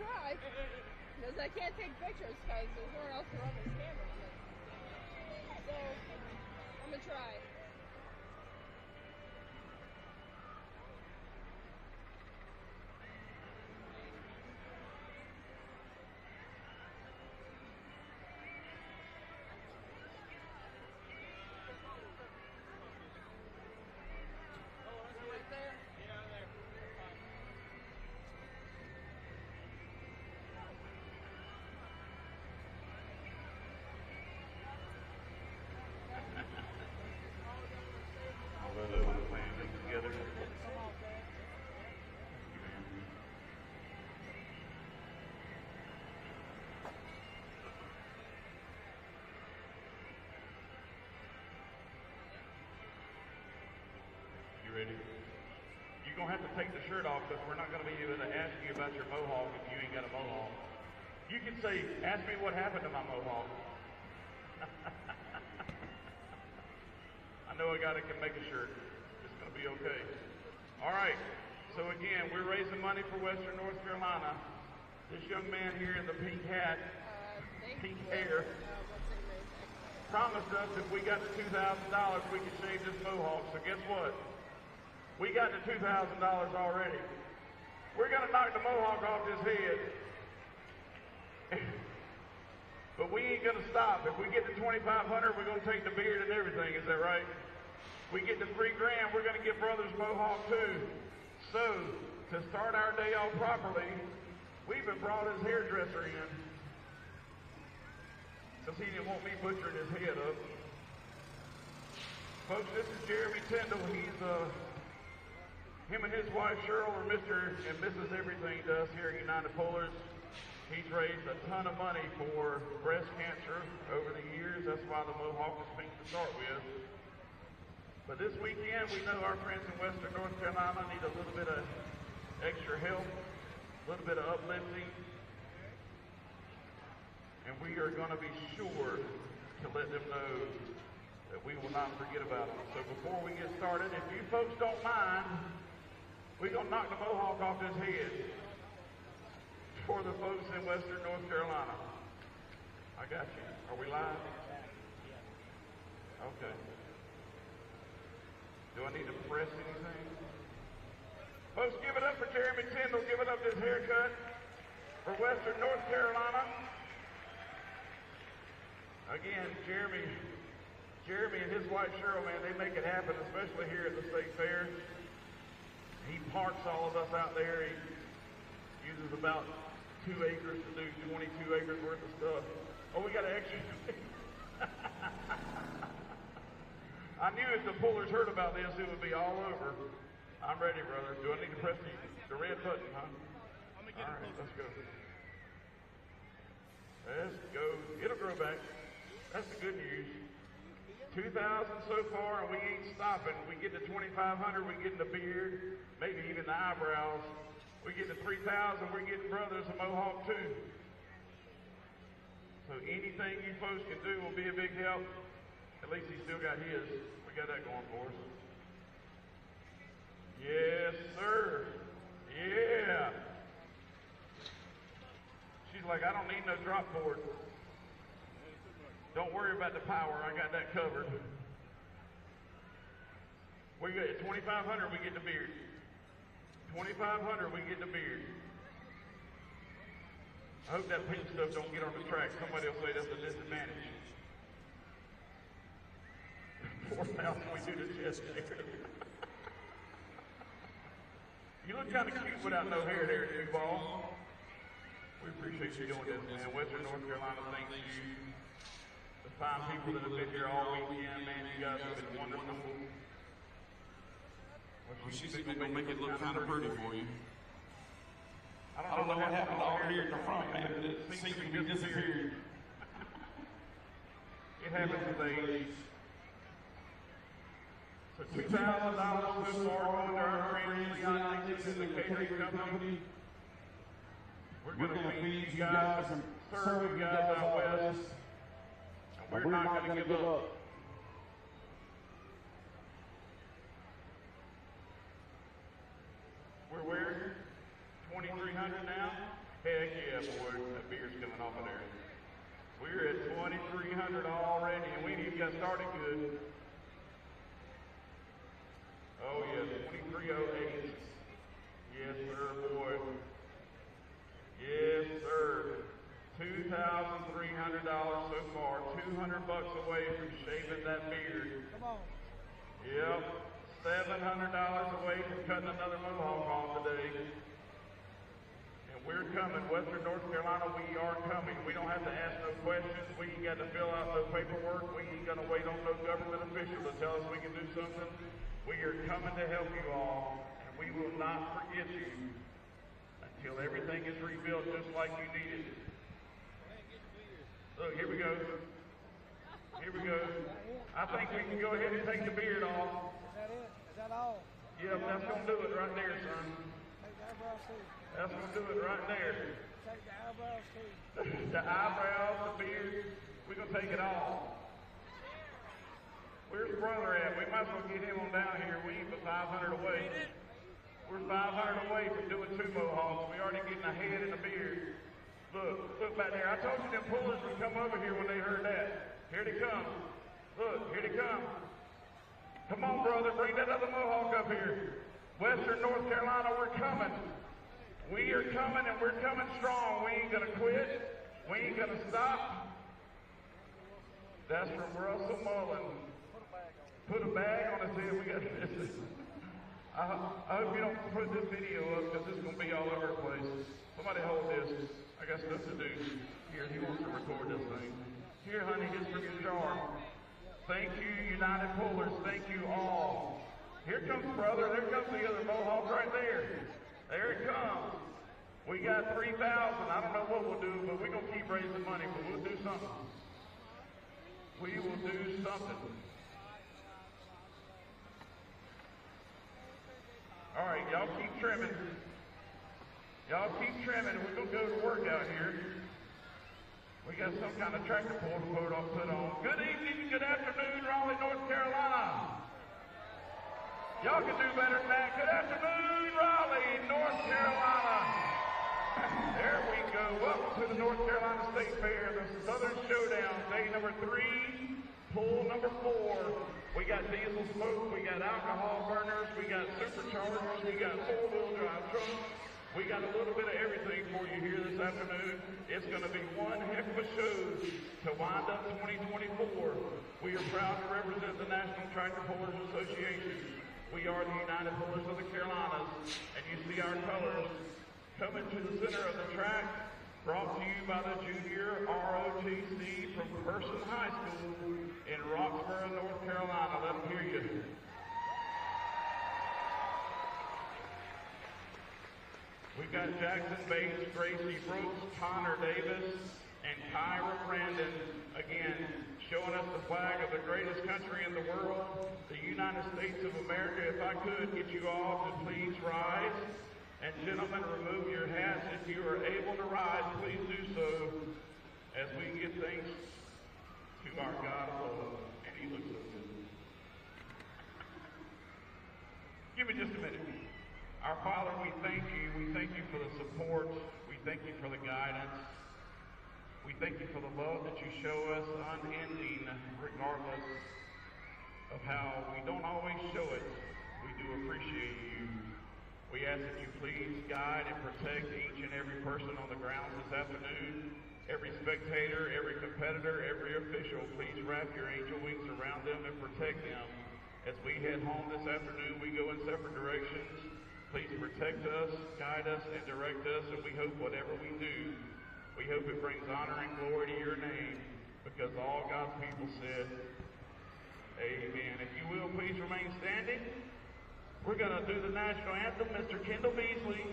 try. Because I can't take pictures because there's no one else to run this camera on it. So, I'm going to try. Ready? You're going to have to take the shirt off because we're not going to be able to ask you about your mohawk if you ain't got a mohawk. You can say, ask me what happened to my mohawk. I know a guy that can make a shirt. It's going to be okay. All right. So again, we're raising money for Western North Carolina. This young man here in the pink hat, pink hair, promised us if we got to $2,000, we could shave this mohawk. So guess what? We got to $2,000 already. We're going to knock the mohawk off his head. But we ain't going to stop. If we get to $2,500, we're going to take the beard and everything. Is that right? We get to $3,000, we're going to give Brothers mohawk too. So, to start our day off properly, we even brought his hairdresser in. Because he didn't want me butchering his head up. Folks, this is Jeremy Tyndall. He's him and his wife Cheryl are Mr. and Mrs. Everything to us here at United Pullers. He's raised a ton of money for breast cancer over the years. That's why the mohawk was pink to start with. But this weekend, we know our friends in Western North Carolina need a little bit of extra help, a little bit of uplifting. And we are going to be sure to let them know that we will not forget about them. So before we get started, if you folks don't mind, we're going to knock the mohawk off his head for the folks in Western North Carolina. I got you. Are we live? Okay. Do I need to press anything? Folks, give it up for Jeremy Tyndall. Give it up this haircut for Western North Carolina. Again, Jeremy and his wife Cheryl, man, they make it happen, especially here at the state fair. He parks all of us out there. He uses about 2 acres to do 22 acres worth of stuff. Oh, we got an extra. I knew if the pullers heard about this, it would be all over. I'm ready, brother. Do I need to press the red button, huh? All right, let's go. Let's go. It'll grow back. That's the good news. 2,000 so far, and we ain't stopping. We get to 2,500, we get the beard, maybe even the eyebrows. We get to 3,000, we're getting Brothers a mohawk too. So anything you folks can do will be a big help. At least he still got his. We got that going for us. Yes, sir. Yeah. She's like, I don't need no drop board. Don't worry about the power. I got that covered. We get at 2,500, we get the beard. 2,500, we get the beard. I hope that pink stuff don't get on the track. Somebody will say that's a disadvantage. 4,000, we do the chest hair. You look kind of cute without no hair there, Duval. We appreciate you doing this, man. Western North Carolina, thank you. The fine people that have been here all weekend, man, you guys have been wonderful. Well, she said we're going to make it look kind of pretty for you. I don't know what happened to all here in the front, man. It seems to be disappearing. It happens with age. So $2,000 so far going to our friends, Leon Dixon, the catering company. We're going to feed you guys and serve you guys out west. And we're not going to give up. We're where? 2,300 now? Heck yeah, boy, that beer's coming off of there. We're at 2,300 already, and we ain't even got started good. Oh yeah, 2308. Yes, sir, boy. Yes, sir. $2,300 so far. $200 away from shaving that beard. Come on. Yep. $700 away from cutting another mohawk off today. And we're coming. Western North Carolina, we are coming. We don't have to ask no questions. We ain't got to fill out no paperwork. We ain't going to wait on no government official to tell us we can do something. We are coming to help you all, and we will not forget you until everything is rebuilt just like you need it. Look, here we go. Here we go. I think we can go ahead and take the beard off. Is that it? Is that all? Yep, that's going to do it right there, son. Take the eyebrows too. That's going to do it right there. Take the eyebrows too. The eyebrows, the beard, we're going to take it all. Where's brother at? We might as well get him on down here. We ain't but 500 away. We're 500 away from doing 2 mohawks. We already getting a head and a beard. Look back there. I told you them pullers would come over here when they heard that. Here they come. Look, here they come. Come on, brother, bring that other mohawk up here. Western North Carolina, we're coming. We are coming, and we're coming strong. We ain't gonna quit. We ain't gonna stop. That's from Russell Mullen. Put a bag on his head. We got this. I hope you don't put this video up because this is going to be all over the place. Somebody hold this. I got stuff to do. Here, he wants to record this thing. Here, honey, here's for your jar. Thank you, United Pullers. Thank you all. Here comes brother. There comes the other mohawk right there. There it comes. We got 3,000. I don't know what we'll do, but we're going to keep raising money, but we'll do something. We will do something. All right, y'all keep trimming. Y'all keep trimming. We're going to go to work out here. We got some kind of tractor pull to put on. Good evening, good afternoon, Raleigh, North Carolina. Y'all can do better than that. Good afternoon, Raleigh, North Carolina. There we go. Welcome to the North Carolina State Fair, the Southern Showdown, day number 3, pull number 4. We got diesel smoke, we got alcohol burners, we got superchargers, we got 4-wheel drive trucks. We got a little bit of everything for you here this afternoon. It's going to be one heck of a show to wind up 2024. We are proud to represent the National Tractor Pullers Association. We are the United Pullers of the Carolinas, and you see our colors coming to the center of the track, brought to you by the Junior ROTC from Person High School in Roxborough, North Carolina. Let them hear you. We've got Jackson Bates, Gracie Brooks, Connor Davis, and Kyra Brandon, again, showing us the flag of the greatest country in the world, the United States of America. If I could get you all to please rise. And gentlemen, remove your hats. If you are able to rise, please do so as we give thanks to our God alone. And he looks so good. Give me just a minute. Our Father, we thank you. We thank you for the support. We thank you for the guidance. We thank you for the love that you show us, unending, regardless of how we don't always show it. We do appreciate you. We ask that you please guide and protect each and every person on the grounds this afternoon, every spectator, every competitor, every official. Please wrap your angel wings around them and protect them. As we head home this afternoon, we go in separate directions. Please protect us, guide us, and direct us, and we hope whatever we do, we hope it brings honor and glory to your name, because all God's people said, amen. If you will, please remain standing. We're going to do the national anthem. Mr. Kendall Beasley,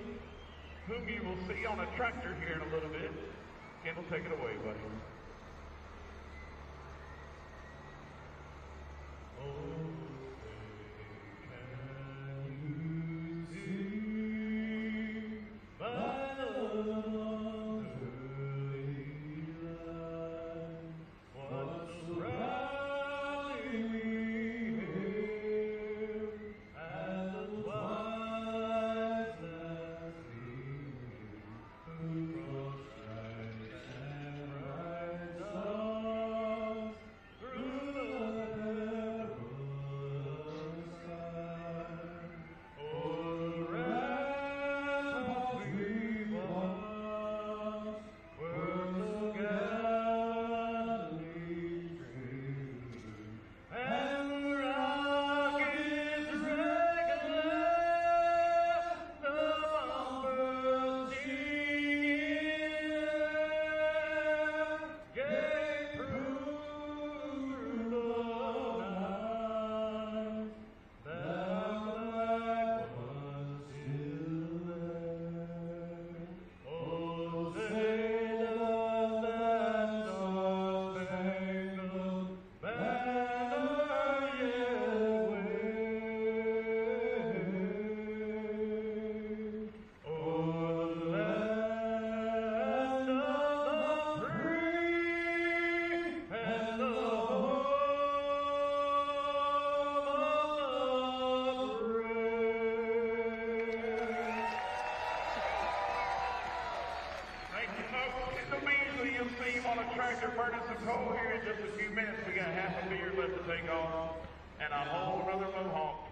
whom you will see on a tractor here in a little bit. Kendall, take it away, buddy. wig on, and a whole nother mohawk.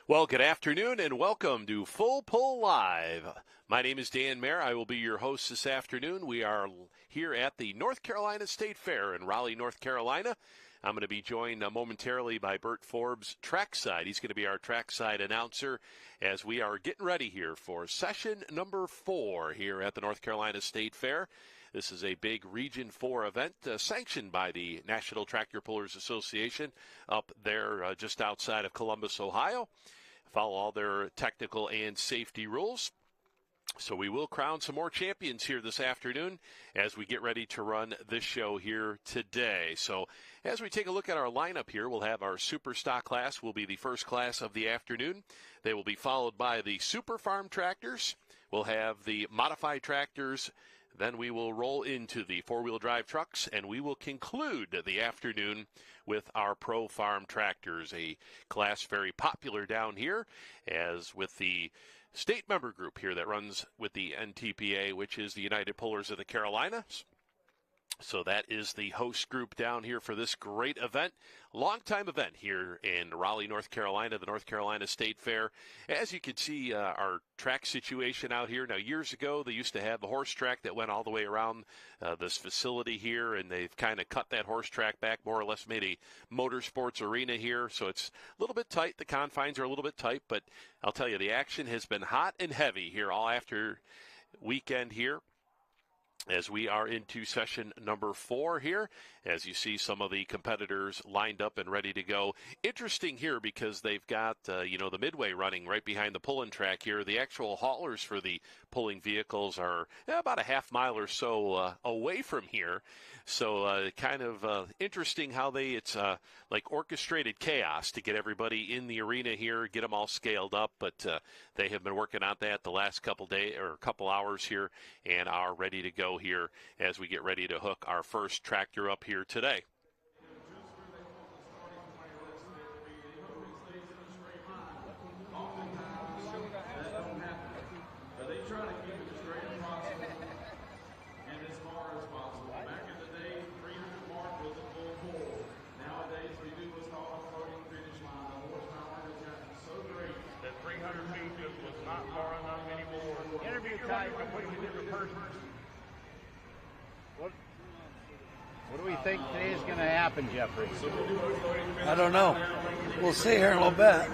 Well, good afternoon and welcome to Full Pull Live. My name is Dan Mayer. I will be your host this afternoon. We are here at the North Carolina State Fair in Raleigh, North Carolina. I'm going to be joined momentarily by Bert Forbes, trackside. He's going to be our trackside announcer as we are getting ready here for session number 4 here at the North Carolina State Fair. This is a big Region 4 event sanctioned by the National Tractor Pullers Association up there just outside of Columbus, Ohio. Follow all their technical and safety rules. So we will crown some more champions here this afternoon as we get ready to run this show here today. So as we take a look at our lineup here, we'll have our Super Stock class will be the first class of the afternoon. They will be followed by the Super Farm tractors. We'll have the modified tractors. Then we will roll into the four-wheel drive trucks, and we will conclude the afternoon with our Pro Farm tractors, a class very popular down here, as with the state member group here that runs with the NTPA, which is the United Pullers of the Carolinas. So that is the host group down here for this great event. Long-time event here in Raleigh, North Carolina, the North Carolina State Fair. As you can see, our track situation out here. Now, years ago, they used to have the horse track that went all the way around this facility here, and they've kind of cut that horse track back, more or less made a motorsports arena here. So it's a little bit tight. The confines are a little bit tight, but I'll tell you, the action has been hot and heavy here all after weekend here, as we are into session number 4 here. As you see some of the competitors lined up and ready to go. Interesting here because they've got, the midway running right behind the pulling track here. The actual haulers for the pulling vehicles are about a half mile or so away from here. So kind of interesting how it's like orchestrated chaos to get everybody in the arena here, get them all scaled up. But they have been working on that the last couple hours here and are ready to go here as we get ready to hook our first tractor up here today. What do we think today is going to happen, Jeffrey? I don't know. We'll see here in a little bit.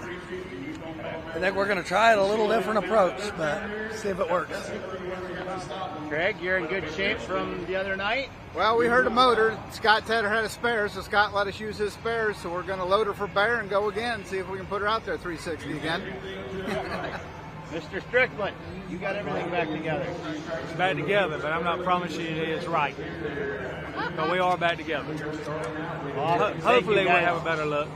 I think we're going to try a little different approach, but see if it works. Craig, you're in good shape from the other night? Well, we heard a motor. Scott Tedder had a spare, so Scott let us use his spares, so we're going to load her for bear and go again, see if we can put her out there 360 again. Mr. Strickland, you got everything back together. It's back together, but I'm not promising you it is right. But we are back together. Well, Hopefully we'll have a better look.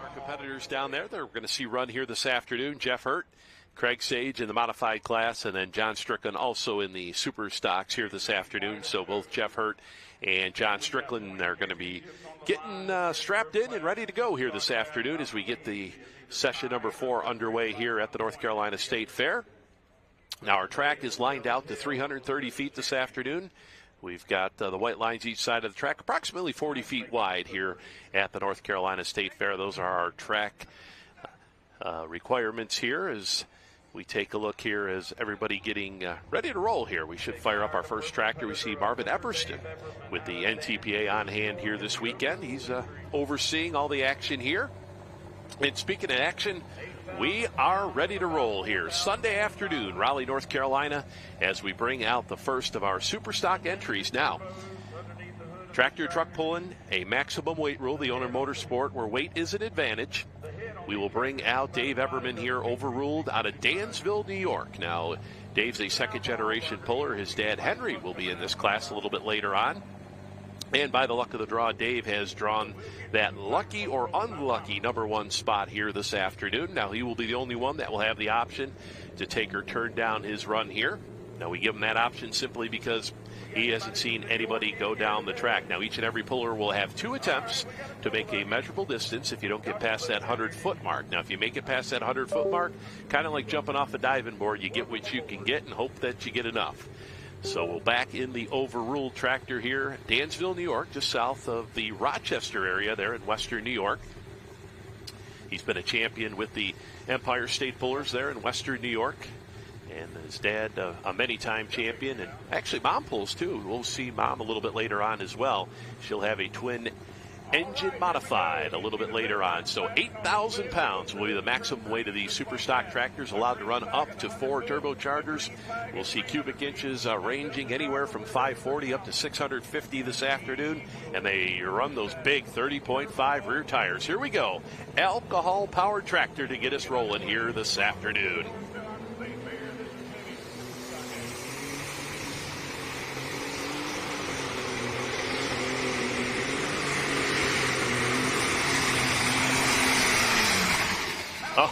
Our competitors down there, they're going to see run here this afternoon. Jeff Hurt, Craig Sage in the modified class, and then John Strickland also in the super stocks here this afternoon. So both Jeff Hurt and John Strickland are going to be getting strapped in and ready to go here this afternoon as we get the session number 4 underway here at the North Carolina State Fair. Now our track is lined out to 330 feet this afternoon. We've got the white lines each side of the track, approximately 40 feet wide here at the North Carolina State Fair. Those are our track requirements here as we take a look here as everybody getting ready to roll here. We should fire up our first tractor. We see Marvin Epperston with the NTPA on hand here this weekend. He's overseeing all the action here. And speaking of action, we are ready to roll here Sunday afternoon, Raleigh, North Carolina, as we bring out the first of our super stock entries. Now, tractor truck pulling, a maximum weight rule, the owner motorsport where weight is an advantage. We will bring out Dave Everman here, overruled out of Dansville, New York. Now, Dave's a second-generation puller. His dad, Henry, will be in this class a little bit later on. And by the luck of the draw, Dave has drawn that lucky or unlucky number 1 spot here this afternoon. Now, he will be the only one that will have the option to take or turn down his run here. Now, we give him that option simply because he hasn't seen anybody go down the track. Now, each and every puller will have 2 attempts to make a measurable distance if you don't get past that 100-foot mark. Now, if you make it past that 100-foot mark, kind of like jumping off a diving board, you get what you can get and hope that you get enough. So we're back in the overruled tractor here, Dansville, New York, just south of the Rochester area there in western New York. He's been a champion with the Empire State Pullers there in western New York. And his dad, a many-time champion, and actually Mom pulls too. We'll see Mom a little bit later on as well. She'll have a twin engine modified a little bit later on. So 8,000 pounds will be the maximum weight of these super stock tractors, allowed to run up to 4 turbochargers. We'll see cubic inches ranging anywhere from 540 up to 650 this afternoon. And they run those big 30.5 rear tires. Here we go. Alcohol-powered tractor to get us rolling here this afternoon.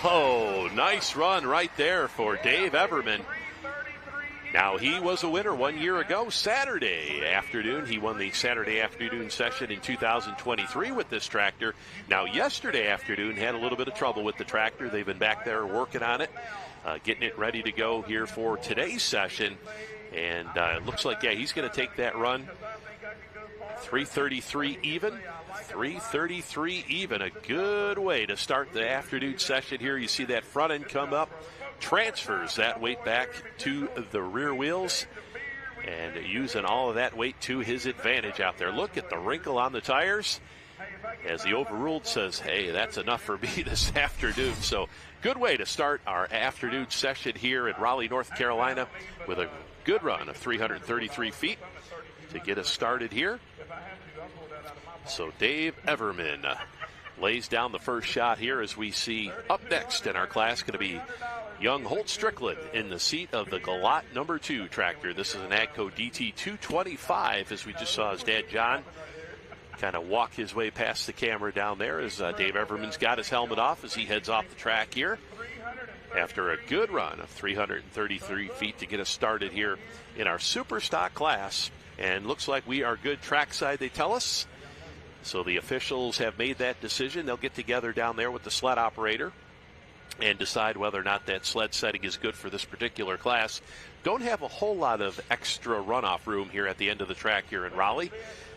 Oh, nice run right there for Dave Everman. Now, he was a winner 1 year ago, Saturday afternoon. He won the Saturday afternoon session in 2023 with this tractor. Now, yesterday afternoon, had a little bit of trouble with the tractor. They've been back there working on it, getting it ready to go here for today's session. And it looks like, yeah, he's going to take that run. 333 even. 333 even. A good way to start the afternoon session here. You see that front end come up, transfers that weight back to the rear wheels, and using all of that weight to his advantage out there. Look at the wrinkle on the tires as the overruled says, hey, that's enough for me this afternoon. So good way to start our afternoon session here at Raleigh, North Carolina, with a good run of 333 feet to get us started here. So Dave Everman lays down the first shot here as we see up next in our class going to be young Holt Strickland in the seat of the Galat number 2 tractor. This is an AGCO DT 225 as we just saw his dad John kind of walk his way past the camera down there as Dave Everman's got his helmet off as he heads off the track here after a good run of 333 feet to get us started here in our super stock class. And looks like we are good trackside, they tell us. So the officials have made that decision. They'll get together down there with the sled operator and decide whether or not that sled setting is good for this particular class. Don't have a whole lot of extra runoff room here at the end of the track here in Raleigh.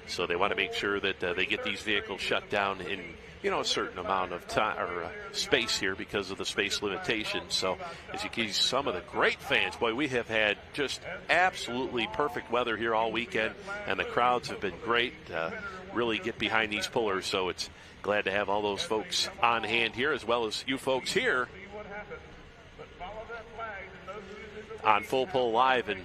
So they want to make sure that they get these vehicles shut down in, a certain amount of time or space here because of the space limitations. So as you can see, some of the great fans, boy, we have had just absolutely perfect weather here all weekend, and the crowds have been great. Really get behind these pullers, so it's glad to have all those folks on hand here, as well as you folks here on Full Pull Live. And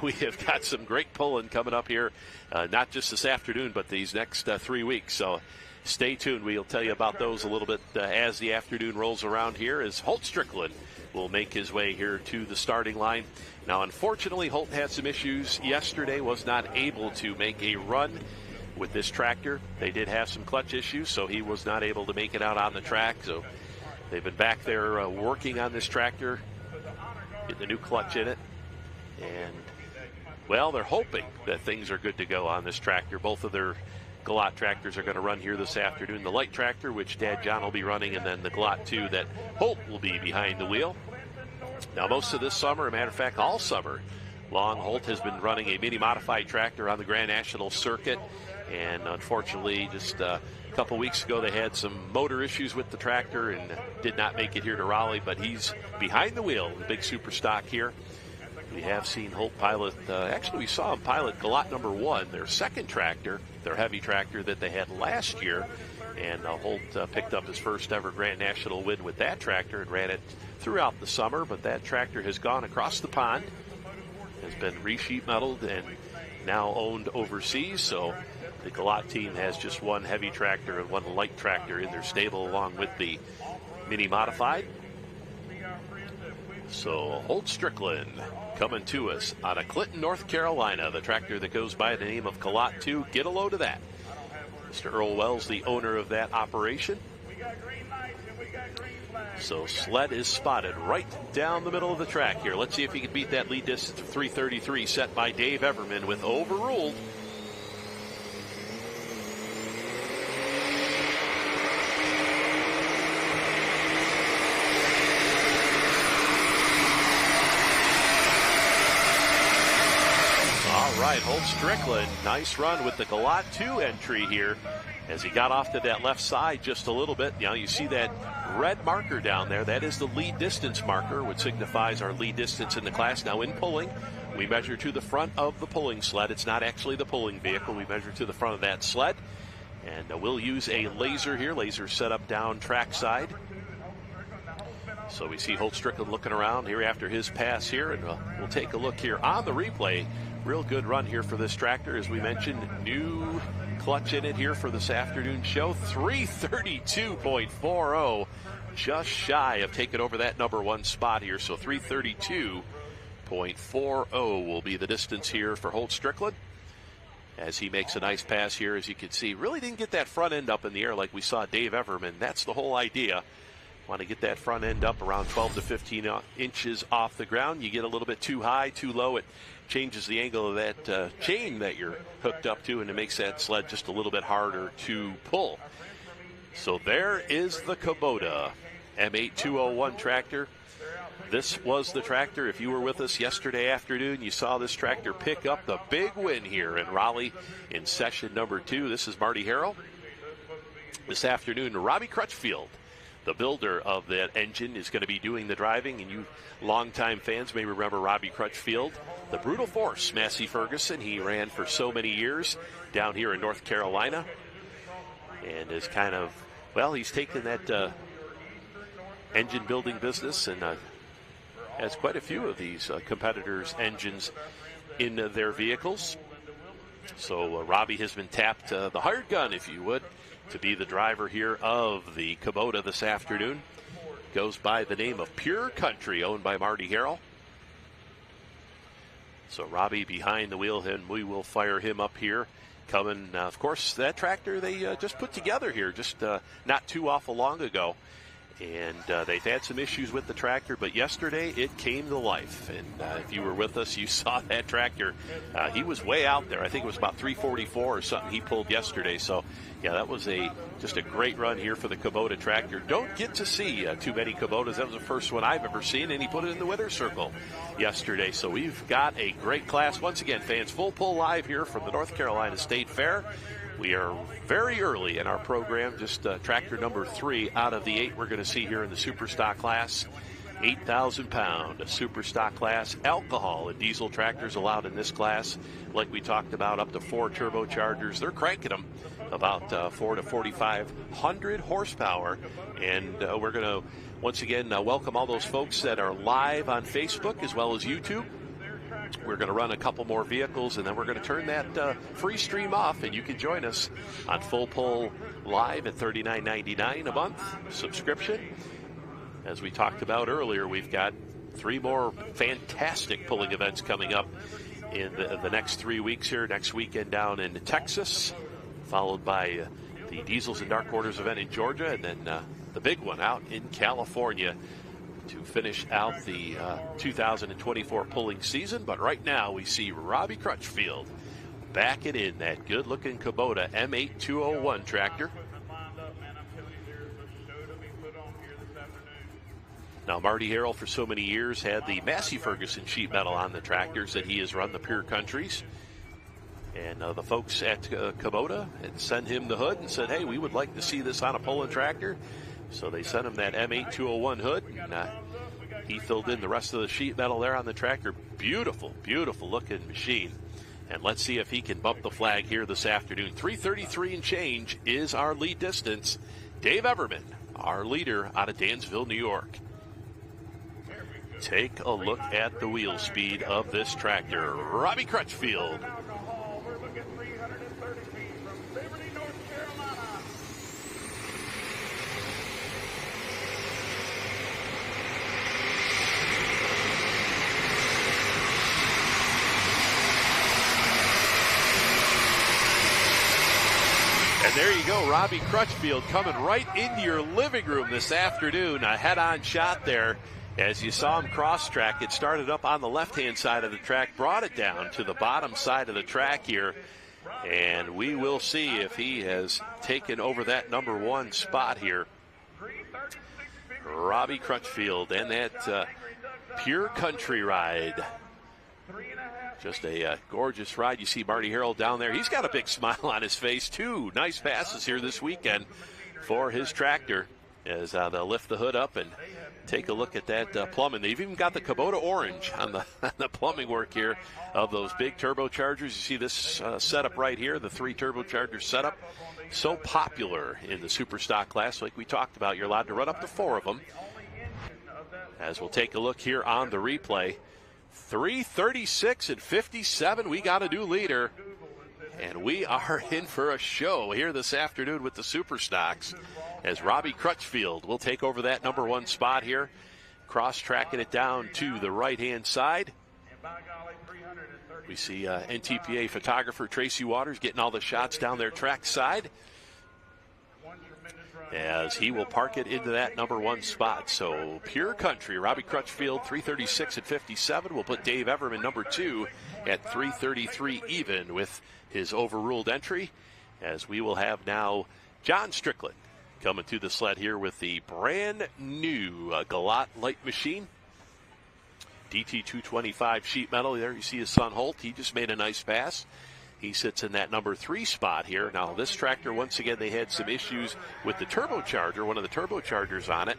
we have got some great pulling coming up here, not just this afternoon, but these next 3 weeks. So stay tuned. We'll tell you about those a little bit as the afternoon rolls around here, as Holt Strickland will make his way here to the starting line. Now, unfortunately, Holt had some issues yesterday, was not able to make a run with this tractor. They did have some clutch issues, so he was not able to make it out on the track. So they've been back there working on this tractor, getting a new clutch in it. And, well, they're hoping that things are good to go on this tractor. Both of their Galat tractors are going to run here this afternoon. The light tractor, which Dad John will be running, and then the Galat 2 that Holt will be behind the wheel. Now, most of this summer, as a matter of fact, all summer long, Holt has been running a mini modified tractor on the Grand National circuit. And unfortunately, just a couple weeks ago, they had some motor issues with the tractor and did not make it here to Raleigh. But he's behind the wheel, the big super stock here. We have seen Holt pilot, actually we saw him pilot Galat number 1, their second tractor, their heavy tractor that they had last year. And Holt picked up his first ever Grand National win with that tractor and ran it throughout the summer. But that tractor has gone across the pond, has been re-sheet metaled and now owned overseas. So the Galat team has just one heavy tractor and one light tractor in their stable along with the mini modified. So Holt Strickland coming to us out of Clinton, North Carolina, the tractor that goes by the name of Galat 2. Get a load of that. Mr. Earl Wells, the owner of that operation. So sled is spotted right down the middle of the track here. Let's see if he can beat that lead distance of 3:33 set by Dave Everman with Overruled. All right, Holt Strickland, nice run with the Galat 2 entry here as he got off to that left side just a little bit. Now you see that red marker down there. That is the lead distance marker, which signifies our lead distance in the class. Now in pulling, we measure to the front of the pulling sled. It's not actually the pulling vehicle. We measure to the front of that sled. And we'll use a laser here. Laser set up down trackside. So we see Holt Strickland looking around here after his pass here. And we'll take a look here on the replay. Real good run here for this tractor. As we mentioned, new clutch in it here for this afternoon show. 332.40. Just shy of taking over that number one spot here. So 332.40 will be the distance here for Holt Strickland. As he makes a nice pass here, as you can see. Really didn't get that front end up in the air like we saw Dave Everman. That's the whole idea. Want to get that front end up around 12 to 15 inches off the ground. You get a little bit too high, too low, it changes the angle of that chain that you're hooked up to, and it makes that sled just a little bit harder to pull. So there is the Kubota M8201 tractor. This was the tractor. If you were with us yesterday afternoon, you saw this tractor pick up the big win here in Raleigh in session number 2. This is Marty Harrell. This afternoon, Robbie Crutchfield, the builder of that engine, is going to be doing the driving, and you longtime fans may remember Robbie Crutchfield, the Brutal Force, Massey Ferguson. He ran for so many years down here in North Carolina, and is kind of, well, he's taken that engine building business and has quite a few of these competitors' engines in their vehicles. So Robbie has been tapped, the hired gun, if you would, to be the driver here of the Kubota this afternoon. Goes by the name of Pure Country, owned by Marty Harrell. So Robbie behind the wheel, and we will fire him up here. Coming, of course, that tractor they just put together here just not too awful long ago. And they've had some issues with the tractor, but yesterday it came to life. And if you were with us, you saw that tractor. He was way out there. I think it was about 344 or something he pulled yesterday. So, yeah, that was just a great run here for the Kubota tractor. Don't get to see too many Kubotas. That was the first one I've ever seen, and he put it in the winner's circle yesterday. So we've got a great class. Once again, fans, Full Pull Live here from the North Carolina State Fair. We are very early in our program, just tractor number 3 out of the 8 we're going to see here in the super stock class. 8,000 pound super stock class. Alcohol and diesel tractors allowed in this class. Like we talked about, up to 4 turbochargers. They're cranking them about 4 to 4,500 horsepower. And we're going to, once again, welcome all those folks that are live on Facebook as well as YouTube. We're going to run a couple more vehicles, and then we're going to turn that free stream off, and you can join us on Full Pull Live at $39.99 a month subscription. As we talked about earlier, we've got 3 more fantastic pulling events coming up in the next 3 weeks here. Next weekend down in Texas, followed by the Diesels and Dark Orders event in Georgia, and then the big one out in California to finish out the 2024 pulling season. But right now we see Robbie Crutchfield back it in that good-looking Kubota M8201 tractor. Now, Marty Harrell for so many years had the Massey Ferguson sheet metal on the tractors that he has run the Pure Countries. And the folks at Kubota had sent him the hood and said, hey, we would like to see this on a pulling tractor. So they sent him that M8201 hood, and he filled in the rest of the sheet metal there on the tractor. Beautiful, beautiful looking machine. And let's see if he can bump the flag here this afternoon. 3:33 and change is our lead distance. Dave Everman, our leader out of Dansville, New York. Take a look at the wheel speed of this tractor. Robbie Crutchfield. there you go, Robbie Crutchfield coming right into your living room this afternoon. A head-on shot there. As you saw him cross-track, it started up on the left-hand side of the track, brought it down to the bottom side of the track here. And we will see if he has taken over that number 1 spot here. Robbie Crutchfield and that Pure Country ride. Just a gorgeous ride. You see Marty Harrell down there. He's got a big smile on his face. 2 nice passes here this weekend for his tractor as they'll lift the hood up and take a look at that plumbing. They've even got the Kubota orange on the plumbing work here of those big turbochargers. You see this setup right here, the 3 turbocharger setup. So popular in the super stock class. Like we talked about, you're allowed to run up to 4 of them. As we'll take a look here on the replay. 3:36 and 57. We got a new leader. And we are in for a show here this afternoon with the super stocks. As Robbie Crutchfield will take over that number 1 spot here. Cross-tracking it down to the right-hand side. We see NTPA photographer Tracy Waters getting all the shots down their track side. As he will park it into that number 1 spot. So Pure Country, Robbie Crutchfield, 3:36 and 57. We'll put Dave Everman, number 2, at 3:33 even with his overruled entry. As we will have now John Strickland coming to the sled here with the brand new Galat light machine. DT 225 sheet metal. There you see his son Holt. He just made a nice pass. He sits in that number 3 spot here. Now this tractor, once again, they had some issues with the turbocharger, one of the turbochargers on it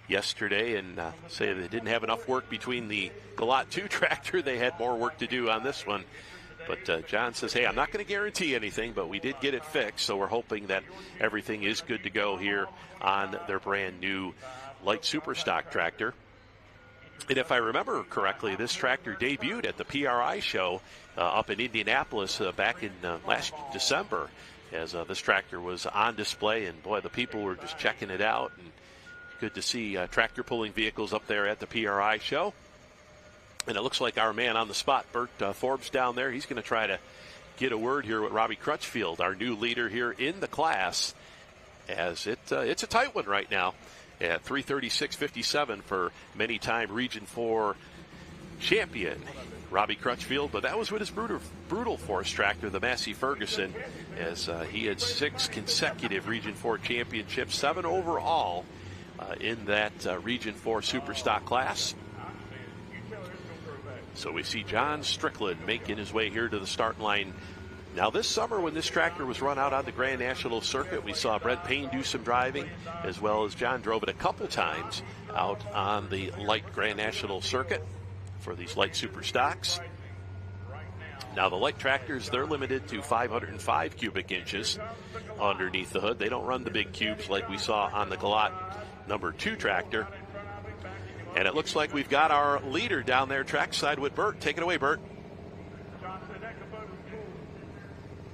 yesterday, and say they didn't have enough work between the Galat 2 tractor. They had more work to do on this one. But John says, hey, I'm not going to guarantee anything, but we did get it fixed, so we're hoping that everything is good to go here on their brand new light super stock tractor. And if I remember correctly, this tractor debuted at the PRI show up in Indianapolis back in last December, as this tractor was on display, and boy, the people were just checking it out. And good to see tractor pulling vehicles up there at the PRI show. And it looks like our man on the spot, Bert Forbes down there, he's going to try to get a word here with Robbie Crutchfield, our new leader here in the class, as it's a tight one right now at 3:36.57 for many-time Region 4 champion Robbie Crutchfield. But that was with his brutal force tractor, the Massey Ferguson, as he had 6 consecutive Region 4 championships, 7 overall in that Region 4 super stock class. So we see John Strickland making his way here to the starting line. Now this summer, when this tractor was run out on the Grand National Circuit, we saw Brett Payne do some driving, as well as John drove it a couple times out on the light Grand National Circuit for these light super stocks. Now the light tractors, they're limited to 505 cubic inches underneath the hood. They don't run the big cubes like we saw on the Galat number 2 tractor. And it looks like we've got our leader down there trackside with Bert. Take it away, Bert.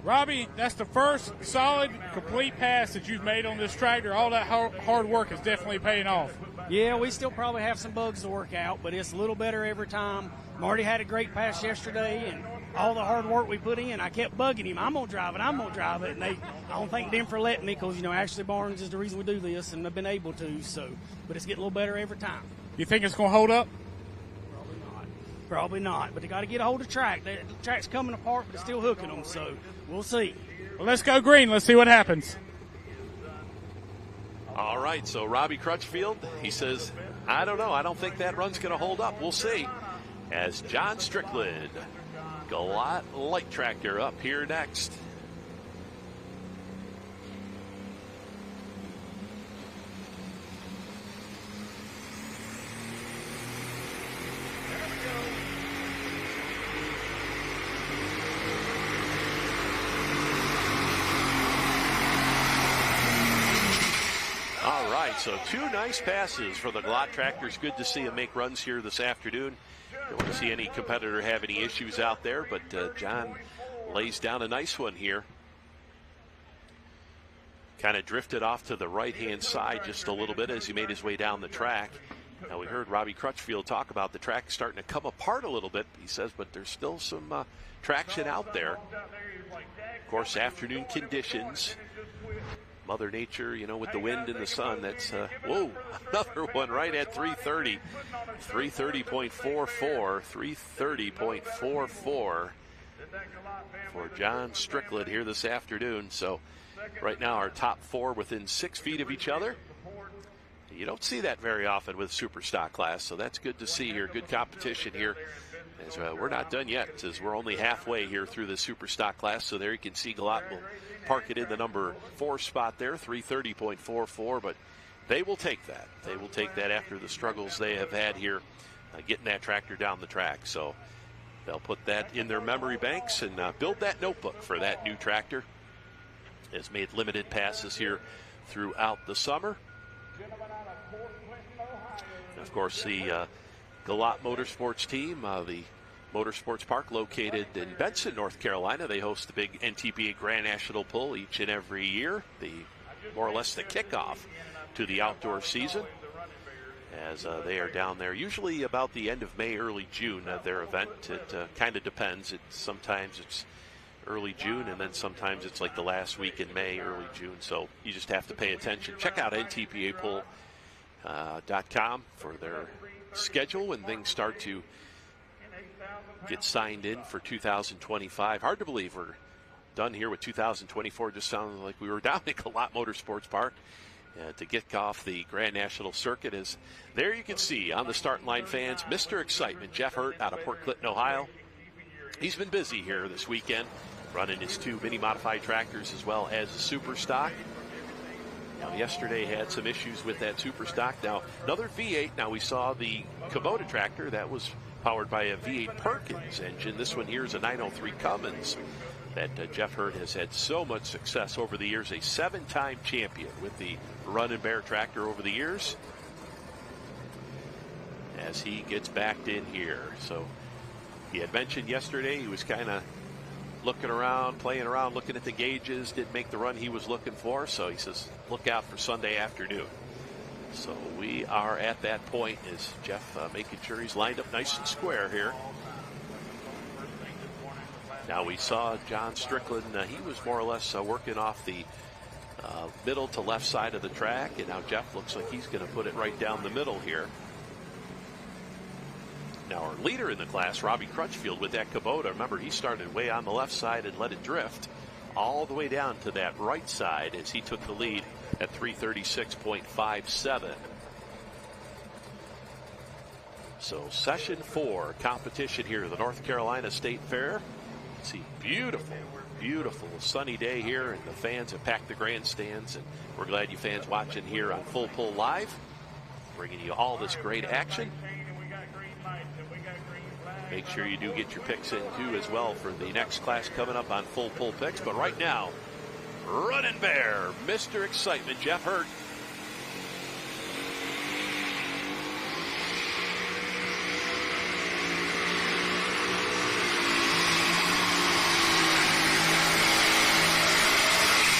Robbie, that's the first solid, complete pass that you've made on this tractor. All that hard work is definitely paying off. Yeah, we still probably have some bugs to work out, but it's a little better every time. Marty had a great pass yesterday, and all the hard work we put in, I kept bugging him. I'm going to drive it, and I don't thank them for letting me because, Ashley Barnes is the reason we do this, and I've been able to, but it's getting a little better every time. You think it's going to hold up? Probably not, but they got to get a hold of the track. The track's coming apart, but it's still hooking them, so we'll see. Well, let's go green. Let's see what happens. All right, so Robbie Crutchfield, he says, I don't know. I don't think that run's going to hold up. We'll see. As John Strickland, Galat light tractor up here next. So 2 nice passes for the Galat tractors. Good to see them make runs here this afternoon. Don't want to see any competitor have any issues out there, but John lays down a nice one here. Kind of drifted off to the right-hand side just a little bit as he made his way down the track. Now, we heard Robbie Crutchfield talk about the track starting to come apart a little bit, he says, but there's still some traction out there. Of course, afternoon conditions. Mother Nature, you know, with the wind and the sun, that's, whoa, another one right at 330. 330.44, 330.44 for John Strickland here this afternoon. So right now our top four within 6 feet of each other. You don't see that very often with super stock class, so that's good to see here. Good competition here. As we're not done yet, as we're only halfway here through the super stock class. So there you can see Galat will park it in the number 4 spot there, 330.44, but they will take that. They will take that after the struggles they have had here getting that tractor down the track. So they'll put that in their memory banks and build that notebook for that new tractor. Has made limited passes here throughout the summer. And of course, the Galat Motorsports team, the Motorsports Park located in Benson, North Carolina. They host the big NTPA Grand National Pull each and every year, more or less the kickoff to the outdoor season, as they are down there usually about the end of May, early June of their event. It kind of depends. Sometimes it's early June, and then sometimes it's like the last week in May, early June. So you just have to pay attention. Check out NTPApull.com for their schedule when things start to get signed in for 2025. Hard to believe we're done here with 2024. Just sounded like we were down at Galat Motorsports Park to kick off the Grand National Circuit. As there you can see on the starting line, fans, Mr. Excitement, Jeff Hurt out of Port Clinton, Ohio. He's been busy here this weekend, running his 2 mini modified tractors as well as the super stock. Now, yesterday had some issues with that super stock. Now, another V8. Now, we saw the Kubota tractor that was powered by a V8 Perkins engine. This one here is a 903 Cummins that Jeff Hurt has had so much success over the years. A 7-time champion with the Run and Bear tractor over the years. As he gets backed in here. So he had mentioned yesterday he was kind of looking around, playing around, looking at the gauges, didn't make the run he was looking for. So he says, look out for Sunday afternoon. So we are at that point as Jeff making sure he's lined up nice and square here. Now we saw John Strickland, he was more or less working off the middle to left side of the track, and now Jeff looks like he's going to put it right down the middle here. Now our leader in the class, Robbie Crutchfield with that Kubota, remember he started way on the left side and let it drift all the way down to that right side as he took the lead at 336.57. So session 4 competition here at the North Carolina State Fair. See, beautiful sunny day here, and the fans have packed the grandstands, and we're glad you fans watching here on Full Pull Live, bringing you all this great action. Make sure you do get your picks in too as well for the next class coming up on Full Pull Picks. But right now, Run and Bear, Mr. Excitement, Jeff Hurt.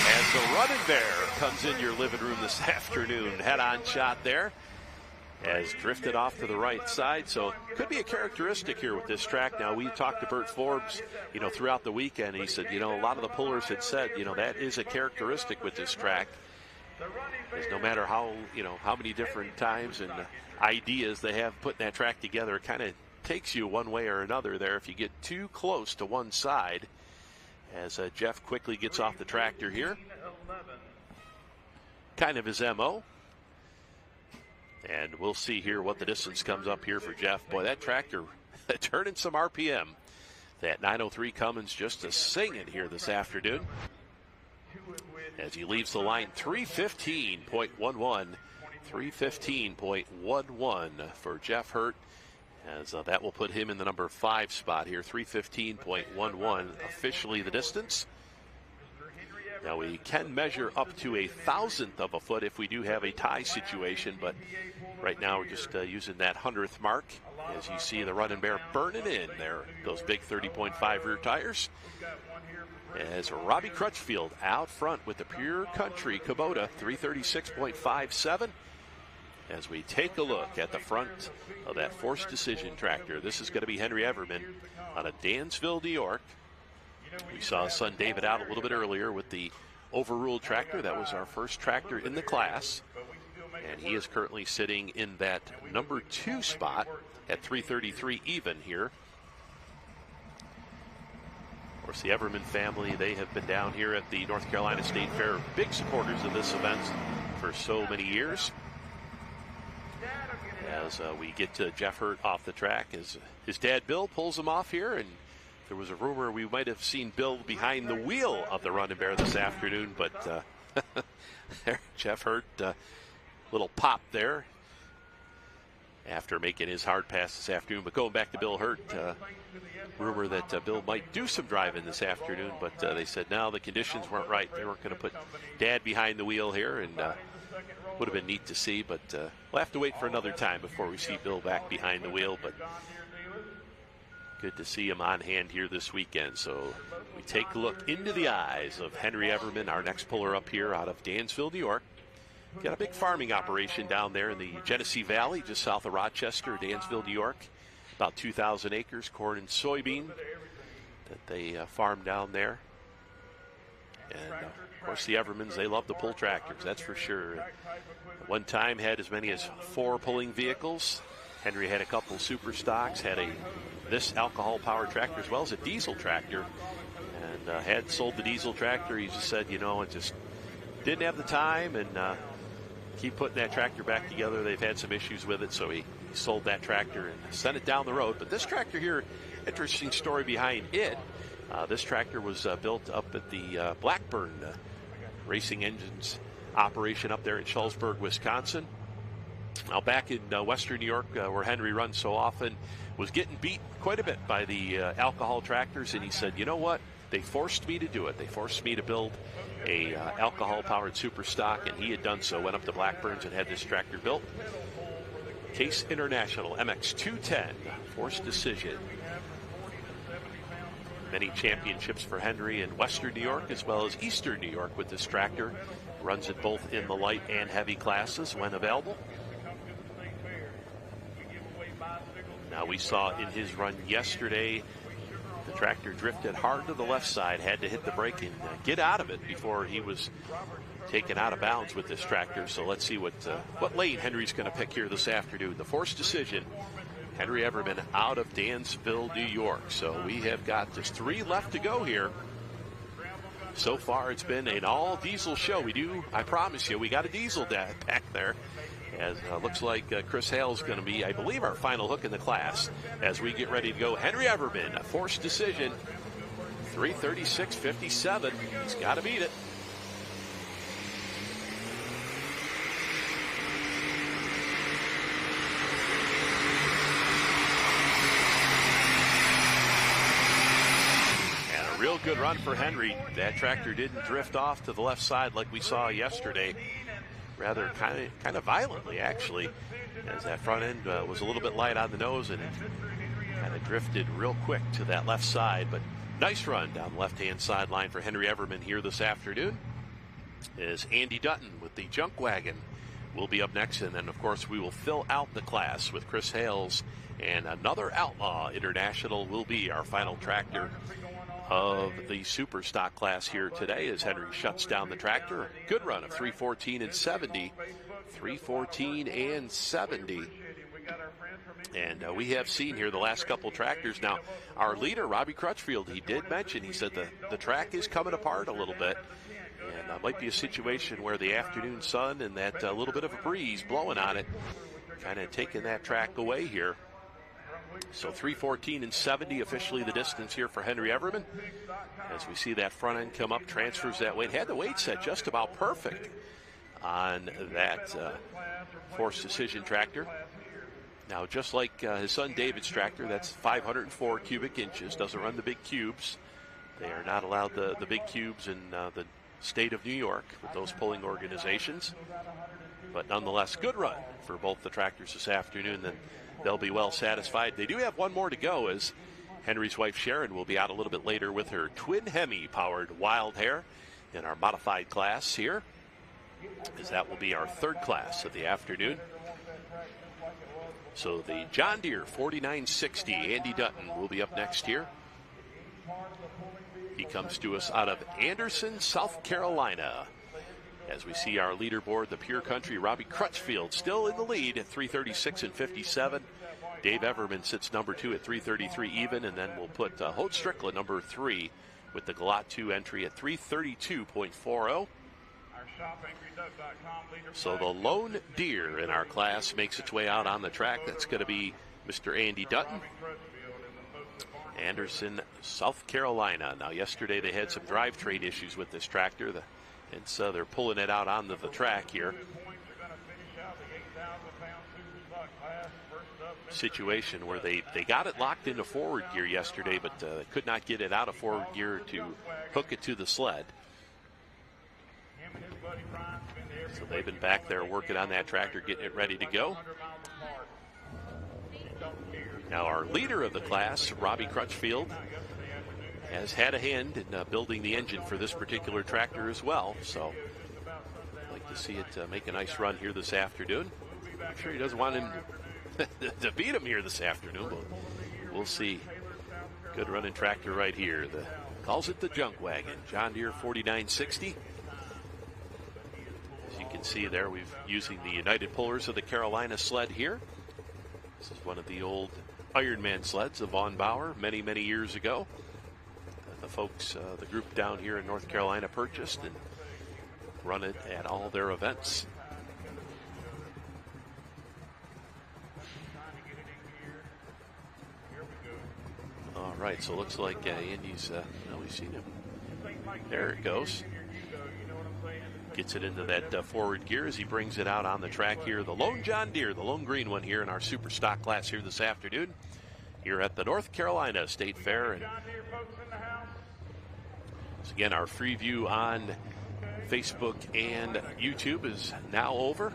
As the Run and Bear comes in your living room this afternoon, head-on shot there. Has drifted off to the right side, so could be a characteristic here with this track. Now, we talked to Bert Forbes, throughout the weekend. He said, a lot of the pullers had said, that is a characteristic with this track. Is no matter how many different times and ideas they have putting that track together, it kind of takes you one way or another there if you get too close to one side. As Jeff quickly gets off the tractor here. Kind of his MO. And we'll see here what the distance comes up here for Jeff. Boy, that tractor turning some RPM. That 903 Cummins just a singing here this afternoon. As he leaves the line, 315.11. 315.11 for Jeff Hurt. As that will put him in the number 5 spot here. 315.11 officially the distance. Now we can measure up to 1/1000th of a foot if we do have a tie situation, but right now we're just using that 100th mark. As you see the Run and Bear burning in there, those big 30.5 rear tires. As Robbie Crutchfield out front with the Pure Country Kubota, 336.57. as we take a look at the front of that forced decision tractor. This is going to be Henry Everman out of Dansville, New York. We saw his son David out a little bit earlier with the overruled tractor. That was our first tractor in the class, and he is currently sitting in that number 2 spot at 333 even here. Of course, the Everman family, they have been down here at the North Carolina State Fair, big supporters of this event for so many years. As we get to Jeff Hurt off the track, as his dad Bill pulls him off here, and there was a rumor we might have seen Bill behind the wheel of the Run and Bear this afternoon, but Jeff Hurt, little pop there after making his hard pass this afternoon. But going back to Bill Hurt, rumor that Bill might do some driving this afternoon, but they said no, the conditions weren't right. They weren't going to put Dad behind the wheel here, and would have been neat to see, but we'll have to wait for another time before we see Bill back behind the wheel. But good to see him on hand here this weekend. So we take a look into the eyes of Henry Everman, our next puller up here out of Dansville, New York. Got a big farming operation down there in the Genesee Valley, just south of Rochester, Dansville, New York. About 2,000 acres, corn and soybean that they farm down there. And of course, the Evermans, they love to pull tractors, that's for sure. At one time had as many as 4 pulling vehicles. Henry had a couple super stocks, had this alcohol powered tractor as well as a diesel tractor, and had sold the diesel tractor. He just said, you know, it just didn't have the time, and keep putting that tractor back together. They've had some issues with it, so he sold that tractor and sent it down the road. But this tractor here, interesting story behind it. This tractor was built up at the Blackburn Racing Engines operation up there in Shullsburg, Wisconsin. Now back in western New York, where Henry runs so often, was getting beat quite a bit by the alcohol tractors, and he said, you know what? They forced me to do it. They forced me to build a alcohol-powered super stock, and he had done so. Went up to Blackburn's and had this tractor built. Case International MX210, forced decision. Many championships for Henry in western New York as well as eastern New York with this tractor. Runs it both in the light and heavy classes when available. Now we saw in his run yesterday, the tractor drifted hard to the left side, had to hit the brake and get out of it before he was taken out of bounds with this tractor. So let's see what lane Henry's going to pick here this afternoon. The forced decision, Henry Everman out of Dansville, New York. So we have got just 3 left to go here. So far, it's been an all-diesel show. I promise you, we got a diesel back there. As looks like Chris Hale's going to be, I believe, our final hook in the class as we get ready to go. Henry Everman, a forced decision, 3:36.57. He's got to beat it. Real good run for Henry. That tractor didn't drift off to the left side like we saw yesterday. Rather kind of violently, actually, as that front end was a little bit light on the nose, and it kind of drifted real quick to that left side. But nice run down the left-hand sideline for Henry Everman here this afternoon. As Andy Dutton with the junk wagon will be up next, and then of course we will fill out the class with Chris Hales, and another Outlaw International will be our final tractor of the super stock class here today as Henry shuts down the tractor. Good run of 3:14 and 70. 3:14 and 70. And we have seen here the last couple tractors. Now, our leader, Robbie Crutchfield, he did mention, he said the track is coming apart a little bit. And might be a situation where the afternoon sun and that little bit of a breeze blowing on it kind of taking that track away here. So 3:14 and 70 officially the distance here for Henry Everman. As we see that front end come up, transfers that weight. Had the weight set just about perfect on that forced decision tractor. Now, just like his son David's tractor, that's 504 cubic inches. Doesn't run the big cubes. They are not allowed the big cubes in the state of New York with those pulling organizations. But nonetheless, good run for both the tractors this afternoon. Then they'll be well satisfied. They do have one more to go, as Henry's wife Sharon will be out a little bit later with her twin Hemi-powered Wild Hair in our modified class here, as that will be our 3rd class of the afternoon. So the John Deere 4960, Andy Dutton will be up next here. He comes to us out of Anderson, South Carolina. As we see our leaderboard, the Pure Country, Robbie Crutchfield still in the lead at 336 and 57. Dave Everman sits number 2 at 333 even, and then we'll put Holt Strickland number 3 with the Galat 2 entry at 332.40. So the lone deer in our class makes its way out on the track. That's going to be Mr. Andy Dutton. Anderson, South Carolina. Now, yesterday they had some drivetrain issues with this tractor, and so they're pulling it out onto the track here. Situation where they got it locked into forward gear yesterday, but could not get it out of forward gear to hook it to the sled. So they've been back there working on that tractor, getting it ready to go. Now our leader of the class, Robbie Crutchfield, has had a hand in building the engine for this particular tractor as well. So I'd like to see it make a nice run here this afternoon. I'm sure he doesn't want him to beat him here this afternoon, but we'll see. Good running tractor right here. Calls it the junk wagon, John Deere 4960. As you can see there, we're using the United Pullers of the Carolina sled here. This is one of the old Ironman sleds of Von Bauer many, many years ago. The folks, the group down here in North Carolina purchased and run it at all their events. All right, so it looks like Andy's, we've seen him. There it goes. Gets it into that forward gear as he brings it out on the track here. The lone John Deere, the lone green one here in our super stock class here this afternoon, here at the North Carolina State Fair. And so again, our free view on Facebook and YouTube is now over.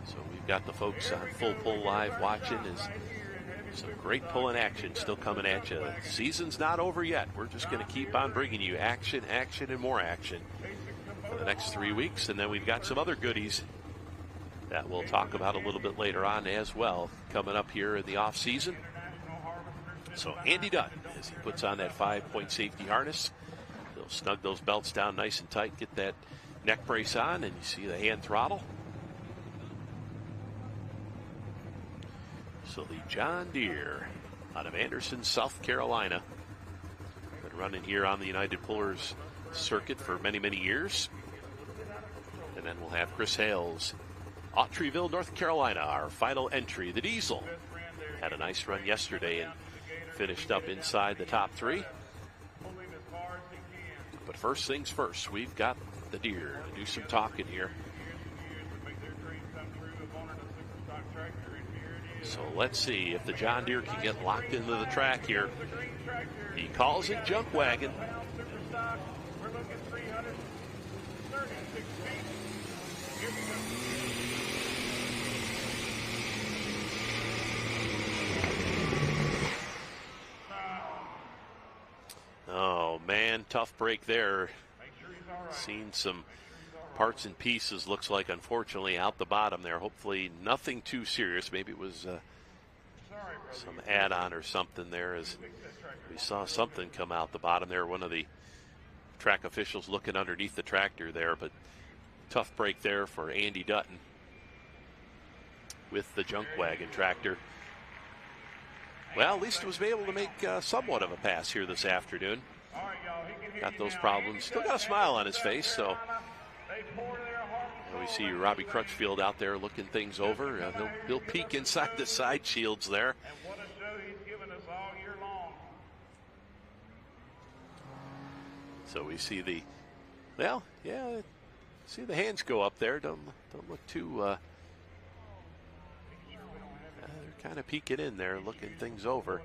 So we've got the folks on Full Pull Live watching. Some great pulling action still coming at you. Season's not over yet. We're just going to keep on bringing you action, action, and more action for the next 3 weeks. And then we've got some other goodies that we'll talk about a little bit later on as well, coming up here in the off season. So Andy Dutton, as he puts on that 5-point safety harness, he'll snug those belts down nice and tight, get that neck brace on, and you see the hand throttle. So the John Deere out of Anderson, South Carolina. Been running here on the United Pullers circuit for many, many years. And then we'll have Chris Hales, Autryville, North Carolina, our final entry. The Diesel had a nice run yesterday and finished up inside the top 3. But first things first, we've got the Deere to do some talking here. So let's see if the John Deere can get locked into the track here. He calls it junk wagon. Oh man, tough break there. Seen some parts and pieces, looks like, unfortunately, out the bottom there. Hopefully nothing too serious. Maybe it was some add-on or something there, as we saw something come out the bottom there. One of the track officials looking underneath the tractor there, but tough break there for Andy Dutton with the junk wagon tractor. Well, at least was able to make somewhat of a pass here this afternoon. Got those problems. Still got a smile on his face, so we see Robbie Crutchfield out there looking things over. He'll peek inside the side shields there. So we see see the hands go up there. Don't look too. They're kind of peeking in there, looking things over.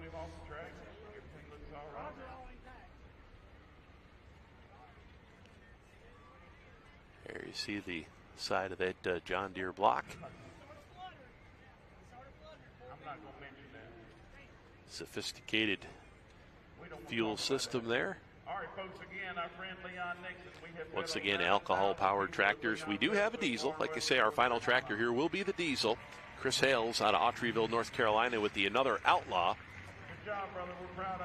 There you see the side of that John Deere block. Sophisticated fuel system there. All right, folks, again, our friend Leon Nixon. Once again, alcohol-powered tractors. We do have a diesel. Like I say, our final tractor here will be the diesel. Chris Hales out of Autryville, North Carolina with the Another Outlaw.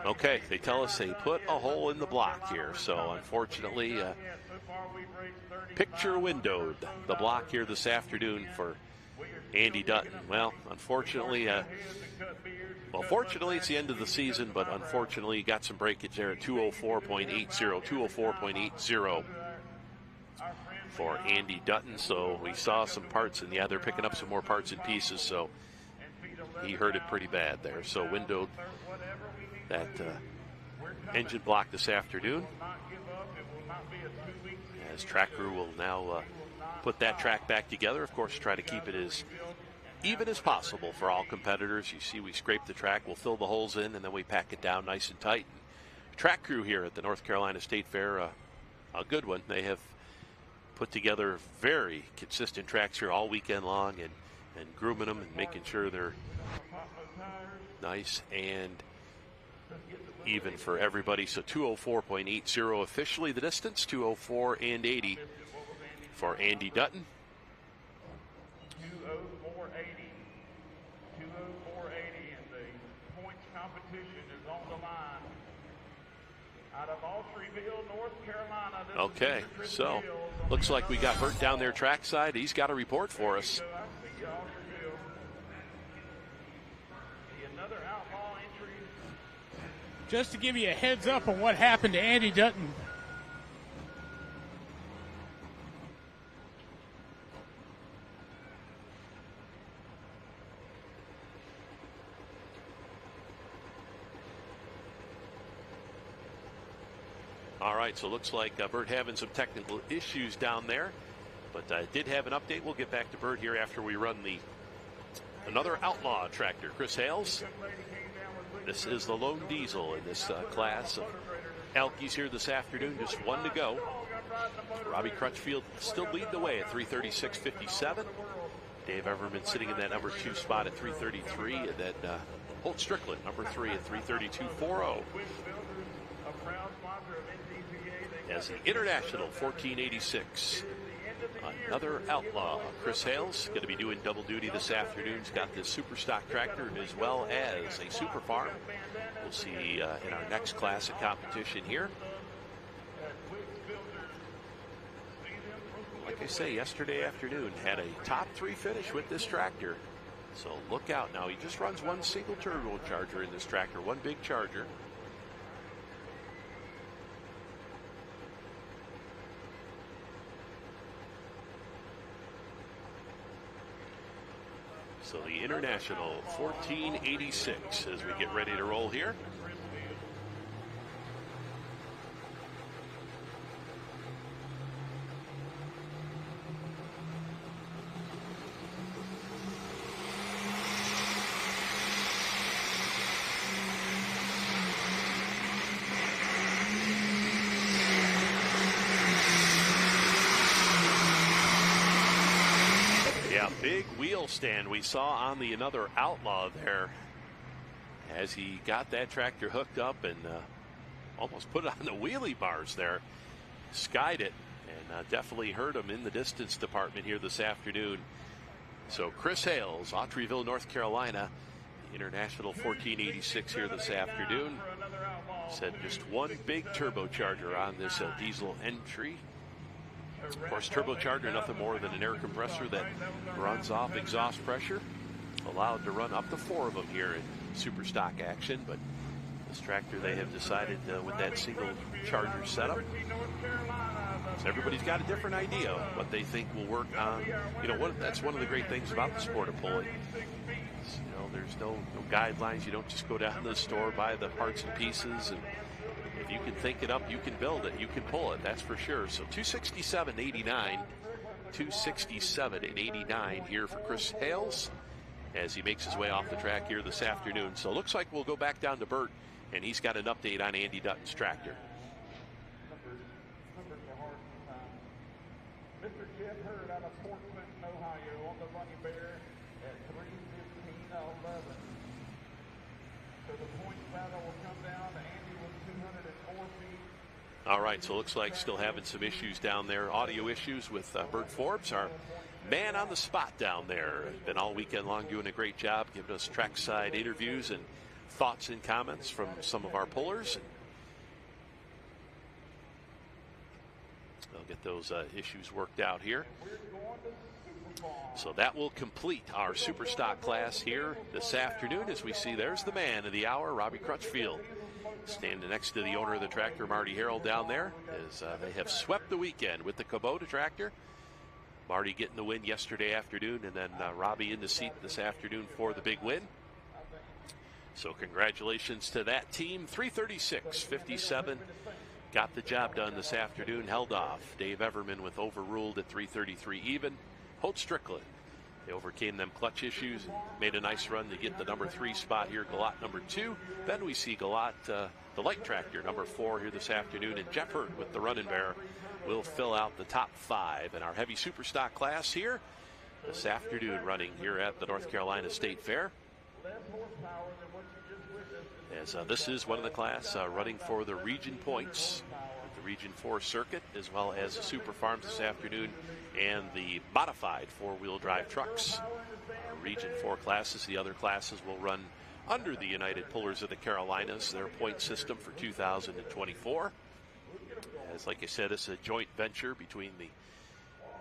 Okay, they tell us they put a hole in the block here. So, unfortunately, picture windowed the block here this afternoon for Andy Dutton. Well, unfortunately, fortunately it's the end of the season, but unfortunately you got some breakage there at 204.80, 204.80 for Andy Dutton. So we saw some parts, and yeah, they're picking up some more parts and pieces, so he hurt it pretty bad there. So windowed that engine block this afternoon, as track crew will now put that track back together. Of course, try to keep it as even as possible for all competitors. You see we scrape the track, we'll fill the holes in, and then we pack it down nice and tight. Track crew here at the North Carolina State Fair, a good one. They have put together very consistent tracks here all weekend long, and grooming them and making sure they're nice and even for everybody. So 204.80 officially the distance, 204 and 80 for Andy Dutton. 204.80, and the points competition is on the line. Out of Autryville, North Carolina. Okay, so looks like we got Bert down there trackside. He's got a report for us. Just to give you a heads up on what happened to Andy Dutton. All right, so looks like Bert having some technical issues down there, but did have an update. We'll get back to Bert here after we run the Another Outlaw tractor. Chris Hales. This is the lone diesel in this class of Elkies here this afternoon. Just one to go. Robbie Crutchfield still leading the way at 336.57. Dave Everman sitting in that number 2 spot at 333, and then Holt Strickland, number 3 at 332.40. As the International 1486. Another Outlaw. Chris Hales going to be doing double duty this afternoon. He's got this super stock tractor as well as a super farm. We'll see in our next class of competition here. Like I say, yesterday afternoon had a top 3 finish with this tractor. So look out now. He just runs one single turbocharger in this tractor, one big charger. So the International 1486 as we get ready to roll here. Big wheel stand we saw on the Another Outlaw there as he got that tractor hooked up and almost put it on the wheelie bars there. Skied it and definitely hurt him in the distance department here this afternoon. So Chris Hales, Autryville, North Carolina, International 1486 here this afternoon. Said just one big turbocharger on this diesel entry. Of course, turbocharger, nothing more than an air compressor that runs off exhaust pressure. Allowed to run up to 4 of them here in super stock action, but this tractor they have decided with that single charger setup. So everybody's got a different idea of what they think will work on. You know, that's one of the great things about the sport of pulling. You know, there's no guidelines. You don't just go down to the store, buy the parts and pieces, and if you can think it up, you can build it, you can pull it, that's for sure. So 267.89, 267.89 here for Chris Hales as he makes his way off the track here this afternoon. So it looks like we'll go back down to Bert, and he's got an update on Andy Dutton's tractor. Mr. Jeff Hurd out of Fort Clinton, Ohio, on the Running Bear at 3:15.11. So the points battle will come down. Andy was 204 feet. All right, so it looks like still having some issues down there, audio issues with Bert Forbes, our man on the spot down there. Been all weekend long doing a great job, giving us trackside interviews and thoughts and comments from some of our pullers. They'll get those issues worked out here. So that will complete our super stock class here this afternoon. As we see, there's the man of the hour, Robbie Crutchfield, standing next to the owner of the tractor, Marty Harold, down there, as they have swept the weekend with the Kubota tractor. Marty getting the win yesterday afternoon, and then Robbie in the seat this afternoon for the big win. So congratulations to that team. 336.57. Got the job done this afternoon, held off. Dave Everman with overruled at 333 even. Holt Strickland, they overcame them clutch issues, made a nice run to get the number 3 spot here, Galat number 2. Then we see Galat, the light tractor, number 4 here this afternoon, and Jeff Hurt with the running bear will fill out the top 5 in our heavy super stock class here this afternoon, running here at the North Carolina State Fair. As this is one of the class running for the region points, the Region 4 circuit, as well as the Super Farms this afternoon and the modified 4-wheel drive trucks. Region 4 classes, the other classes will run under the United Pullers of the Carolinas, their point system for 2024. As like I said, it's a joint venture between the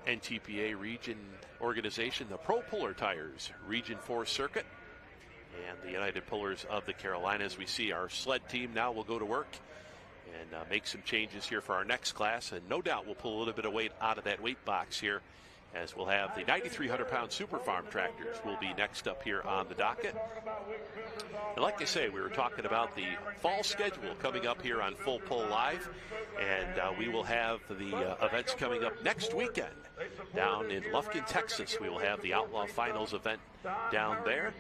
NTPA region organization, the Pro Puller Tires Region 4 circuit, and the United Pullers of the Carolinas. We see our sled team now will go to work and make some changes here for our next class, and no doubt we'll pull a little bit of weight out of that weight box here, as we'll have the 9,300-pound Super Farm tractors will be next up here on the docket. And like I say, we were talking about the fall schedule coming up here on Full Pull Live, and we will have the events coming up next weekend down in Lufkin, Texas. We will have the Outlaw Finals event down there.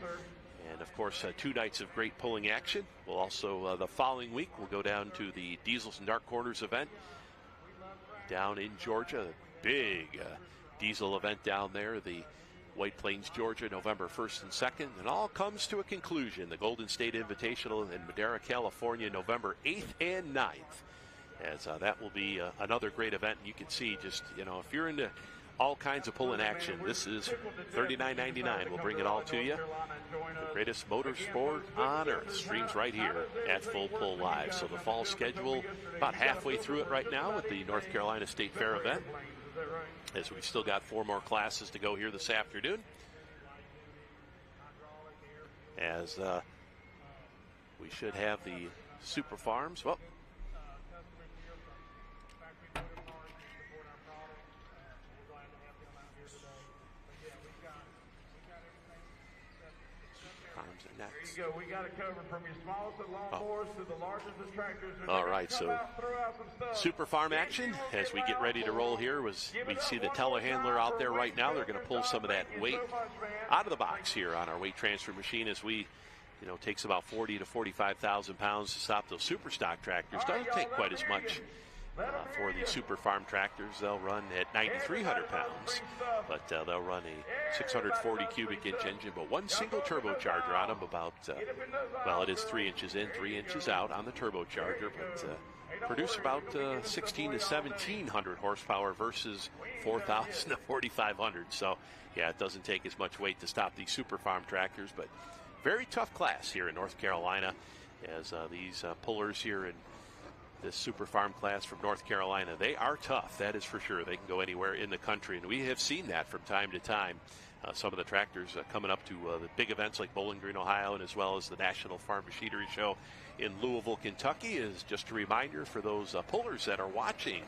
And, of course, 2 nights of great pulling action. We'll also, the following week, we'll go down to the Diesels and Dark Corners event down in Georgia. Big diesel event down there, the White Plains, Georgia, November 1st and 2nd. And all comes to a conclusion. The Golden State Invitational in Madera, California, November 8th and 9th. As that will be another great event. You can see just, you know, if you're into all kinds of pulling action, this is $39.99. We'll bring it all to you. The greatest motorsport on earth streams right here at Full Pull Live. So the fall schedule, about halfway through it right now with the North Carolina State Fair event, as we've still got 4 more classes to go here this afternoon. As we should have the Super Farms. Well, next. There you go. We got it covered from your smallest of lawnmowers to the largest of tractors. All right, so Super Farm action as we get ready to roll here. We see the telehandler out there right now. They're going to pull some of that weight out of the box here on our weight transfer machine, as we, you know, takes about 40 to 45,000 pounds to stop those super stock tractors. Doesn't take quite as much for the Super Farm tractors. They'll run at 9,300 pounds, but they'll run a 640 cubic inch engine, but 1 single turbocharger on them, about, well, it is 3 inches in, 3 inches out on the turbocharger, but produce about 16 to 1,700 horsepower versus 4,000 to 4,500. So, yeah, it doesn't take as much weight to stop these Super Farm tractors, but very tough class here in North Carolina, as these pullers here in this Super Farm class from North Carolina, they are tough, that is for sure. They can go anywhere in the country, and we have seen that from time to time. Some of the tractors coming up to the big events like Bowling Green, Ohio, and as well as the National Farm Machinery Show in Louisville, Kentucky, is just a reminder for those pullers that are watching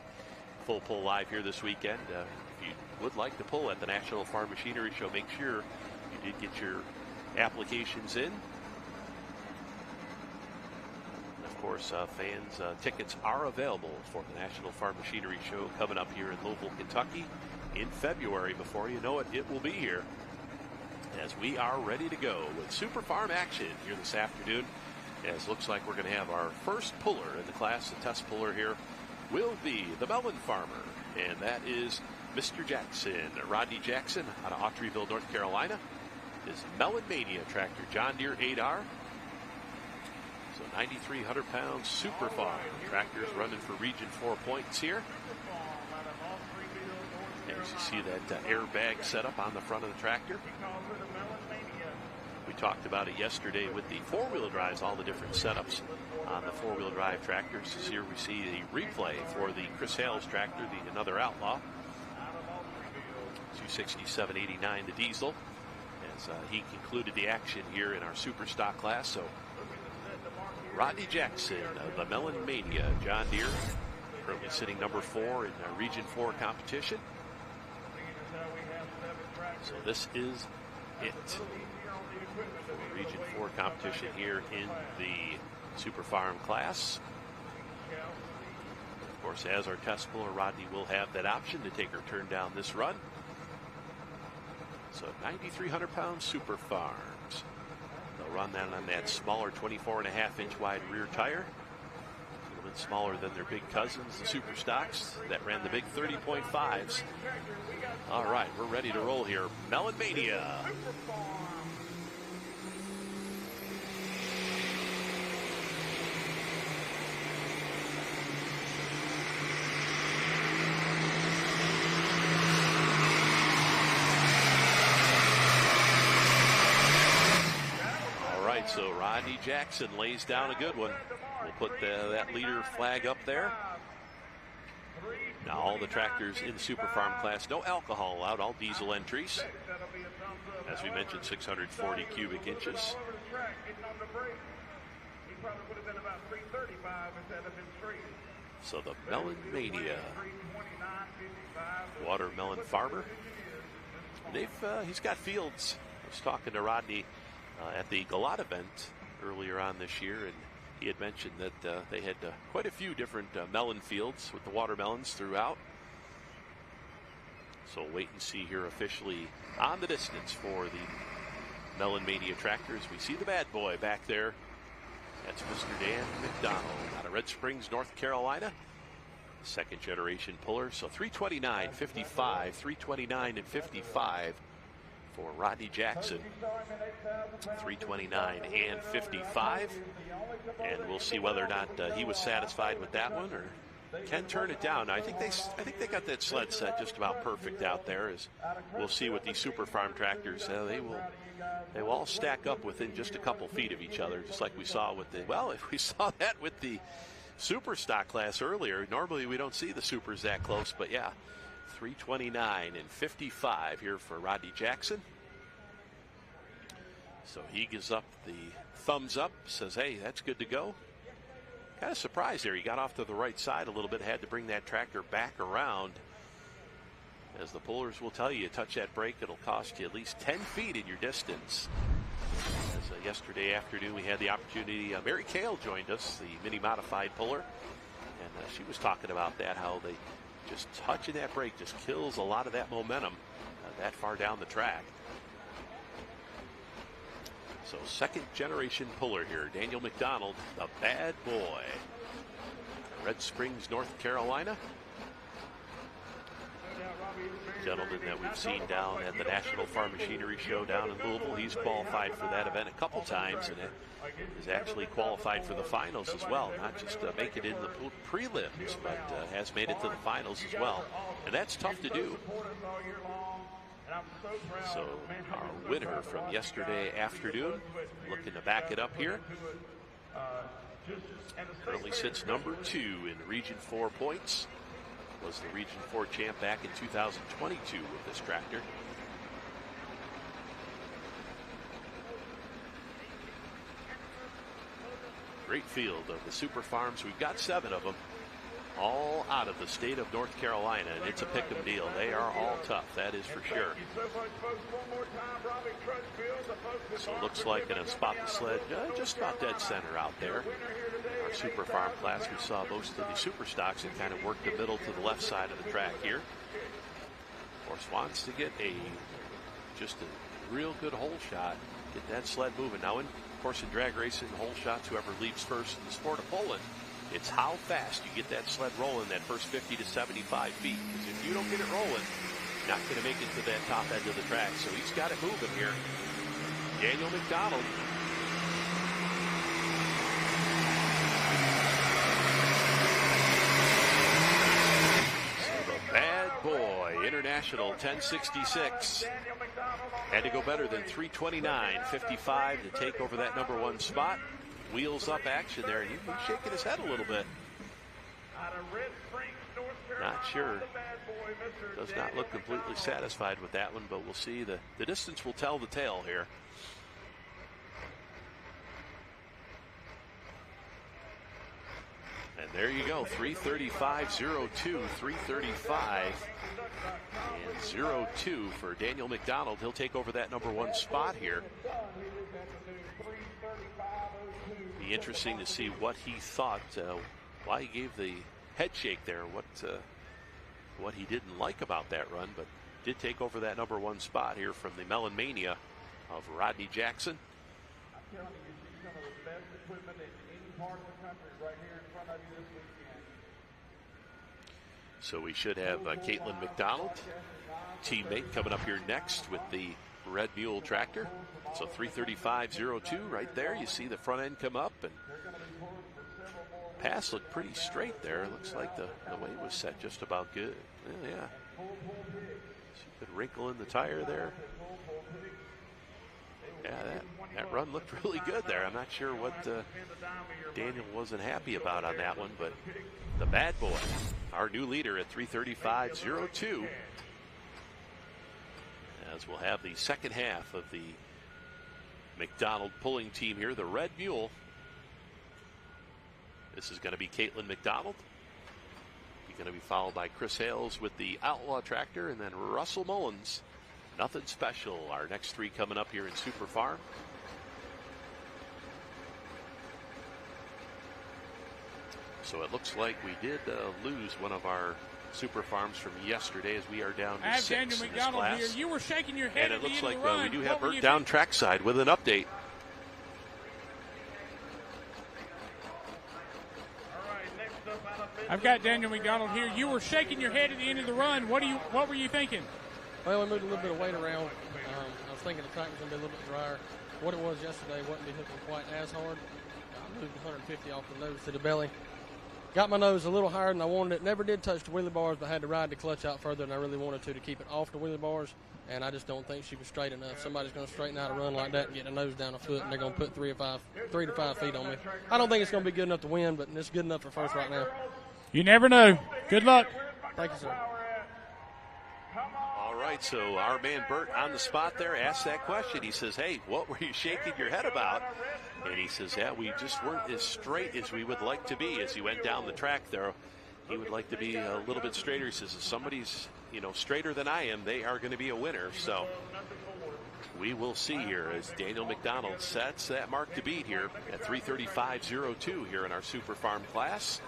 Full Pull Live here this weekend. If you would like to pull at the National Farm Machinery Show, make sure you did get your applications in. Of course, fans, tickets are available for the National Farm Machinery Show coming up here in Louisville, Kentucky in February. Before you know it, it will be here, as we are ready to go with Super Farm action here this afternoon. As looks like we're going to have our first puller in the class. The test puller here will be the Melvin Farmer, and that is Mr. Jackson, Rodney Jackson, out of Autryville, North Carolina. His Melon Mania tractor, John Deere 8R. So 9,300-pound Super Farm tractors running for Region 4 points here. As you see that airbag setup on the front of the tractor. We talked about it yesterday with the four-wheel drives, all the different setups on the four-wheel drive tractors. This here we see the replay for the Chris Hales tractor, the Another Outlaw. 267.89 the diesel, as he concluded the action here in our Super Stock class. So Rodney Jackson of the Melon Mania John Deere, currently sitting number 4 in Region 4 competition. So this is it for Region 4 competition here in the Super Farm class. Of course, as our test puller, Rodney will have that option to take her turn down this run. So 9,300-pound Super Farms. They'll run that on that smaller 24.5-inch wide rear tire. A little bit smaller than their big cousins, the Super Stocks, that ran the big 30.5s. All right, we're ready to roll here. Melon Mania. So Rodney Jackson lays down a good one. We'll put that leader flag up there. Now all the tractors in the Super Farm class, no alcohol allowed, all diesel entries. As we mentioned, 640 cubic inches. So the Melon Mania Watermelon Farmer. He's got fields. I was talking to Rodney at the Galat event earlier on this year, and he had mentioned that they had quite a few different melon fields with the watermelons throughout. So wait and see here officially on the distance for the Melon Mania tractors. We see the bad boy back there. That's Mr. Dan McDonald out of Red Springs, North Carolina. Second generation puller. So 329, 55, 329 and 55 for Rodney Jackson. 329 and 55, and we'll see whether or not he was satisfied with that one or can turn it down. I think they got that sled set just about perfect out there. As we'll see with these Super Farm tractors, they will all stack up within just a couple feet of each other, just like we saw with we saw that with the Super Stock class earlier. Normally we don't see the Supers that close, but yeah. 329 and 55 here for Rodney Jackson. So he gives up the thumbs up, says, hey, that's good to go. Kind of surprised there. He got off to the right side a little bit, had to bring that tractor back around. As the pullers will tell you, touch that brake, it'll cost you at least 10 feet in your distance. As yesterday afternoon, we had the opportunity, Mary Kale joined us, the mini modified puller, and she was talking about that, how they just touching that brake just kills a lot of that momentum that far down the track. So second generation puller here, Daniel McDonald, the bad boy. Red Springs, North Carolina. Gentleman that we've seen down at the National Farm Machinery Show down in Louisville. He's qualified for that event a couple times and is actually qualified for the finals as well. Not just make it in the prelims, but has made it to the finals as well. And that's tough to do. So our winner from yesterday afternoon, looking to back it up here, currently sits number 2 in Region 4 points. Was the Region 4 champ back in 2022 with this tractor. Great field of the Super Farms. We've got 7 of them, all out of the state of North Carolina, and it's a pick'em deal. They are all tough, that is for sure. So it looks like gonna spot the sled just about dead center out there. Our Super Farm class, we saw most of the Super Stocks that kind of worked the middle to the left side of the track here. Of course, wants to get just a real good hole shot, get that sled moving. Now, in drag racing, hole shots, whoever leaps first in the sport of pulling, it's how fast you get that sled rolling that first 50 to 75 feet. Because if you don't get it rolling, you're not going to make it to that top edge of the track. So he's got it moving here. Daniel McDonald. International, 10:66. Had to go better than 3:29.55 to take over that number 1 spot. Wheels up action there, and he's shaking his head a little bit. Not sure. Does not look completely satisfied with that one, but we'll see. The distance will tell the tale here. And there you go, 3:35.02, 3:35.02 for Daniel McDonald. He'll take over that number 1 spot here. Be interesting to see what he thought, why he gave the head shake there, what he didn't like about that run, but did take over that number 1 spot here from the Melon Mania of Rodney Jackson. I'm telling you, you see some of the best equipment in any part of the country right here in front of you this weekend. So we should have Caitlin McDonald, teammate, coming up here next with the Red Mule tractor. So 3:35.02 right there. You see the front end come up, and pass looked pretty straight there. Looks like the weight was set just about good. Yeah. See a good wrinkle in the tire there. Yeah, that run looked really good there. I'm not sure what Daniel wasn't happy about on that one, but the bad boy, our new leader at 3:35.02. As we'll have the second half of the McDonald pulling team here, the Red Mule. This is going to be Caitlin McDonald. He's going to be followed by Chris Hales with the Outlaw tractor, and then Russell Mullins. Nothing special. Our next 3 coming up here in Super Farm. So it looks like we did lose one of our Super Farms from yesterday, as we are down to 6 Daniel in McDonald this class. here. You were shaking your head. And it looks like we do have What were Bert you down trackside with an update. I've got Daniel McDonald here. You were shaking your head at the end of the run. What were you thinking? Well, we moved a little bit of weight around. I was thinking the track was going to be a little bit drier. What it was yesterday wasn't be hitting quite as hard. I moved 150 off the nose to the belly. Got my nose a little higher than I wanted it. Never did touch the wheelie bars, but had to ride the clutch out further than I really wanted to keep it off the wheelie bars. And I just don't think she was straight enough. Somebody's going to straighten out a run like that and get the nose down a foot, and they're going to put 3 to 5 feet on me. I don't think it's going to be good enough to win, but it's good enough for first right now. You never know. Good luck. Thank you, sir. All right, so our man Bert on the spot there asked that question. He says, hey, what were you shaking your head about? And he says, yeah, we just weren't as straight as we would like to be. As he went down the track there, he would like to be a little bit straighter. He says, if somebody's, straighter than I am, they are going to be a winner. So we will see here as Daniel McDonald sets that mark to beat here at 3:35.02 here in our Super Farm class.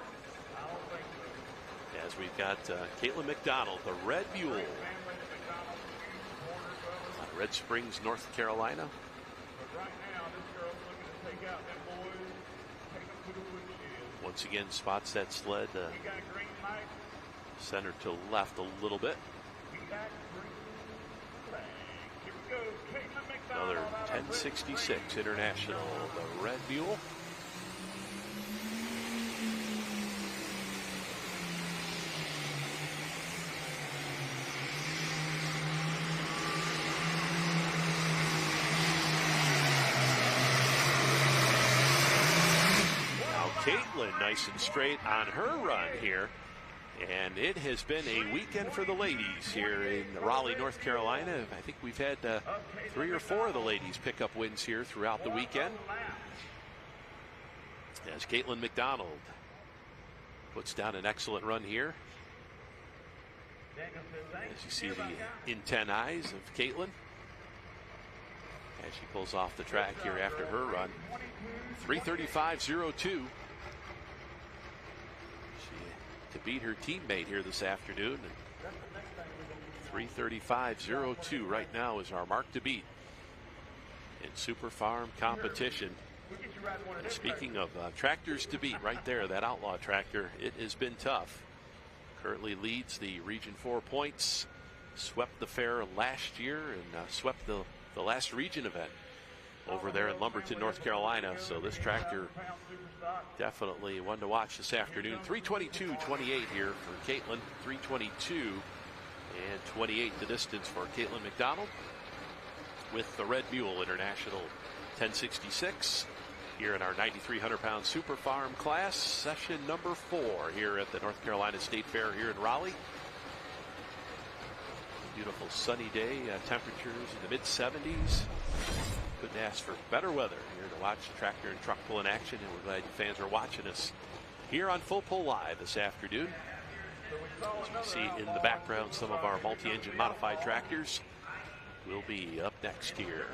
As we've got Caitlin McDonald, the Red Mule, Red Springs, North Carolina. Once again, spots that sled center to left a little bit. Another 10:66 International, the Red Mule. Caitlin nice and straight on her run here. And it has been a weekend for the ladies here in Raleigh, North Carolina. I think we've had 3 or 4 of the ladies pick up wins here throughout the weekend. As Caitlin McDonald puts down an excellent run here. As you see the intent eyes of Caitlin as she pulls off the track here after her run. 3:35.02. To beat her teammate here this afternoon. 3:35.02 right now is our mark to beat in Super Farm competition. And speaking of tractors to beat right there, that Outlaw tractor, it has been tough. Currently leads the Region 4 points, swept the fair last year, and swept the last region event over there in Lumberton, North Carolina. So this tractor definitely one to watch this afternoon. 3:22.28 here for Caitlin. 3:22 And 28 the distance for Caitlin McDonald with the Red Mule International 1066 here in our 9,300-pound Super Farm class, session number 4 here at the North Carolina State Fair here in Raleigh. Beautiful sunny day, temperatures in the mid-70s. Couldn't ask for better weather here to watch the tractor and truck pull in action, and we're glad you fans are watching us here on Full Pull Live this afternoon. As we see in the background, some of our multi-engine modified tractors will be up next here.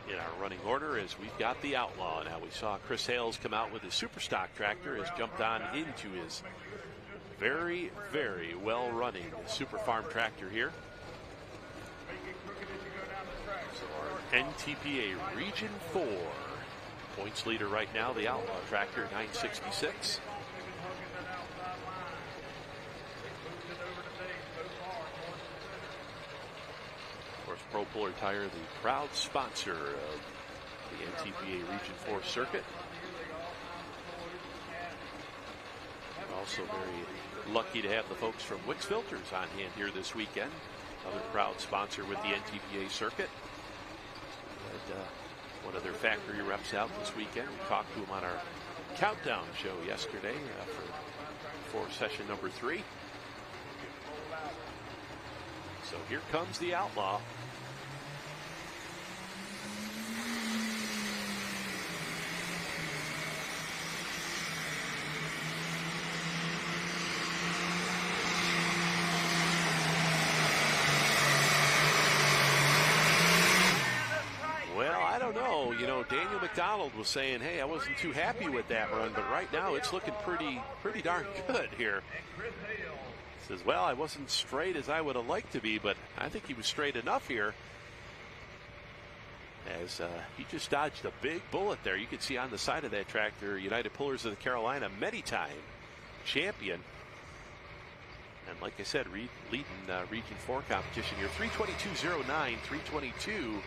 In our running order, as we've got the Outlaw. Now we saw Chris Hales come out with his super stock tractor, has jumped on into his very, very well running Super Farm tractor here. So our NTPA Region 4 points leader right now, the Outlaw tractor, 966. Of course, Pro Puller Tire, the proud sponsor of the NTPA Region 4 circuit. We're also very lucky to have the folks from Wix Filters on hand here this weekend. Another proud sponsor with the NTPA circuit. We had one of their factory reps out this weekend. We talked to him on our countdown show yesterday for session number 3. So here comes the Outlaw. Daniel McDonald was saying, hey, I wasn't too happy with that run, but right now it's looking pretty darn good here. He says, well, I wasn't straight as I would have liked to be, but I think he was straight enough here. As he just dodged a big bullet there. You can see on the side of that tractor, United Pullers of the Carolina, many-time champion. And like I said, leading Region 4 competition here. 322.09, 322.09.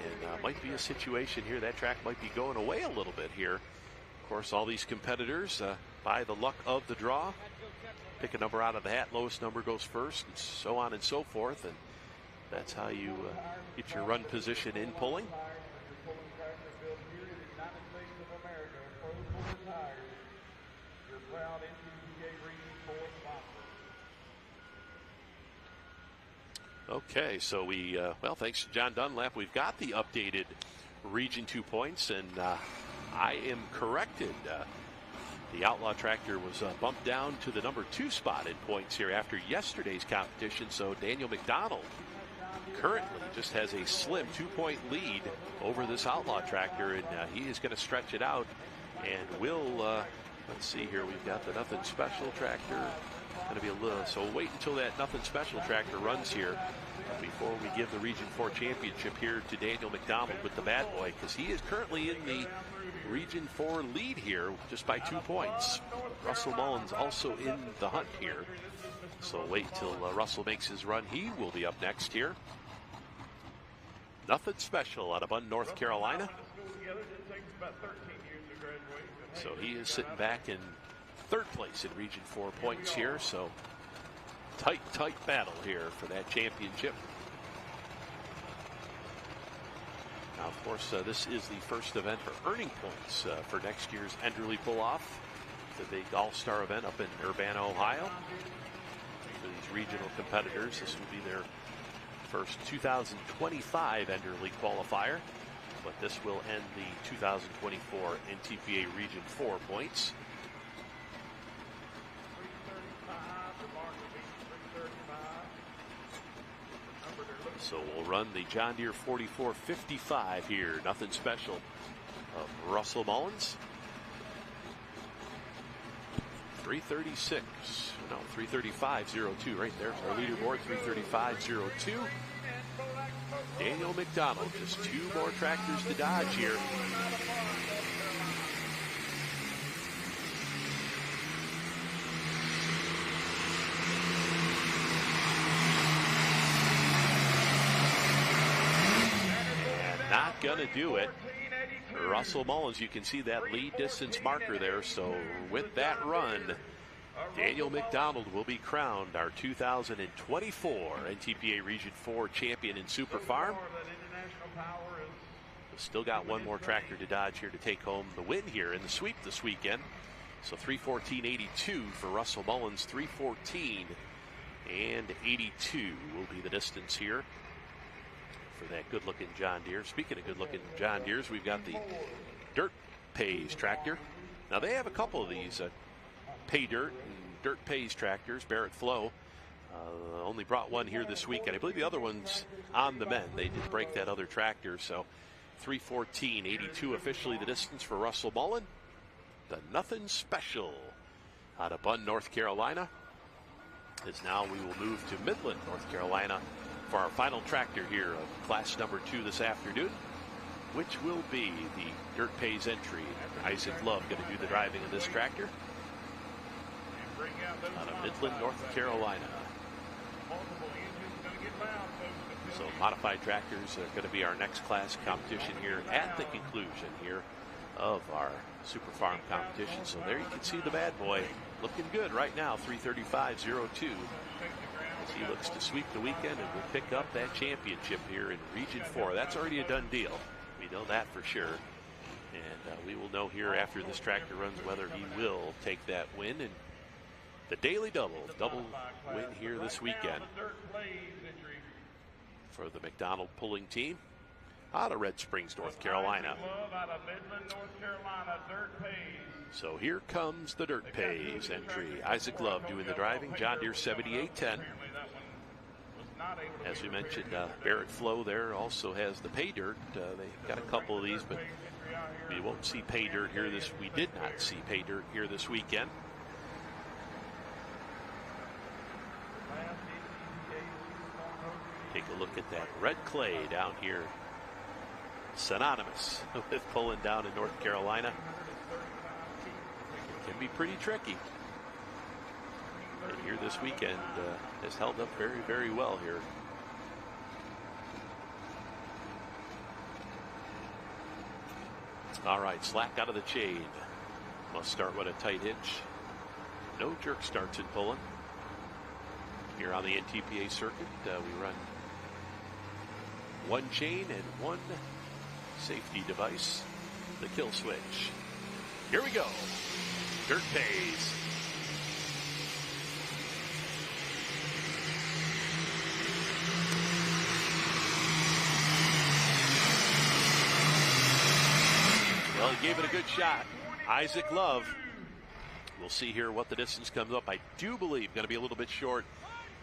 And might be a situation here. That track might be going away a little bit here. Of course, all these competitors, by the luck of the draw, pick a number out of the hat. Lowest number goes first, and so on and so forth. And that's how you get your run position in pulling. Okay, so we, well, thanks to John Dunlap, we've got the updated Region 2 points, and I am corrected. The Outlaw tractor was bumped down to the number 2 spot in points here after yesterday's competition, so Daniel McDonald currently just has a slim 2-point lead over this Outlaw tractor, and he is going to stretch it out, and will, let's see here, we've got the Nothing Special tractor. Going to be a little, so wait until that Nothing Special tractor runs here before we give the Region 4 championship here to Daniel McDonald with the Bad Boy, because he is currently in the Region 4 lead here just by 2 points. Russell Mullins also in the hunt here, so wait till Russell makes his run. He will be up next here. Nothing Special out of Bunn, North Carolina. So he is sitting back in 3rd place in Region 4 points here, so tight battle here for that championship. Now, of course, this is the first event for earning points for next year's Enderley Pull-Off, the big all-star event up in Urbana, Ohio. For these regional competitors, this will be their first 2025 Enderley qualifier, but this will end the 2024 NTPA Region 4 points. So we'll run the John Deere 4455 here. Nothing Special of Russell Mullins. 336. No, 335.02 right there. Our leaderboard, 335.02. Daniel McDonald, just 2 more tractors to dodge here. Not gonna do it. Russell Mullins, you can see that lead distance marker there. So with that run, Daniel McDonald will be crowned our 2024 NTPA Region 4 champion in Super Farm. Still got one more tractor to dodge here to take home the win here in the sweep this weekend. So 3:14.82 for Russell Mullins. 3:14 and 82 will be the distance here for that good-looking John Deere. Speaking of good-looking John Deeres, we've got the Dirt Pays tractor. Now they have a couple of these Pay Dirt and Dirt Pays tractors. Barrett Flow only brought one here this week, and I believe the other one's on the mend. They did break that other tractor, so 3:14.82 officially the distance for Russell Mullen. The Nothing Special out of Bunn, North Carolina. As now we will move to Midland, North Carolina for our final tractor here of class number 2 this afternoon, which will be the Dirt Pays entry. Isaac Love going to do the driving of this tractor out of Midland, North Carolina. So modified tractors are going to be our next class competition here at the conclusion here of our Super Farm competition. So there you can see the bad boy looking good right now, 3:35.02. As he looks to sweep the weekend and will pick up that championship here in Region 4. That's already a done deal. We know that for sure. And we will know here after this tractor runs whether he will take that win. And the daily double win here this weekend for the McDonald pulling team out of Red Springs, North Carolina. So here comes the Dirt Pays entry. Isaac Love doing the driving. John Deere 7810. As we mentioned, Barrett Flow there also has the Pay Dirt. They got a couple of these, but we won't see Pay Dirt here this. We did not see Pay Dirt here this weekend. Take a look at that red clay down here, synonymous with pulling down in North Carolina. It can be pretty tricky. And here this weekend has held up very, very well here. All right, slack out of the chain. Must start with a tight hitch. No jerk starts in pulling. Here on the NTPA circuit, we run one chain and one safety device, the kill switch. Here we go. Dirt Pays. Well, he gave it a good shot. Isaac Love. We'll see here what the distance comes up. I do believe going to be a little bit short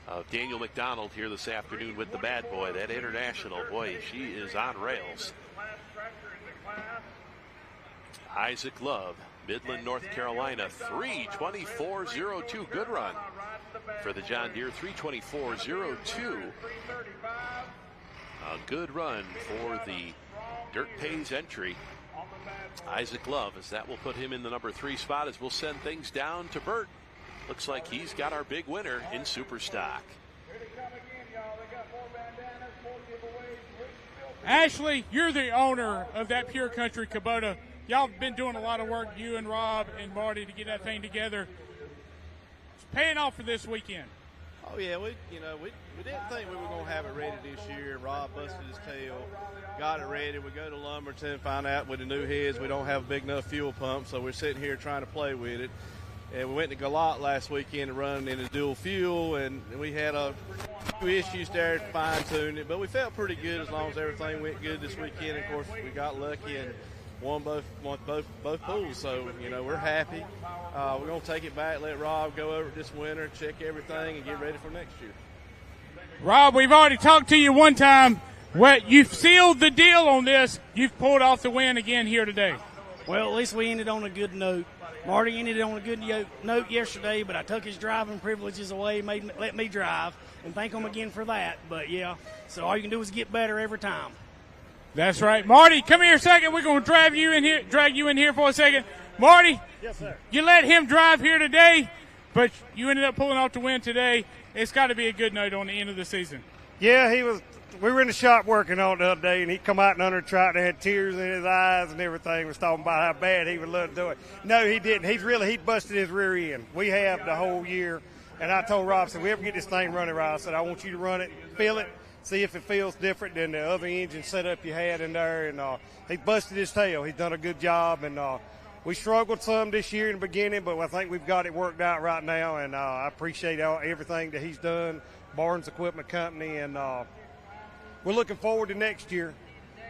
of Daniel McDonald here this afternoon with the bad boy. That international, boy, she is on rails. Isaac Love, Midland, North Carolina, 3:24.02. Good run for the John Deere, 3:24.02. A good run for the Dirt Pays entry. Isaac Love, as that will put him in the number 3 spot, as we'll send things down to Bert. Looks like he's got our big winner in Super Stock. Ashley, you're the owner of that Pure Country Kubota. Y'all have been doing a lot of work, you and Rob and Marty, to get that thing together. It's paying off for this weekend. Oh yeah, we didn't think we were going to have it ready this year. Rob busted his tail, got it ready. We go to Lumberton, find out with the new heads we don't have a big enough fuel pump, so we're sitting here trying to play with it. And we went to Galat last weekend and run in a dual fuel, and we had a few issues there to fine-tune it, but we felt pretty good as long as everything went good this weekend. Of course, we got lucky and won both pools, so we're happy. We're going to take it back, let Rob go over it this winter, check everything, and get ready for next year. Rob, we've already talked to you one time. You've sealed the deal on this. You've pulled off the win again here today. Well, at least we ended on a good note. Marty ended on a good note yesterday, but I took his driving privileges away, let me drive, and thank him again for that. But, yeah, so all you can do is get better every time. That's right. Marty, come here a second. We're going to drag you in here for a second. Marty, yes, sir. You let him drive here today, but you ended up pulling off the win today. It's got to be a good note on the end of the season. Yeah, he was we were in the shop working on it the other day, and he come out and under track and had tears in his eyes and everything. Was talking about how bad he would love to do it. No, he didn't. He busted his rear end. We have the whole year, and I told Rob, said, we ever get this thing running right, I said, I want you to run it, feel it, see if it feels different than the other engine setup you had in there. And he busted his tail. He's done a good job, and we struggled some this year in the beginning, but I think we've got it worked out right now, and I appreciate everything that he's done, Barnes Equipment Company, and we're looking forward to next year.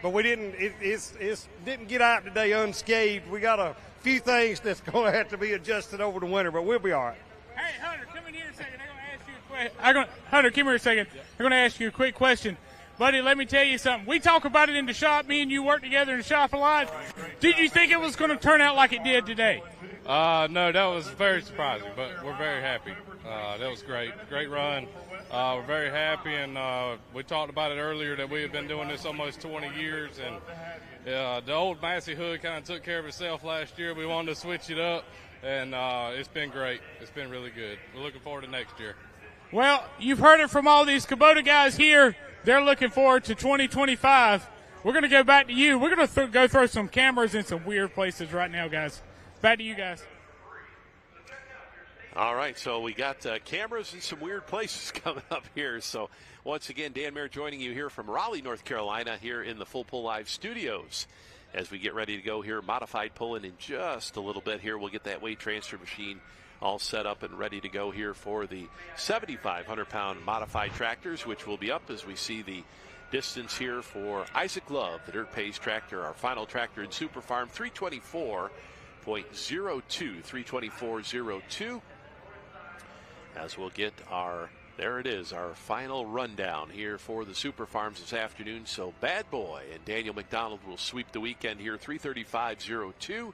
But we didn't get out today unscathed. We got a few things that's going to have to be adjusted over the winter, but we'll be all right. Hey, Hunter, come in here a second. Hunter, come here a second. I'm going to ask you a quick question. Buddy, let me tell you something. We talk about it in the shop. Me and you work together in the shop a lot. Did you think it was going to turn out like it did today? No, that was very surprising, but we're very happy. That was great. Great run. We're very happy, and we talked about it earlier that we have been doing this almost 20 years, and the old Massey hood kind of took care of itself last year. We wanted to switch it up, and it's been great. It's been really good. We're looking forward to next year. Well, you've heard it from all these Kubota guys here. They're looking forward to 2025. We're going to go back to you. We're going to go throw some cameras in some weird places right now, guys. Back to you guys. All right, so we got cameras in some weird places coming up here. So once again, Dan Mayer joining you here from Raleigh, North Carolina, here in the Full Pull Live studios. As we get ready to go here, modified pulling in just a little bit here. We'll get that weight transfer machine all set up and ready to go here for the 7,500-pound modified tractors, which will be up as we see the distance here for Isaac Love, the Dirt Pays tractor, our final tractor in Super Farm, 324.02, 324.02. As we'll get there it is, our final rundown here for the Super Farms this afternoon. So Bad Boy and Daniel McDonald will sweep the weekend here, 335.02.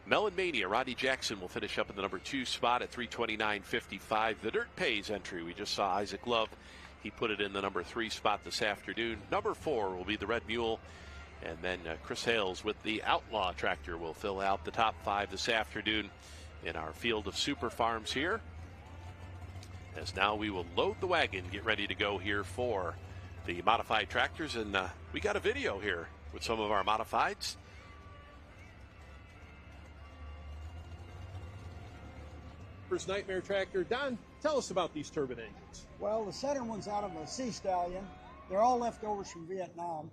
Melon Mania, Rodney Jackson will finish up in the number 2 spot at 329.55. The Dirt Pays entry, we just saw Isaac Love. He put it in the number 3 spot this afternoon. Number 4 will be the Red Mule. And then Chris Hales with the Outlaw tractor will fill out the top 5 this afternoon in our field of Super Farms here. As now we will load the wagon, get ready to go here for the modified tractors. And we got a video here with some of our modifieds. Nightmare tractor. Don, tell us about these turbine engines. Well, the center one's out of a Sea Stallion. They're all leftovers from Vietnam,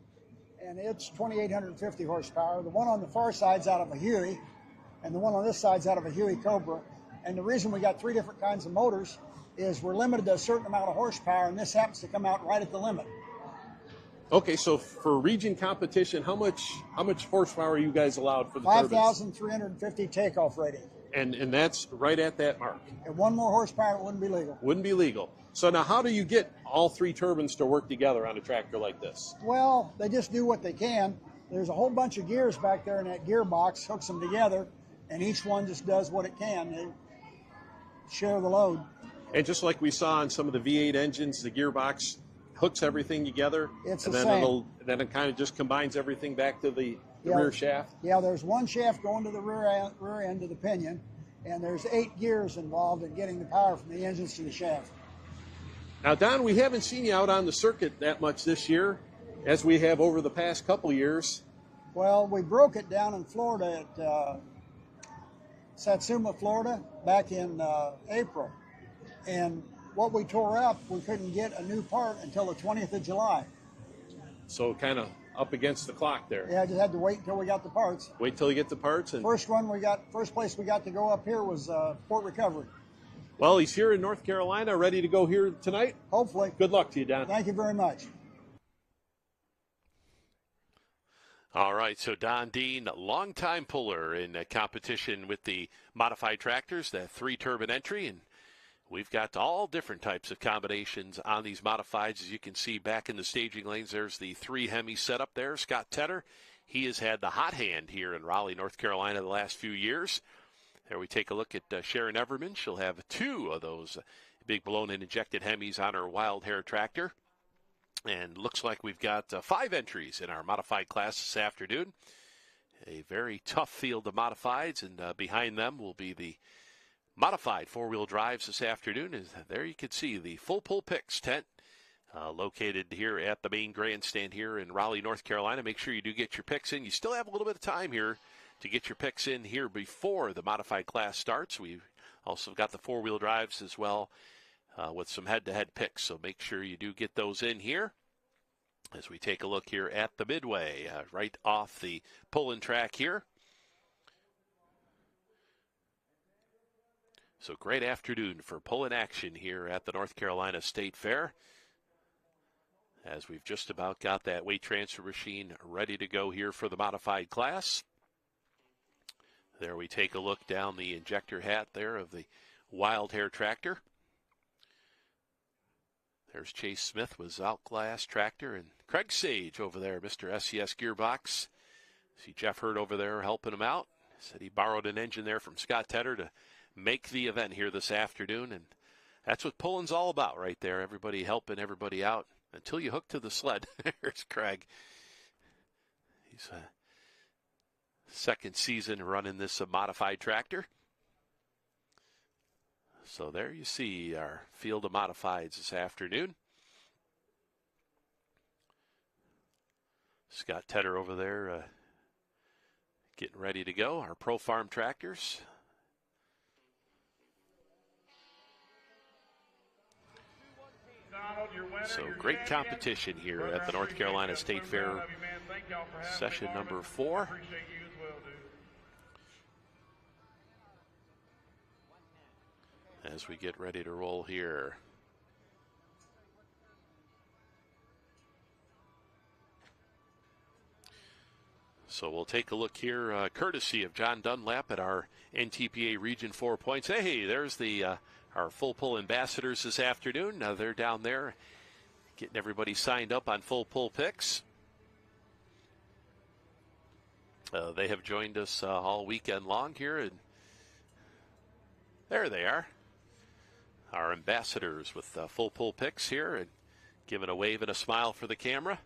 and it's 2,850 horsepower. The one on the far side's out of a Huey, and the one on this side's out of a Huey Cobra. And the reason we got 3 different kinds of motors is we're limited to a certain amount of horsepower, and this happens to come out right at the limit. Okay, so for region competition, how much horsepower are you guys allowed for the turbines? 5,350 takeoff rating. And that's right at that mark. And 1 more horsepower, it wouldn't be legal. Wouldn't be legal. So now how do you get all 3 turbines to work together on a tractor like this? Well, they just do what they can. There's a whole bunch of gears back there in that gearbox, hooks them together, and each one just does what it can. They share the load. And just like we saw on some of the V8 engines, the gearbox hooks everything together. It's and the then same. Then it kind of just combines everything back to the rear shaft. Yeah, there's 1 shaft going to the rear end of the pinion, and there's 8 gears involved in getting the power from the engines to the shaft. Now, Don, we haven't seen you out on the circuit that much this year, as we have over the past couple years. Well, we broke it down in Florida at Satsuma, Florida, back in April. And what we tore up, we couldn't get a new part until the 20th of July. So kind of up against the clock there. Yeah, I just had to wait until we got the parts. Wait till you get the parts. And first place we got to go up here was Port Recovery. Well, he's here in North Carolina, ready to go here tonight. Hopefully. Good luck to you, Don. Thank you very much. All right, so Don Dean, longtime puller in competition with the modified tractors, the 3-turbine entry, and we've got all different types of combinations on these modifieds. As you can see back in the staging lanes, there's the 3 Hemi setup there. Scott Tedder, he has had the hot hand here in Raleigh, North Carolina the last few years. There we take a look at Sharon Everman. She'll have 2 of those big blown-in injected Hemis on her Wild Hair tractor. And looks like we've got 5 entries in our modified class this afternoon. A very tough field of modifieds, and behind them will be the modified 4-wheel drives this afternoon. And there you can see the full pull picks tent located here at the main grandstand here in Raleigh, North Carolina. Make sure you do get your picks in. You still have a little bit of time here to get your picks in here before the modified class starts. We've also got the four-wheel drives as well with some head-to-head picks, so make sure you do get those in here as we take a look here at the midway, right off the pulling track here. So great afternoon for pulling action here at the North Carolina State Fair, as we've just about got that weight transfer machine ready to go here for the modified class. There we take a look down the injector hat there of the Wild Hair tractor. There's Chase Smith with Outclass tractor, and Craig Sage over there, Mr. SCS Gearbox. See Jeff Hurd over there helping him out. Said he borrowed an engine there from Scott Tedder to make the event here this afternoon, and that's what pulling's all about right there. Everybody helping everybody out until you hook to the sled. There's Craig. He's second season running this modified tractor. So there you see our field of modifieds this afternoon. Scott Tedder over there getting ready to go. Our Pro Farm tractors. So great competition here at the North Carolina State Fair, session number 4. As we get ready to roll here. So we'll take a look here, courtesy of John Dunlap at our NTPA Region 4 points. Hey, there's the our full pull ambassadors this afternoon. They're down there getting everybody signed up on full pull picks. They have joined us all weekend long here, and there they are. Our ambassadors with full pull picks here and giving a wave and a smile for the camera.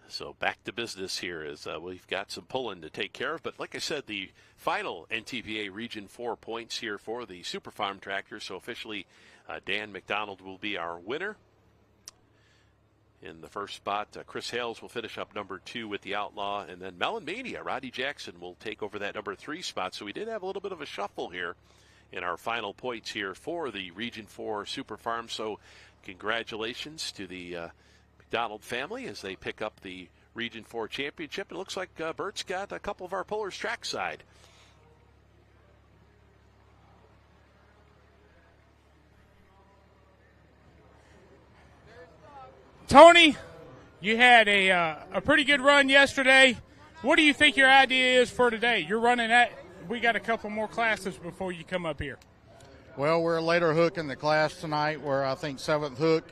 So back to business here as we've got some pulling to take care of. But like I said, the final NTPA Region 4 points here for the Super Farm tractor. So officially Dan McDonald will be our winner. In the first spot, Chris Hales will finish up number 2 with the Outlaw. And then Melon Mania, Roddy Jackson, will take over that number 3 spot. So we did have a little bit of a shuffle here in our final points here for the Region 4 Super Farm. So congratulations to the McDonald family as they pick up the Region 4 championship. It looks like Bert's got a couple of our pullers trackside. Tony, you had a pretty good run yesterday. What do you think your idea is for today? You're running at, we got a couple more classes before you come up here. Well, we're a later hook in the class tonight. We're, I think, 7th hook.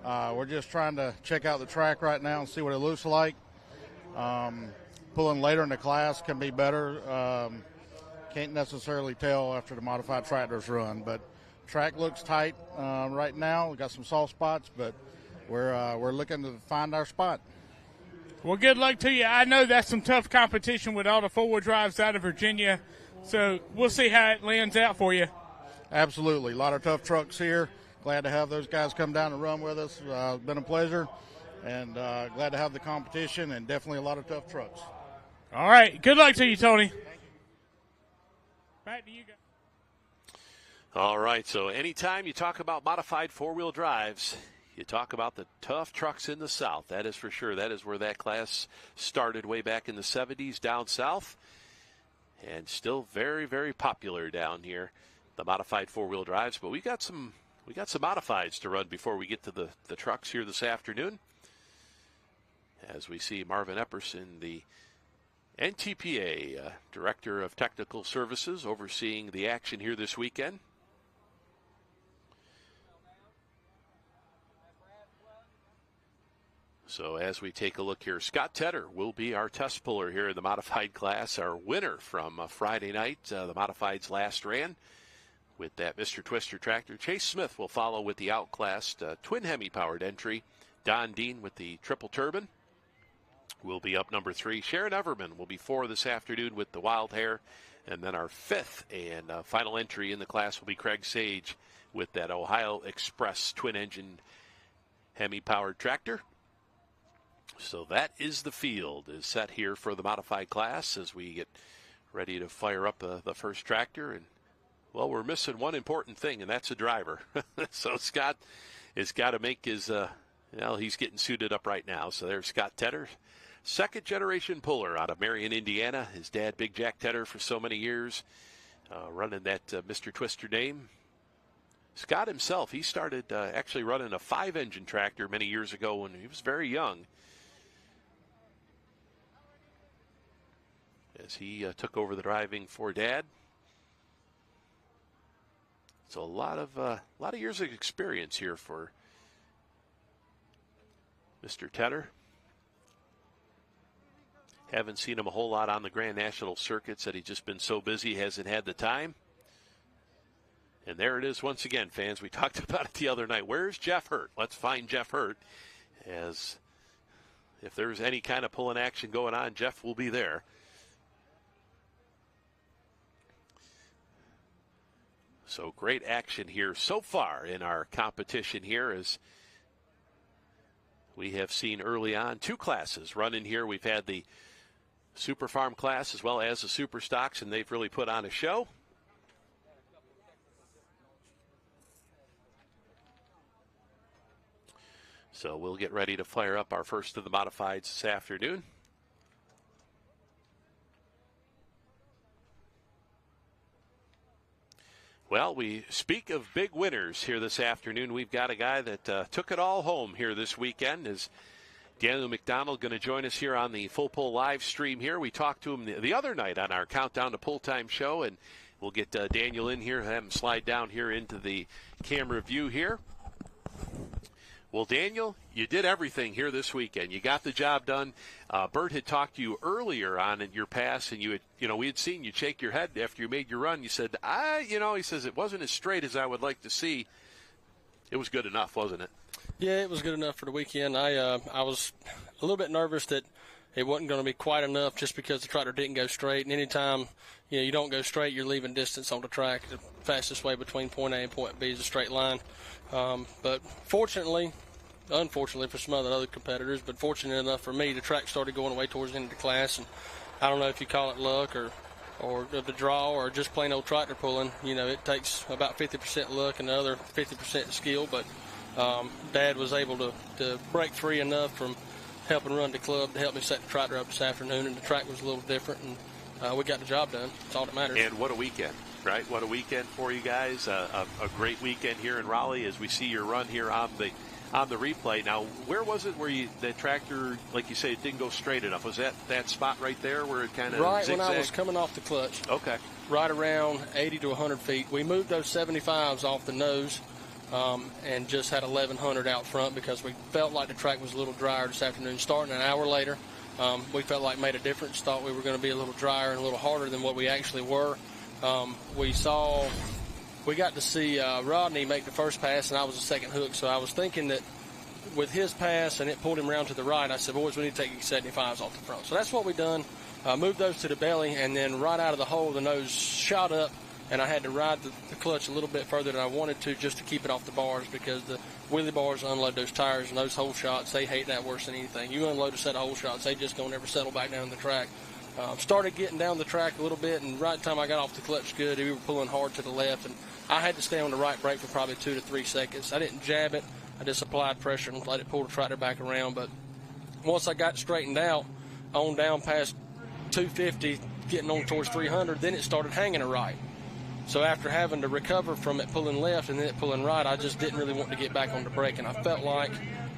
We're just trying to check out the track right now and see what it looks like. Pulling later in the class can be better. Can't necessarily tell after the modified tractors run, but track looks tight right now. We got some soft spots, but we're looking to find our spot. Well, good luck to you. I know that's some tough competition with all the four-wheel drives out of Virginia, so we'll see how it lands out for you. Absolutely. A lot of tough trucks here. Glad to have those guys come down and run with us. It's been a pleasure, and glad to have the competition, and definitely a lot of tough trucks. All right. Good luck to you, Tony. Back to you guys. All right. So anytime you talk about modified four-wheel drives, you talk about the tough trucks in the South. That is for sure. That is where that class started way back in the 70s down south, and still very, very popular down here, the modified four-wheel drives. But we got some modifieds to run before we get to the trucks here this afternoon. As we see Marvin Epperson, the NTPA Director of Technical Services, overseeing the action here this weekend. So as we take a look here, Scott Tedder will be our test puller here in the modified class, our winner from Friday night, the modifieds last ran with that Mr. Twister tractor. Chase Smith will follow with the outclassed twin Hemi-powered entry. Don Dean with the triple turbine will be up number 3. Sharon Everman will be 4 this afternoon with the Wild Hair. And then our fifth and final entry in the class will be Craig Sage with that Ohio Express twin-engine Hemi-powered tractor. So that is the field is set here for the modified class as we get ready to fire up the first tractor. And, well, we're missing one important thing, and that's a driver. So Scott has got to make his, he's getting suited up right now. So there's Scott Tedder, second-generation puller out of Marion, Indiana. His dad, Big Jack Tedder, for so many years, running that Mr. Twister name. Scott himself, he started actually running a 5-engine tractor many years ago when he was very young. As he took over the driving for Dad. So a lot of years of experience here for Mr. Tedder. Haven't seen him a whole lot on the Grand National circuits. That he's just been so busy, he hasn't had the time. And there it is once again, fans. We talked about it the other night. Where's Jeff Hurt? Let's find Jeff Hurt. As if there's any kind of pulling action going on, Jeff will be there. So great action here so far in our competition here, as we have seen early on 2 classes run in here. We've had the Super Farm class as well as the Super Stocks, and they've really put on a show. So we'll get ready to fire up our first of the modifieds this afternoon. Well, we speak of big winners here this afternoon. We've got a guy that took it all home here this weekend. Is Daniel McDonald going to join us here on the Full Pull live stream here? We talked to him the other night on our Countdown to Pull Time show, and we'll get Daniel in here, have him slide down here into the camera view here. Well, Daniel, you did everything here this weekend. You got the job done. Bert had talked to you earlier on in your pass, and we had seen you shake your head after you made your run. You said, he says it wasn't as straight as I would like to see. It was good enough, wasn't it? Yeah, it was good enough for the weekend. I was a little bit nervous that it wasn't going to be quite enough just because the tractor didn't go straight. And anytime you don't go straight, you're leaving distance on the track. The fastest way between point A and point B is a straight line. But unfortunately for some other competitors, but fortunate enough for me, the track started going away towards the end of the class. And I don't know if you call it luck or the draw or just plain old tractor pulling. It takes about 50% luck and the other 50% skill. But Dad was able to break free enough from helping run the club to help me set the tractor up this afternoon, and the track was a little different, and we got the job done. That's all that matters. And what a weekend, right? What a weekend for you guys. A great weekend here in Raleigh as we see your run here on the replay. Now, where was it where the tractor, like you say, it didn't go straight enough? Was that spot right there where it kind of right zigzagged? When I was coming off the clutch. Okay. Right around 80 to 100 feet. We moved those 75s off the nose and just had 1100 out front because we felt like the track was a little drier this afternoon. Starting an hour later, we felt like it made a difference. Thought we were going to be a little drier and a little harder than what we actually were. We got to see Rodney make the first pass, and I was the second hook. So I was thinking that with his pass and it pulled him around to the right, I said, boys, we need to take these 75s off the front. So that's what we done. Moved those to the belly, and then right out of the hole, the nose shot up, and I had to ride the clutch a little bit further than I wanted to just to keep it off the bars because the wheelie bars unload those tires, and those hole shots, they hate that worse than anything. You unload a set of hole shots, they just don't ever settle back down the track. Started getting down the track a little bit, and right time I got off the clutch good, we were pulling hard to the left, and I had to stay on the right brake for probably 2 to 3 seconds. I didn't jab it. I just applied pressure and let it pull the tractor back around. But once I got straightened out, on down past 250, getting on towards 300, then it started hanging a right. So after having to recover from it pulling left and then it pulling right, I just didn't really want to get back on the brake. And I felt like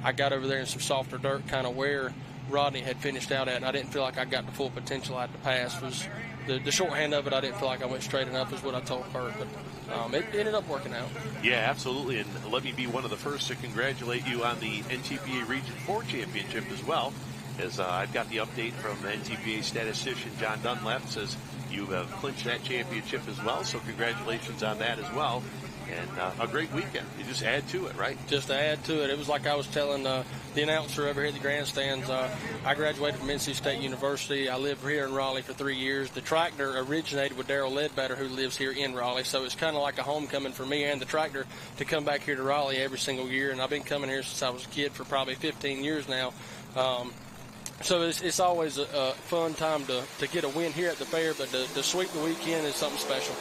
I got over there in some softer dirt, kind of where Rodney had finished out at, and I didn't feel like I got the full potential I had to pass. Was the shorthand of it, I didn't feel like I went straight enough is what I told her. But it ended up working out. Yeah, absolutely. And let me be one of the first to congratulate you on the NTPA Region 4 Championship as well. As I've got the update from the NTPA statistician John Dunlap, says you have clinched that championship as well. So congratulations on that as well. and a great weekend. You just add to it, right? Just to add to it. It was like I was telling the announcer over here at the grandstands. I graduated from NC State University. I lived here in Raleigh for 3 years. The tractor originated with Darrell Ledbetter, who lives here in Raleigh, so it's kind of like a homecoming for me and the tractor to come back here to Raleigh every single year, and I've been coming here since I was a kid for probably 15 years now. So it's always a fun time to get a win here at the fair, but to sweep the weekend is something special.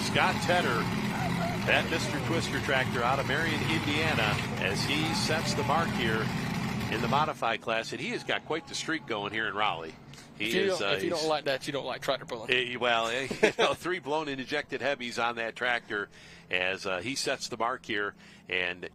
Scott Tedder, that Mr. Twister tractor out of Marion, Indiana, as he sets the mark here in the modified class, and he has got quite the streak going here in Raleigh. If you don't like that, you don't like tractor pulling. 3 blown and ejected heavies on that tractor as he sets the mark here, and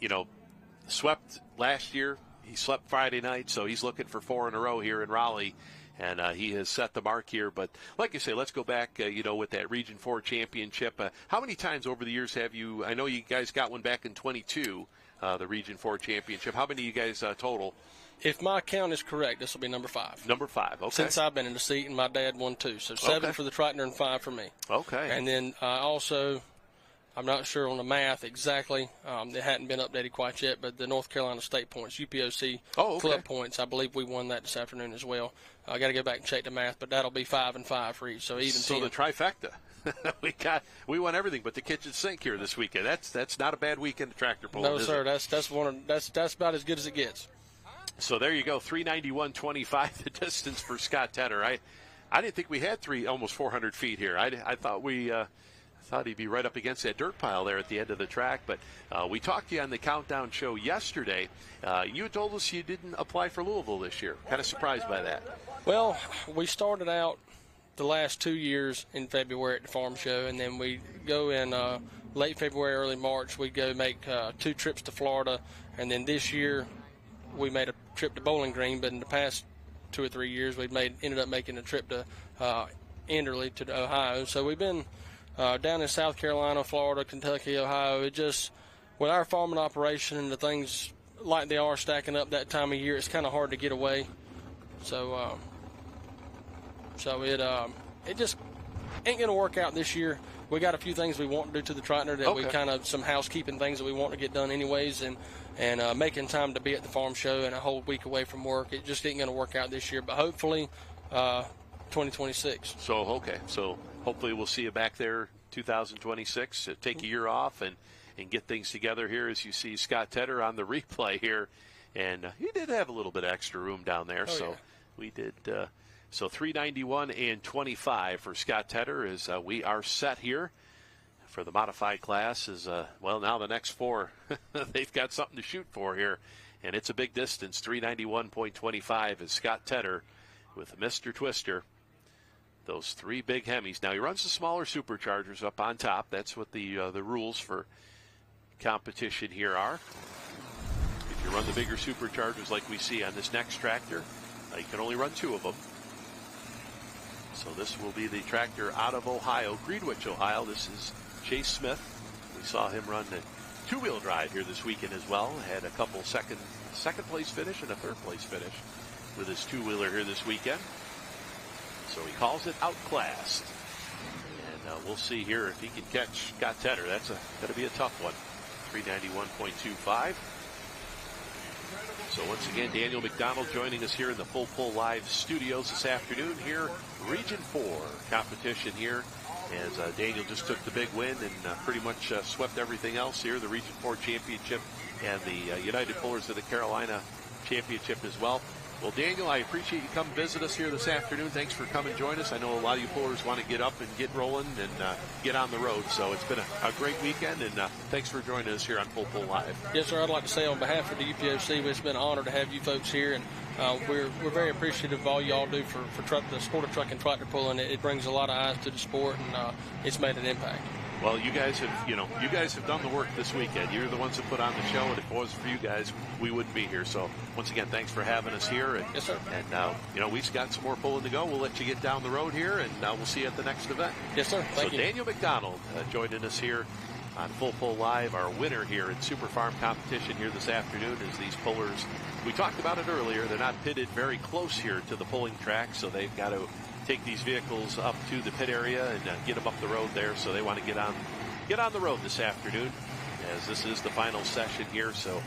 swept last year. He swept Friday night, so he's looking for 4 in a row here in Raleigh. And he has set the mark here. But like you say, let's go back, with that Region 4 championship. How many times over the years have you – I know you guys got one back in 22, the Region 4 championship. How many of you guys total? If my count is correct, this will be number 5. Number 5, okay. Since I've been in the seat, and my dad won 2. So 7 for the tractor and 5 for me. Okay. And then also – I'm not sure on the math exactly. It hadn't been updated quite yet, but the North Carolina State points, UPOC club points, I believe we won that this afternoon as well. I got to go back and check the math, but that'll be 5 and 5 for each. So even 10. The trifecta. we won everything but the kitchen sink here this weekend. That's not a bad weekend to tractor pulling. No, sir. That's about as good as it gets. So there you go, 391.25 the distance for Scott Tedder. I didn't think we had almost 400 feet here. I thought we. Thought he'd be right up against that dirt pile there at the end of the track, but we talked to you on the Countdown show yesterday. You had told us you didn't apply for Louisville this year. Kind of surprised by that. Well, we started out the last 2 years in February at the farm show, and then we go in late February, early March. We go make 2 trips to Florida, and then this year we made a trip to Bowling Green, but in the past 2 or 3 years we ended up making a trip to Enderley to Ohio. So we've been down in South Carolina, Florida, Kentucky, Ohio. It just, with our farming operation and the things like they are stacking up that time of year, it's kind of hard to get away. So it just ain't going to work out this year. We got a few things we want to do to the tractor that we kind of, some housekeeping things that we want to get done anyways, and making time to be at the farm show and a whole week away from work. It just ain't going to work out this year, but hopefully 2026. So hopefully we'll see you back there 2026. Take a year off and get things together here as you see Scott Tedder on the replay here. And he did have a little bit of extra room down there. We did. So 391 and 25 for Scott Tedder as we are set here for the modified class. Now the next 4, they've got something to shoot for here. And it's a big distance. 391.25 is Scott Tedder with Mr. Twister. Those 3 big Hemis. Now he runs the smaller superchargers up on top. That's what the rules for competition here are. If you run the bigger superchargers like we see on this next tractor, you can only run 2 of them. So this will be the tractor out of Ohio, Greenwich, Ohio. This is Chase Smith. We saw him run the 2-wheel drive here this weekend as well. Had a couple second place finish and a 3rd place finish with his 2-wheeler here this weekend. So he calls it outclassed. And we'll see here if he can catch Scott Tedder. That's going to be a tough one. 391.25. So once again, Daniel McDonald joining us here in the Full Pull Live studios this afternoon here. Region 4 competition here. As Daniel just took the big win and pretty much swept everything else here. The Region 4 championship and the United Pullers of the Carolina championship as well. Well, Daniel, I appreciate you coming visit us here this afternoon. Thanks for coming and join us. I know a lot of you pullers want to get up and get rolling and get on the road. So it's been a great weekend, and thanks for joining us here on Full Pull Live. Yes, sir. I'd like to say on behalf of the UPOC, it's been an honor to have you folks here, and we're very appreciative of all y'all do for the sport of truck and tractor pulling. It brings a lot of eyes to the sport, and it's made an impact. Well, you guys have done the work this weekend. You're the ones that put on the show, and if it wasn't for you guys, we wouldn't be here. So once again, thanks for having us here. And, yes, sir. And we've got some more pulling to go. We'll let you get down the road here, and we'll see you at the next event. Yes, sir. Thank you. Daniel McDonald joining us here on Full Pull Live. Our winner here in Super Farm competition here this afternoon is these pullers. We talked about it earlier. They're not pitted very close here to the pulling track, so they've got to take these vehicles up to the pit area and get them up the road there. So they want to get on the road this afternoon, as this is the final session here. So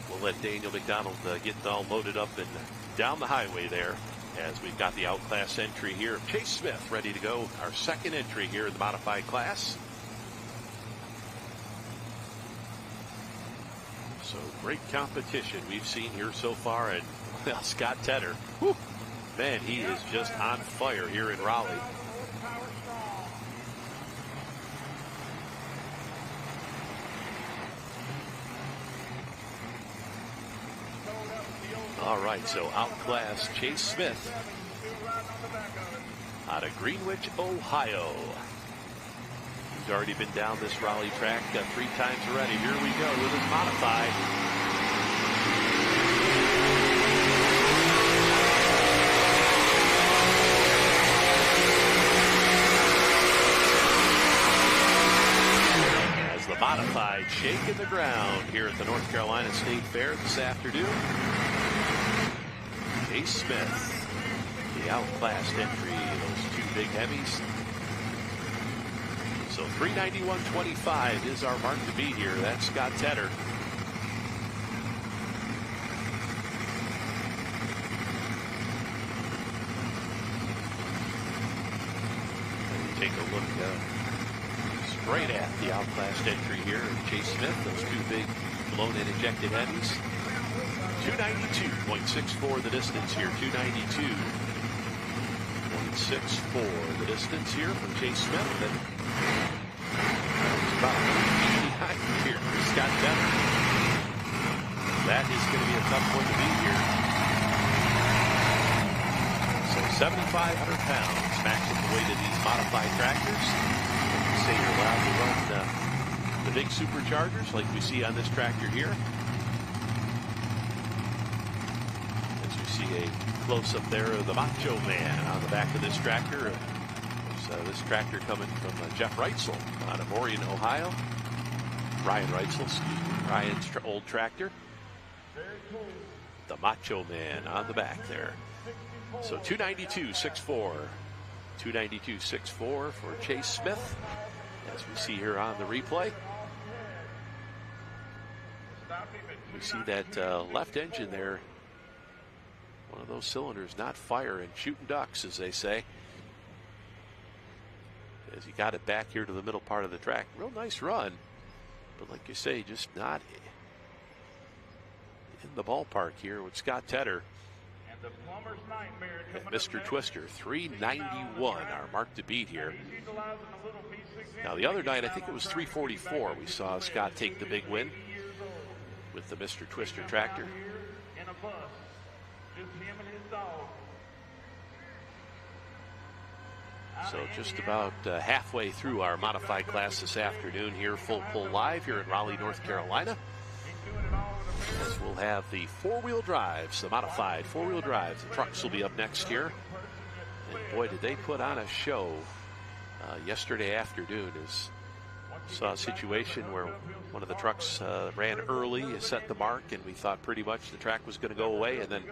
we'll let Daniel McDonald get all loaded up and down the highway there, as we've got the outclass entry here. Chase Smith ready to go, our second entry here in the modified class. So great competition we've seen here so far. And well, Scott Tedder, whew, man, he is just on fire here in Raleigh. All right, so outclass Chase Smith out of Greenwich, Ohio. He's already been down this Raleigh track 3 times already. Here we go with his modified. As the modified shaking the ground here at the North Carolina State Fair this afternoon. Chase Smith, the outclassed entry, those 2 big heavies. So 391.25 is our mark to beat here. That's Scott Tedder. Take a look straight at the outclassed entry here. Chase Smith, those 2 big blown and ejected heavies. 292.64 the distance here. 292.64 the distance here from Chase Smith. And about 89 here for Scott Tedder. That is going to be a tough one to beat here. So 7,500 pounds maximum weight of these modified tractors. Like you say, you're allowed to run the big superchargers like we see on this tractor here. A close-up there of the Macho Man on the back of this tractor. This tractor coming from Jeff Reitzel out of Orion, Ohio. Ryan Reitzel, excuse me, Ryan's old tractor. The Macho Man on the back there. So 292.64. 292.64 for Chase Smith, as we see here on the replay. We see that left engine there. One of those cylinders not firing, shooting ducks, as they say. As he got it back here to the middle part of the track. Real nice run. But like you say, just not in the ballpark here with Scott Tedder. And Mr. Twister, 391, our mark to beat here. Now the other night, I think it was 344, we saw Scott take the big win with the Mr. Twister tractor. So just about halfway through our modified class this afternoon here, Full Pull Live here in Raleigh, North Carolina. As we'll have the 4-wheel drives, the modified 4-wheel drives. The trucks will be up next here. And boy, did they put on a show yesterday afternoon. As saw a situation where one of the trucks ran early, set the mark, and we thought pretty much the track was going to go away. And then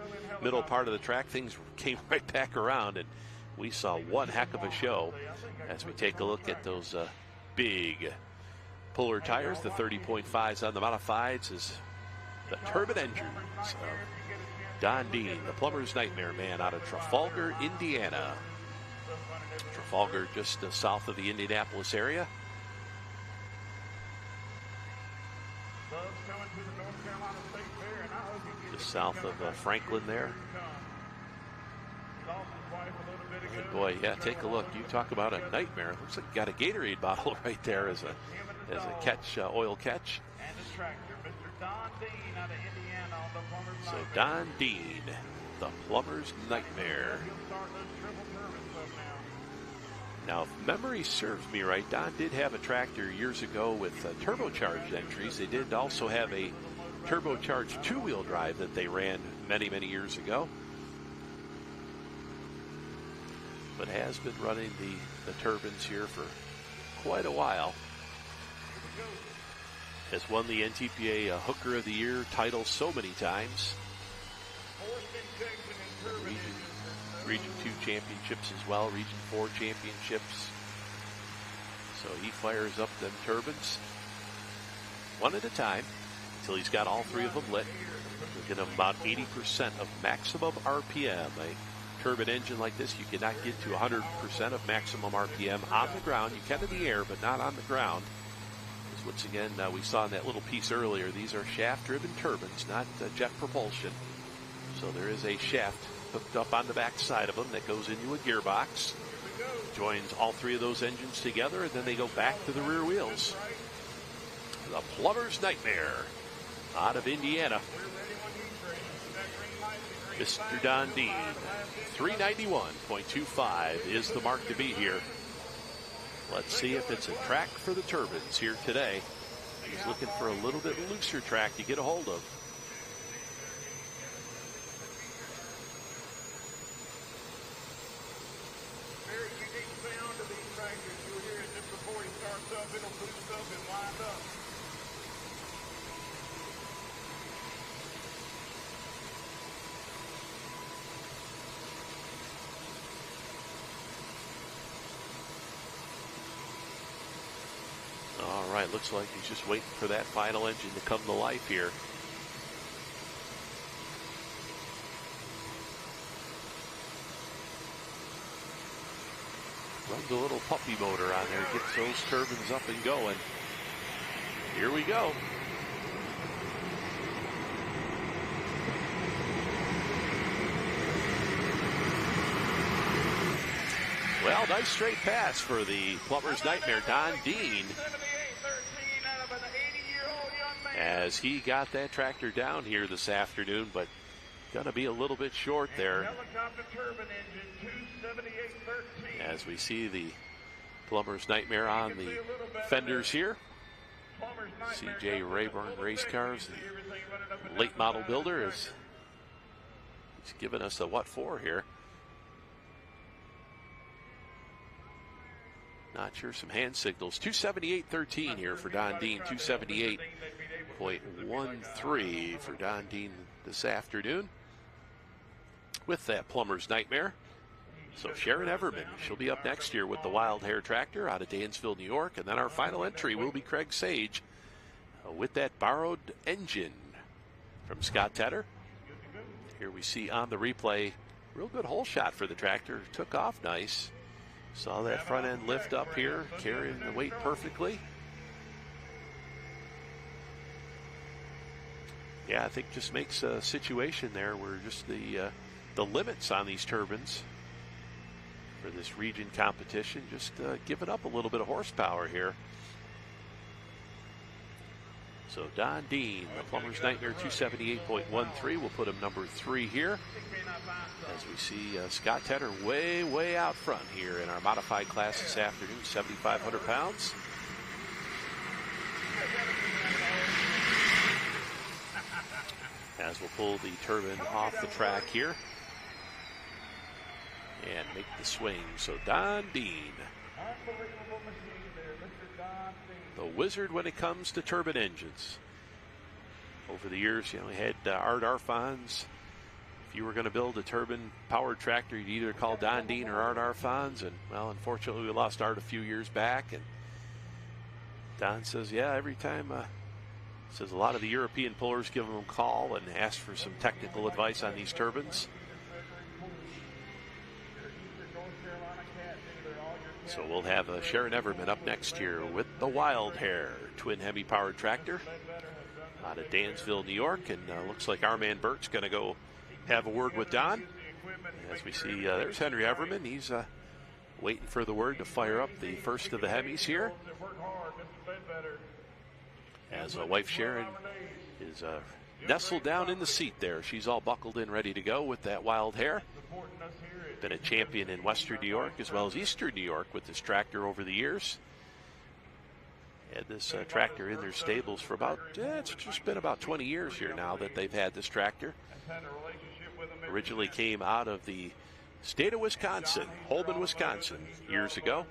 middle part of the track, things came right back around, and we saw one heck of a show as we take a look at those big puller tires, the 30.5s on the modifieds, is the turbine engines of Don Dean, the plumber's nightmare man out of Trafalgar, Indiana. Trafalgar just south of the Indianapolis area. Just south of Franklin there. And boy, yeah, take a look. You talk about a nightmare. Looks like you got a Gatorade bottle right there as a catch, oil catch. So Don Dean, the plumber's nightmare. Now, if memory serves me right, Don did have a tractor years ago with turbocharged entries. They did also have a turbocharged 2-wheel drive that they ran many, many years ago. But has been running the turbines here for quite a while. Has won the NTPA Hooker of the Year title so many times. Region 2 championships as well, Region 4 championships. So he fires up them turbines one at a time until he's got all three of them lit. We're getting about 80% of maximum RPM. A turbine engine like this, you cannot get to 100% of maximum RPM on the ground. You can in the air, but not on the ground. As once again, we saw in that little piece earlier, these are shaft-driven turbines, not jet propulsion. So there is a shaft hooked up on the back side of them that goes into a gearbox, joins all three of those engines together, and then they go back to the rear wheels. The Plumber's Nightmare out of Indiana. Mr. Don Dean, 391.25 is the mark to beat here. Let's see if it's a track for the turbines here today. He's looking for a little bit looser track to get a hold of. Very unique sound to these tractors. You'll hear it just before he starts up. It'll boost up and wind up. All right, looks like he's just waiting for that final engine to come to life here. Runs a little puppy motor on there, gets those turbines up and going. Here we go. Well, nice straight pass for the Plumber's Nightmare, Don Dean, as he got that tractor down here this afternoon, but gonna be a little bit short there. Helicopter turbine engine 278.13. As we see the Plumber's Nightmare on the fenders here. CJ Rayburn Race Cars, the late model builder, is he's giving us a what for here. Not sure, some hand signals. 278.13 here for Don Dean. 278.13 for Don Dean this afternoon with that Plumber's Nightmare. So Sharon Everman, she'll be up next year with the Wild Hair Tractor out of Dansville, New York. And then our final entry will be Craig Sage with that borrowed engine from Scott Tedder. Here we see on the replay, real good hole shot for the tractor. Took off nice. Saw that front end lift up here, carrying the weight perfectly. Yeah, I think just makes a situation there where just the limits on these turbines for this region competition, just giving up a little bit of horsepower here. So Don Dean, the Plumber's Nightmare, 278.13. We'll put him number 3 here. As we see Scott Tedder way out front here in our modified class this afternoon, 7,500 pounds. As we'll pull the turbine off the track here and make the swing. So Don Dean, the wizard when it comes to turbine engines. Over the years, you know, we had Art Arfons. If you were going to build a turbine-powered tractor, you'd either call Don Dean or Art Arfons. And, well, unfortunately, we lost Art a few years back. And Don says, yeah, every time, says a lot of the European pullers give him a call and ask for some technical advice on these turbines. So we'll have Sharon Everman up next here with the Wild Hair twin Hemi-powered tractor out of Dansville, New York. And looks like our man Bert's going to go have a word with Don. As we see, there's Henry Everman. He's waiting for the word to fire up the first of the Hemis here. As wife Sharon is nestled down in the seat there. She's all buckled in, ready to go with that Wild Hair. Been a champion in Western New York as well as Eastern New York with this tractor over the years. Had this tractor in their stables for about, it's just been about 20 years here now that they've had this tractor. Originally came out of the state of Wisconsin, Holman, Wisconsin, years ago.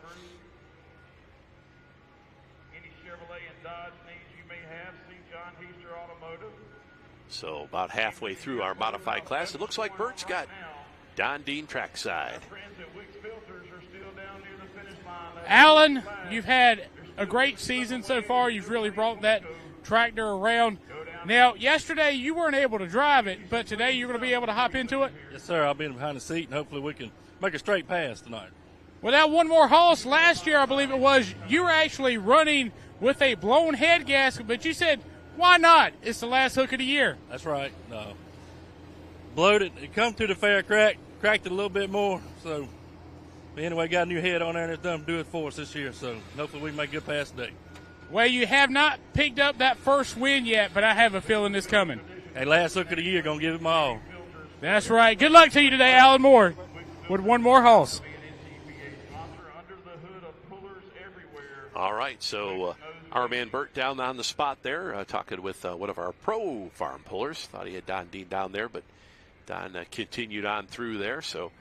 So about halfway through our modified class, it looks like Bert's got Don Dean trackside. Alan, you've had a great season so far. You've really brought that tractor around. Now, yesterday you weren't able to drive it, but today you're going to be able to hop into it? Yes, sir. I'll be in behind the seat, and hopefully we can make a straight pass tonight. Without one more hoss, last year I believe it was, you were actually running with a blown head gasket, but you said, why not? It's the last hook of the year. That's right. No. Blowed it. It come through the fair cracked it a little bit more. So, but anyway, got a new head on there, and it's done to do it for us this year. So, hopefully we can make a good pass today. Well, you have not picked up that first win yet, but I have a feeling it's coming. Hey, last hook of the year, going to give it my all. That's right. Good luck to you today, Alan Moore, with one more hoss. All right, so our man Bert down on the spot there, talking with one of our pro farm pullers. Thought he had Don Dean down there, but Don continued on through there. So,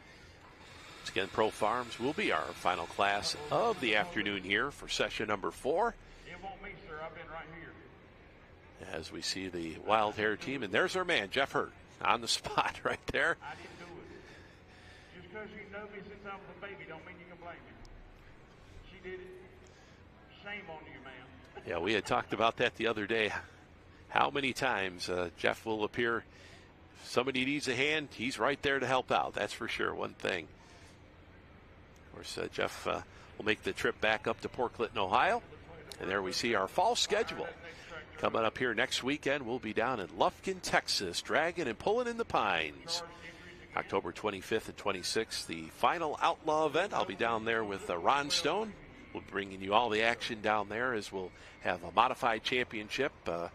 once again, Pro Farms will be our final class of the afternoon here for session number 4. It won't me, sir. I've been right here. As we see the Wild Hair team, and there's our man, Jeff Hurt, on the spot right there. I didn't do it. Just because you know me since I was a baby don't mean you can blame me. She did it. Shame on you, man. Yeah, we had talked about that the other day. How many times Jeff will appear. If somebody needs a hand, he's right there to help out. That's for sure, one thing. Of course, Jeff will make the trip back up to Port Clinton, Ohio. And there we see our fall schedule. Coming up here next weekend, we'll be down in Lufkin, Texas, dragging and pulling in the pines. October 25th and 26th, the final Outlaw event. I'll be down there with Ron Stone. We'll be bringing you all the action down there as we'll have a modified championship. We'll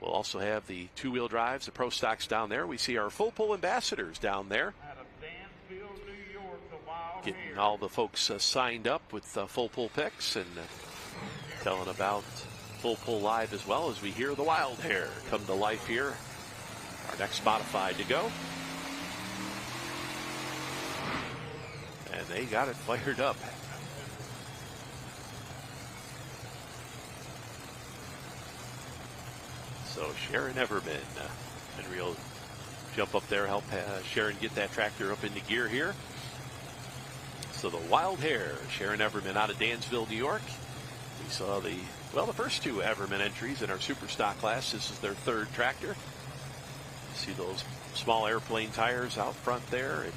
also have the two-wheel drives, the pro stocks down there. We see our full pull ambassadors down there. Getting all the folks signed up with full pull picks and telling about Full Pull Live as well as we hear the Wild Hair come to life here. Our next modified to go. And they got it fired up. So Sharon Everman, and we'll jump up there, help Sharon get that tractor up into gear here. So the Wild Hair, Sharon Everman out of Dansville, New York. We saw the first two Everman entries in our super stock class. This is their third tractor. See those small airplane tires out front there, and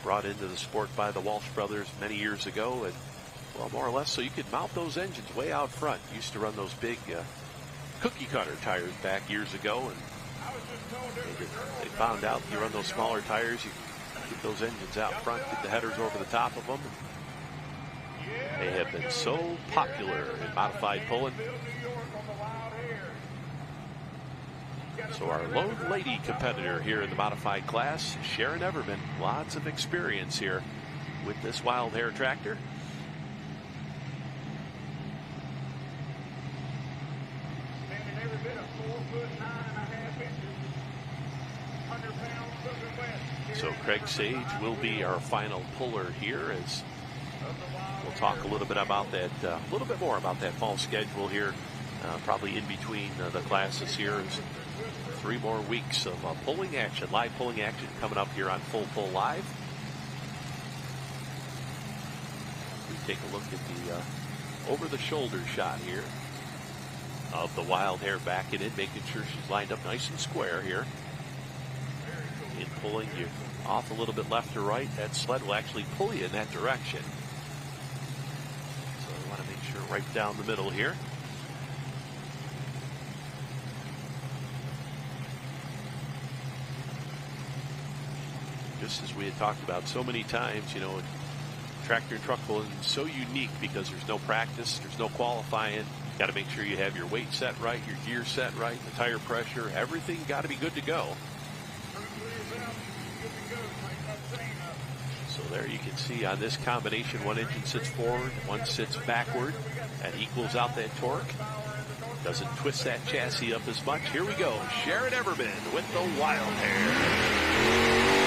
brought into the sport by the Walsh brothers many years ago, and well, more or less so you could mount those engines way out front. Used to run those big cookie cutter tires back years ago, and they found out you run those smaller tires, you get those engines out front, get the headers over the top of them. They have been so popular in modified pulling. So our lone lady competitor here in the modified class, Sharon Everman, lots of experience here with this Wild Hair tractor. So Craig Sage will be our final puller here, as we'll talk a little bit about that, a little bit more about that fall schedule here, probably in between the classes here. Is 3 more weeks of pulling action, live pulling action coming up here on Full Pull Live. We take a look at the over-the-shoulder shot here of the Wild Hair backing in, making sure she's lined up nice and square here. In pulling you off a little bit left or right, that sled will actually pull you in that direction. So we want to make sure right down the middle here. Just as we had talked about so many times, you know, tractor and truck pulling is so unique because there's no practice, there's no qualifying. Got to make sure you have your weight set right, your gear set right, the tire pressure, everything got to be good to go. So there you can see on this combination, one engine sits forward, one sits backward. That equals out that torque. Doesn't twist that chassis up as much. Here we go. Sharon Everman with the Wild Hair.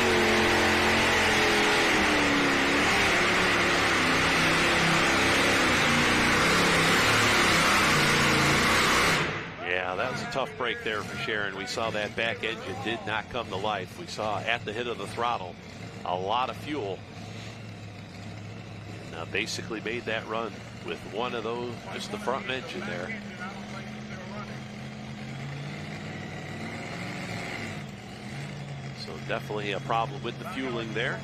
Yeah, that was tough break there for Sharon. We saw that back engine did not come to life. We saw at the hit of the throttle a lot of fuel. And basically made that run with one of those, just the front engine there. So definitely a problem with the fueling there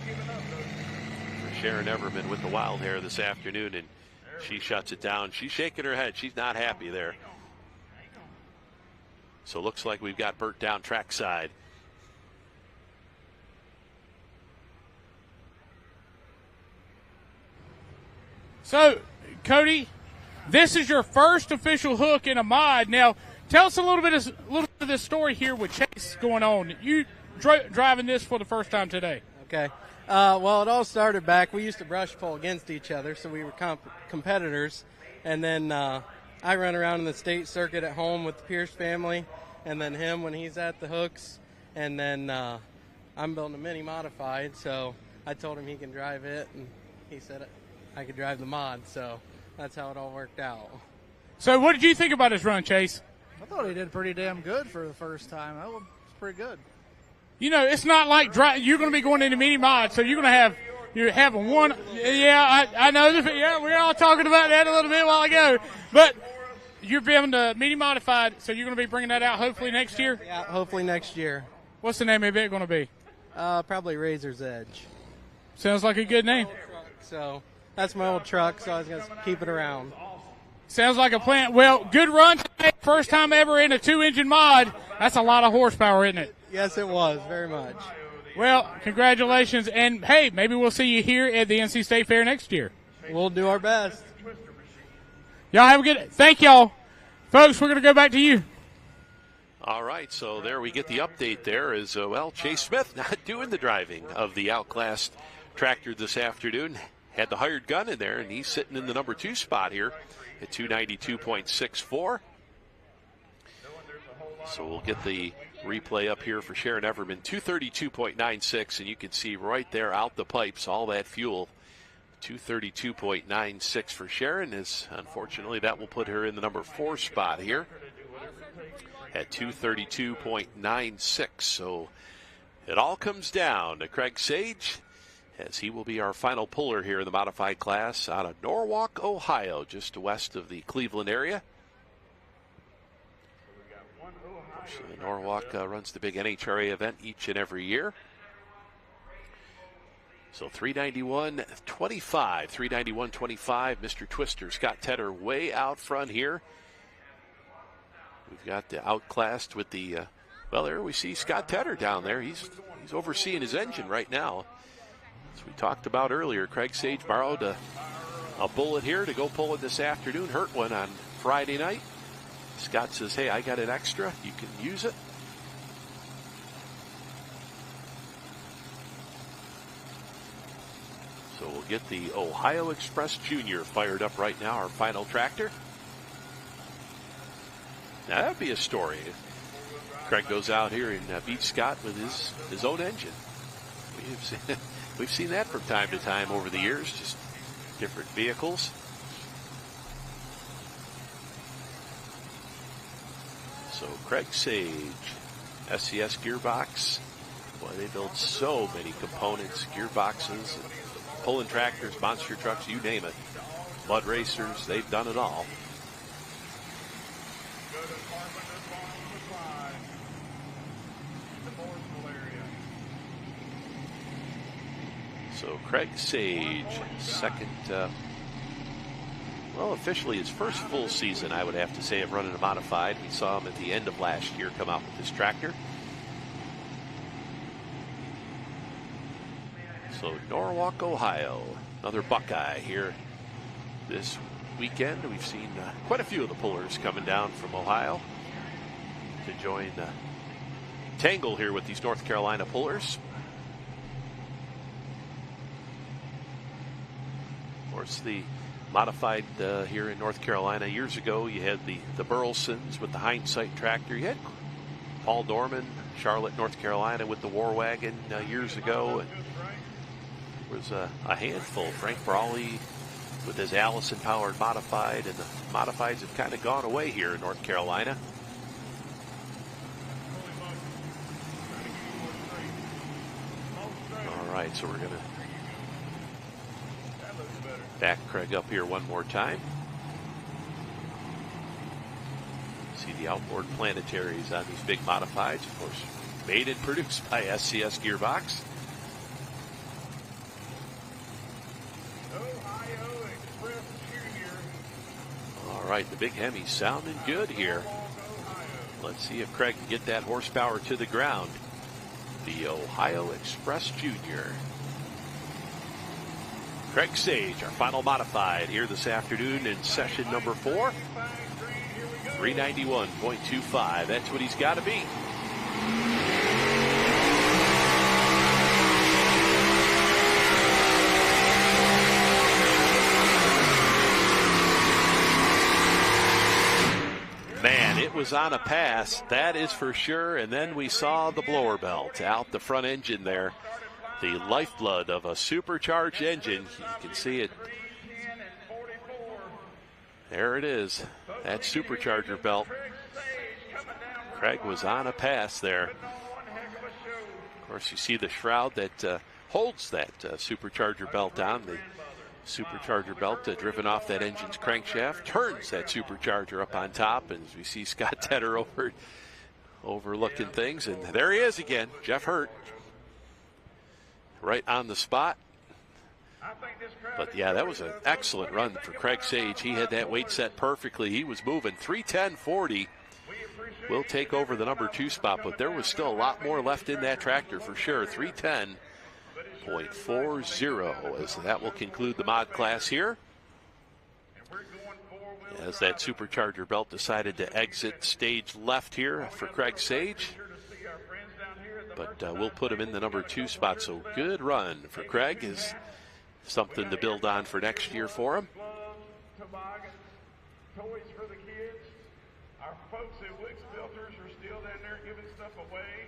for Sharon Everman with the wild hair this afternoon, and she shuts it down. She's shaking her head. She's not happy there. So looks like we've got Burt down trackside. So, Cody, this is your first official hook in a mod. Now, tell us a little bit of this story here with Chase going on. You driving this for the first time today. Okay. Well, it all started back. We used to brush pull against each other, so we were competitors. And then I run around in the state circuit at home with the Pierce family, and then him when he's at the hooks. And then I'm building a mini modified, so I told him he can drive it, and he said I could drive the mod, so that's how it all worked out. So what did you think about his run, Chase? I thought he did pretty damn good for the first time. That was pretty good. You know, it's not like you're going to be going into mini mod, so you're having one. Yeah, I know. Yeah, we were all talking about that a little bit a while ago. But you're building the mini modified, so you're going to be bringing that out hopefully next year? Yeah, hopefully next year. What's the name of it going to be? Probably Razor's Edge. Sounds like a good name. So that's my old truck, so I was going to keep it around. Sounds like a plan. Well, good run today. First time ever in a 2-engine mod. That's a lot of horsepower, isn't it? Yes, it was. Very much. Well, congratulations. And, hey, maybe we'll see you here at the NC State Fair next year. We'll do our best. Y'all have a good – thank y'all. Folks, we're going to go back to you. All right, so there we get the update there is, Chase Smith not doing the driving of the outclassed tractor this afternoon. Had the hired gun in there, and he's sitting in the number 2 spot here at 292.64. So we'll get the replay up here for Sharon Everman, 232.96, and you can see right there out the pipes all that fuel. 232.96 for Sharon is, unfortunately, that will put her in the number 4 spot here at 232.96. So it all comes down to Craig Sage, as he will be our final puller here in the modified class out of Norwalk, Ohio, just west of the Cleveland area. Norwalk runs the big NHRA event each and every year. So 391.25, 391.25. Mr. Twister, Scott Tedder, way out front here. We've got the outclassed with the, there we see Scott Tedder down there. He's overseeing his engine right now. As we talked about earlier, Craig Sage borrowed a bullet here to go pull it this afternoon. Hurt one on Friday night. Scott says, hey, I got an extra. You can use it. So we'll get the Ohio Express Junior fired up right now, our final tractor. Now that'd be a story. Craig goes out here and beats Scott with his own engine. We've seen that from time to time over the years, just different vehicles. So Craig Sage, SCS gearbox. Boy, they build so many components, gearboxes, pulling tractors, monster trucks, you name it. Mud racers, they've done it all. So Craig Sage, second, officially his first full season, I would have to say, of running a modified. We saw him at the end of last year come out with this tractor. So Norwalk, Ohio, another Buckeye here this weekend. We've seen quite a few of the pullers coming down from Ohio to join Tangle here with these North Carolina pullers. Of course, the modified here in North Carolina years ago, you had the Burlesons with the Hindsight tractor. You had Paul Dorman, Charlotte, North Carolina with the War Wagon years ago. And there was a handful. Frank Brawley with his Allison powered modified, and the modifieds have kind of gone away here in North Carolina. right, so we're going to back Craig up here one more time. See the outboard planetaries on these big modifieds, of course, made and produced by SCS Gearbox. All right, the big Hemi's sounding good here. Let's see if Craig can get that horsepower to the ground. The Ohio Express Junior. Craig Sage, our final modified here this afternoon in session number 4. 391.25. That's what he's got to beat. Man, it was on a pass, that is for sure. And then we saw the blower belt out the front engine there. The lifeblood of a supercharged engine. You can see it. There it is. That supercharger belt. Craig was on a pass there. Of course, you see the shroud that holds that supercharger belt on. The supercharger belt driven off that engine's crankshaft turns that supercharger up on top, and as we see Scott Tedder overlooking things, and there he is again, Jeff Hurt, right on the spot. But yeah, that was an excellent run for Craig Sage. He had that weight set perfectly. He was moving 310.40. Will take over the number 2 spot, but there was still a lot more left in that tractor for sure. 310.40 as that will conclude the mod class here. As that supercharger belt decided to exit stage left here for Craig Sage. But we'll put him in the number 2 spot. So good run for Craig. Is something to build on for next year for him. Toys for the kids. Our folks at Wicks Filters are still down there giving stuff away.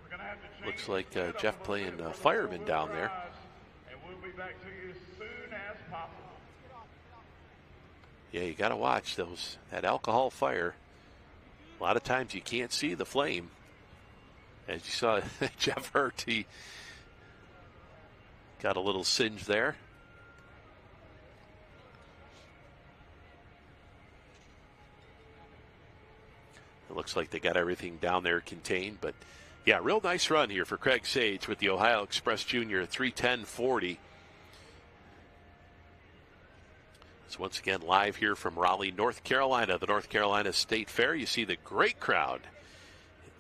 We're going to have to change. Looks like Jeff playing fireman down there. And we'll be back to you as soon as possible. Yeah, you got to watch that alcohol fire. A lot of times you can't see the flame. As you saw Jeff Hurt, he got a little singe there. It looks like they got everything down there contained, but yeah, real nice run here for Craig Sage with the Ohio Express Junior 310.40. It's once again live here from Raleigh, North Carolina, the North Carolina State Fair. You see the great crowd.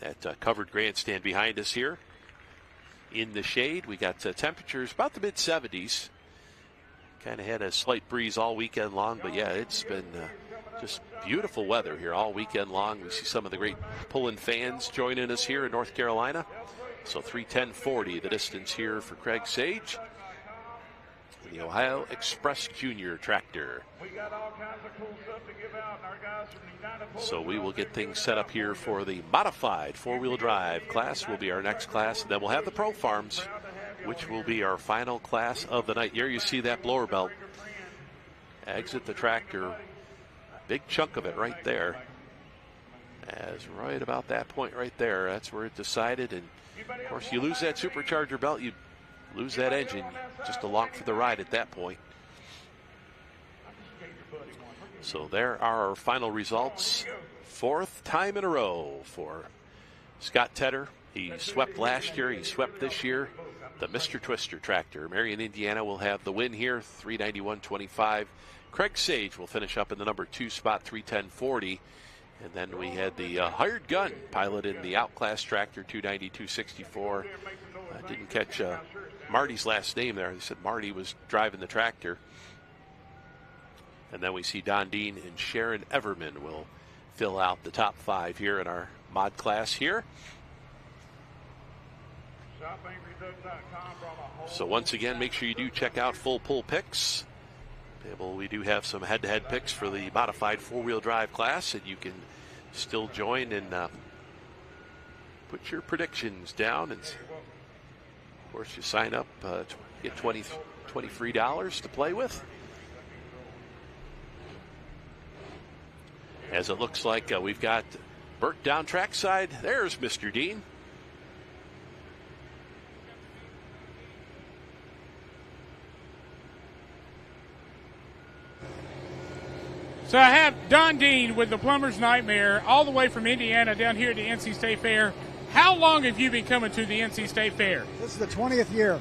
That covered grandstand behind us here. In the shade, we got temperatures about the mid-70s. Kind of had a slight breeze all weekend long, but yeah, it's been just beautiful weather here all weekend long. We see some of the great pulling fans joining us here in North Carolina. So 310.40 the distance here for Craig Sage. The Ohio Express Junior tractor. We got all kinds of cool stuff to give out, and our guys from the United Pole. So we will get things set up here for the modified four-wheel drive class will be our next class. And then we'll have the Pro Farms, which will be our final class of the night. Here you see that blower belt exit the tractor. Big chunk of it right there. As right about that point right there, that's where it decided. And of course, you lose that supercharger belt, you lose that engine, just along for the ride at that point. So there are our final results. 4th time in a row for Scott Tedder. He swept last year, he swept this year. The Mr. Twister tractor. Marion, Indiana will have the win here, 391.25. Craig Sage will finish up in the number 2 spot, 310.40. And then we had the hired gun piloting the outclass tractor, 292.64. Didn't catch Marty's last name there. They said Marty was driving the tractor. And then we see Don Dean and Sharon Everman will fill out the top 5 here in our mod class here. So once again, make sure you do check out Full Pull Picks. We do have some head-to-head picks for the modified four-wheel drive class, and you can still join and put your predictions down. And of course, you sign up, get $20 free to play with. As it looks like we've got Burt down trackside. There's Mr. Dean. So I have Don Dean with the Plumber's Nightmare all the way from Indiana down here at the NC State Fair. How long have you been coming to the NC State Fair? This is the 20th year.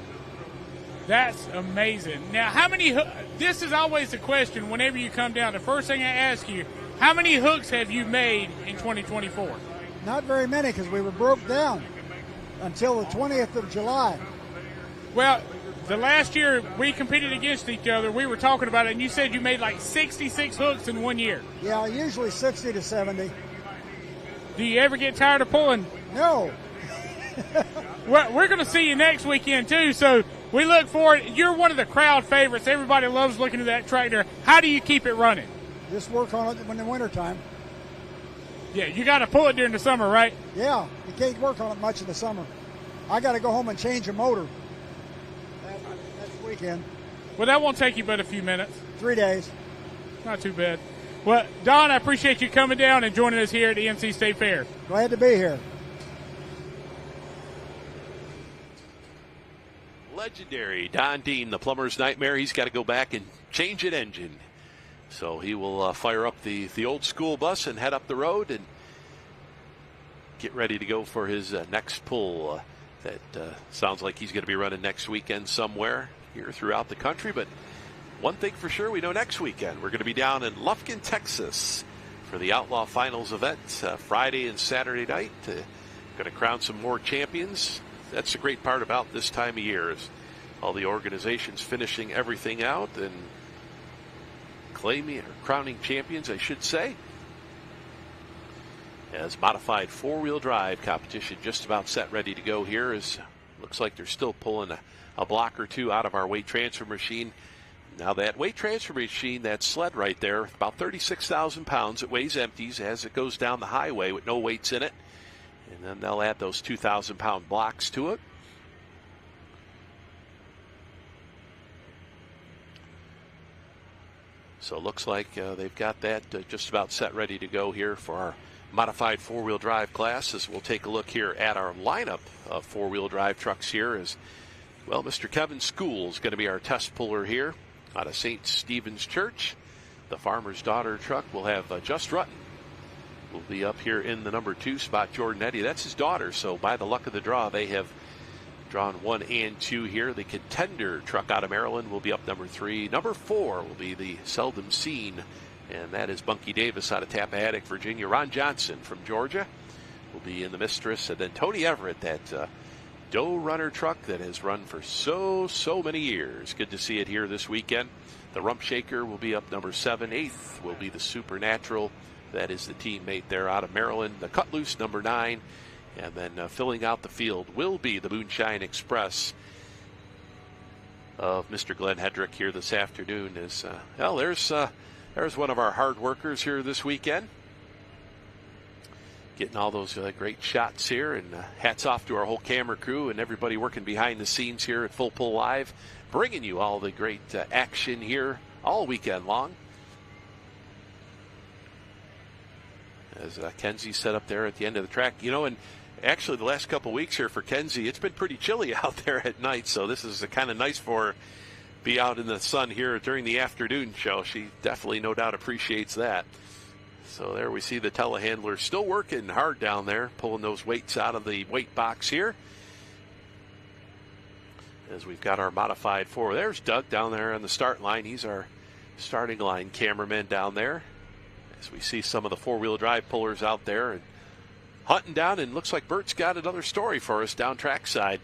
That's amazing. Now, how many this is always the question whenever you come down. The first thing I ask you, how many hooks have you made in 2024? Not very many because we were broke down until the 20th of July. Well, the last year we competed against each other, we were talking about it, and you said you made like 66 hooks in 1 year. Yeah, usually 60 to 70. Do you ever get tired of pulling? No. Well, we're going to see you next weekend, too, so we look forward. You're one of the crowd favorites. Everybody loves looking at that tractor. How do you keep it running? Just work on it in the wintertime. Yeah, you got to pull it during the summer, right? Yeah, you can't work on it much in the summer. I got to go home and change a motor next weekend. Well, that won't take you but a few minutes. 3 days. Not too bad. Well, Don, I appreciate you coming down and joining us here at the NC State Fair. Glad to be here. Legendary Don Dean, the Plumber's Nightmare. He's got to go back and change an engine. So he will fire up the old school bus and head up the road and get ready to go for his next pull. That sounds like he's going to be running next weekend somewhere here throughout the country. But one thing for sure, we know next weekend we're going to be down in Lufkin, Texas for the Outlaw Finals event Friday and Saturday night. Going to crown some more champions. That's the great part about this time of year is all the organizations finishing everything out and claiming or crowning champions, I should say. As modified four-wheel drive competition just about set ready to go here, as looks like they're still pulling a block or two out of our weight transfer machine. Now that weight transfer machine, that sled right there, about 36,000 pounds. It weighs empties as it goes down the highway with no weights in it. And then they'll add those 2,000-pound blocks to it. So it looks like they've got that just about set ready to go here for our modified four-wheel drive class. As we'll take a look here at our lineup of four-wheel drive trucks here. As well, Mr. Kevin School is going to be our test puller here out of St. Stephen's Church. The Farmer's Daughter truck will have Just Rutten will be up here in the number 2 spot. Jordan Eddy, that's his daughter. So by the luck of the draw, they have drawn 1 and 2 here. The Contender truck out of Maryland will be up number 3. Number 4 will be the Seldom Seen, and that is Bunky Davis out of Tappahannock, Virginia. Ron Johnson from Georgia will be in the Mistress, and then Tony Everett, that Doe Runner truck that has run for so many years. Good to see it here this weekend. The Rump Shaker will be up number 7. 8th will be the Supernatural. That is the teammate there out of Maryland. The Cut Loose, number 9. And then filling out the field will be the Moonshine Express of Mr. Glenn Hedrick here this afternoon. Well, there's one of our hard workers here this weekend. Getting all those great shots here. And hats off to our whole camera crew and everybody working behind the scenes here at Full Pull Live. Bringing you all the great action here all weekend long. As Kenzie set up there at the end of the track. You know, and actually the last couple weeks here for Kenzie, it's been pretty chilly out there at night. So this is kind of nice for her to be out in the sun here during the afternoon show. She definitely, no doubt, appreciates that. So there we see the telehandler still working hard down there, pulling those weights out of the weight box here. As we've got our modified 4. There's Doug down there on the start line. He's our starting line cameraman down there. As we see some of the four-wheel drive pullers out there and hunting down, and looks like Bert's got another story for us down trackside.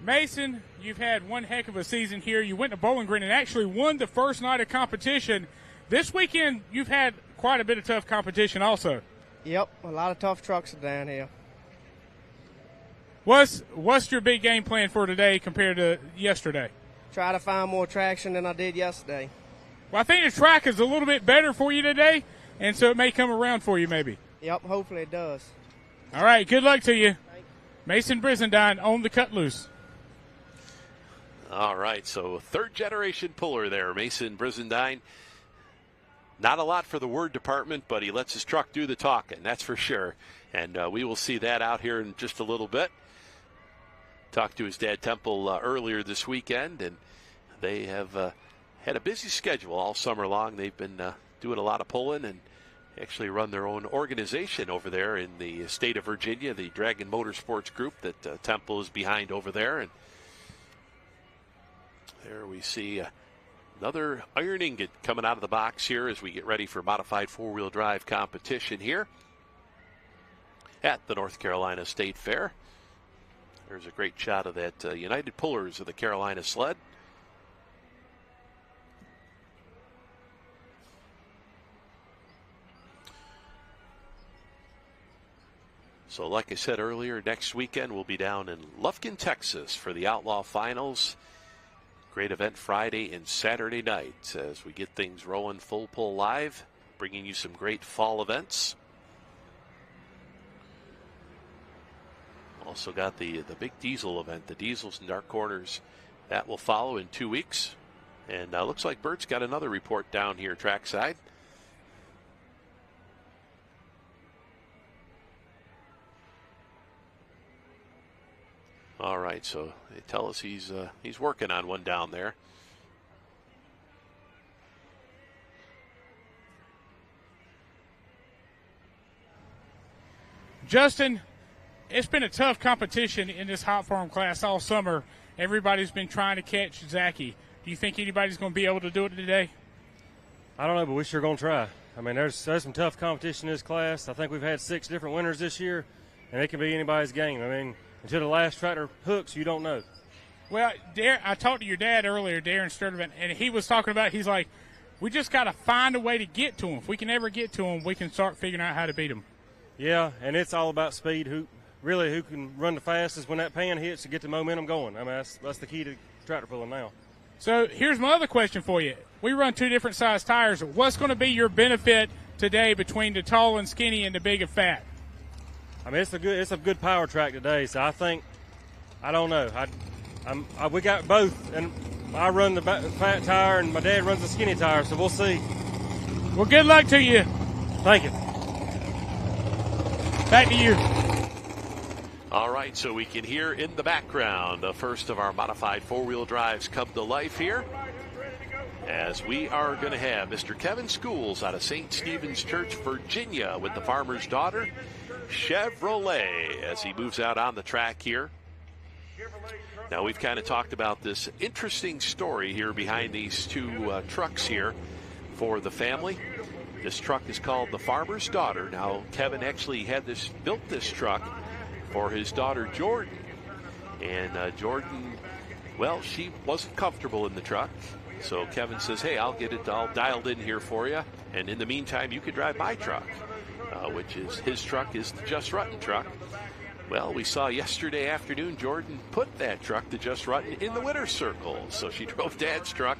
Mason, you've had one heck of a season here. You went to Bowling Green and actually won the first night of competition. This weekend, you've had quite a bit of tough competition also. Yep, a lot of tough trucks down here. What's your big game plan for today compared to yesterday? Try to find more traction than I did yesterday. Well, I think the track is a little bit better for you today, and so it may come around for you maybe. Yep, hopefully it does. All right, good luck to you. Mason Brizendine on the Cut Loose. All right, so third-generation puller there, Mason Brizendine. Not a lot for the word department, but he lets his truck do the talking, that's for sure. And we will see that out here in just a little bit. Talked to his dad, Temple, earlier this weekend, and they have had a busy schedule all summer long. They've been doing a lot of pulling and actually run their own organization over there in the state of Virginia, the Dragon Motorsports Group that Temple is behind over there. And there we see another iron ingot coming out of the box here as we get ready for modified four-wheel drive competition here at the North Carolina State Fair. There's a great shot of that United Pullers of the Carolina sled. So like I said earlier, next weekend we'll be down in Lufkin, Texas for the Outlaw Finals. Great event Friday and Saturday night as we get things rolling full pull live, bringing you some great fall events. Also got the big diesel event, the Diesels and Dark Corners. That will follow in 2 weeks. And looks like Bert's got another report down here trackside. All right, so they tell us he's working on one down there. Justin, it's been a tough competition in this hot farm class all summer. Everybody's been trying to catch Zachy. Do you think anybody's going to be able to do it today? I don't know, but we sure going to try. I mean, there's some tough competition in this class. I think we've had 6 different winners this year, and it can be anybody's game. I mean, until the last tractor hooks, you don't know. Well, I talked to your dad earlier, Darren Sturdivant, and he was talking about, he's like, we just got to find a way to get to him. If we can ever get to him, we can start figuring out how to beat him. Yeah, and it's all about speed. Who can run the fastest when that pan hits to get the momentum going. I mean, that's the key to tractor pulling now. So here's my other question for you. We run 2 different size tires. What's going to be your benefit today between the tall and skinny and the big and fat? I mean, it's a good power track today. So I don't know. We got both, and I run the fat tire, and my dad runs the skinny tire. So we'll see. Well, good luck to you. Thank you. Back to you. All right, so we can hear in the background the first of our modified four-wheel drives come to life here, as we are going to have Mr. Kevin Schools out of St. Stephen's Church, Virginia, with the farmer's daughter, Chevrolet, as he moves out on the track here. Now, we've kind of talked about this interesting story here behind these 2 trucks here for the family. This truck is called the Farmer's Daughter. Now, Kevin actually built this truck for his daughter, Jordan. And Jordan, well, she wasn't comfortable in the truck. So Kevin says, hey, I'll get it all dialed in here for you. And in the meantime, you could drive my truck, which is his truck, is the Just Rutten truck. Well, we saw yesterday afternoon Jordan put that truck, the Just Rutten, in the winner's circle. So she drove Dad's truck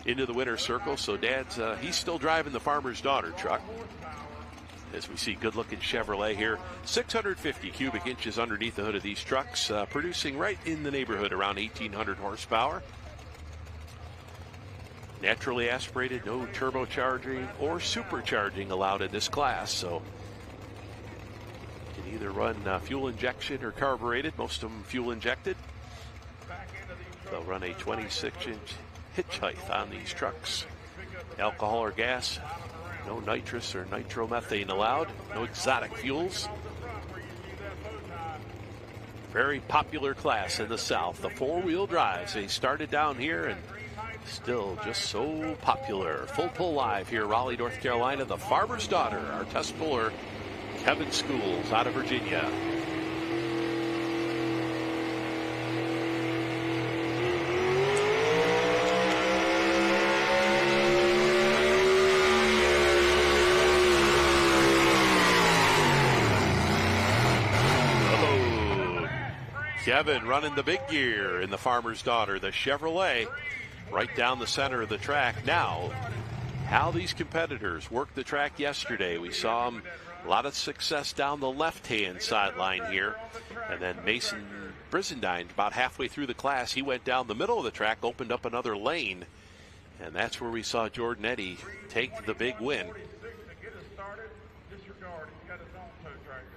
into the winner's circle. So Dad's, he's still driving the Farmer's Daughter truck. As we see good-looking Chevrolet here, 650 cubic inches underneath the hood of these trucks, producing right in the neighborhood around 1,800 horsepower. Naturally aspirated, no turbocharging or supercharging allowed in this class, so you can either run fuel injection or carbureted, most of them fuel injected. They'll run a 26-inch hitch height on these trucks. Alcohol or gas, no nitrous or nitromethane allowed, no exotic fuels. Very popular class in the South, the four-wheel drives. They started down here and still just so popular. Full pull live here, Raleigh, North Carolina. The Farmer's Daughter, our test puller, Kevin Schools out of Virginia. Kevin running the big gear in the Farmer's Daughter, the Chevrolet, right down the center of the track. Now, how these competitors worked the track yesterday. We saw them, a lot of success down the left-hand sideline here. And then Mason Brizendine, about halfway through the class, he went down the middle of the track, opened up another lane. And that's where we saw Jordan Eddy take the big win.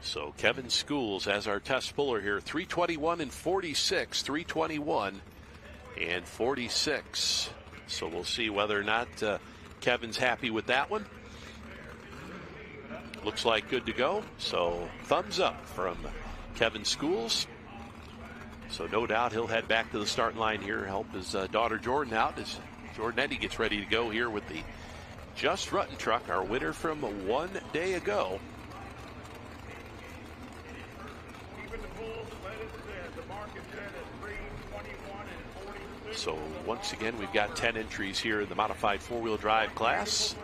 So Kevin Schools as our test puller here, 321 and 46, 321 and 46. So we'll see whether or not Kevin's happy with that one. Looks like good to go. So thumbs up from Kevin Schools. So no doubt he'll head back to the starting line here, help his daughter Jordan out as Jordan Eddy gets ready to go here with the Just Ruttin truck, our winner from 1 day ago. So once again, we've got 10 entries here in the modified four-wheel drive class.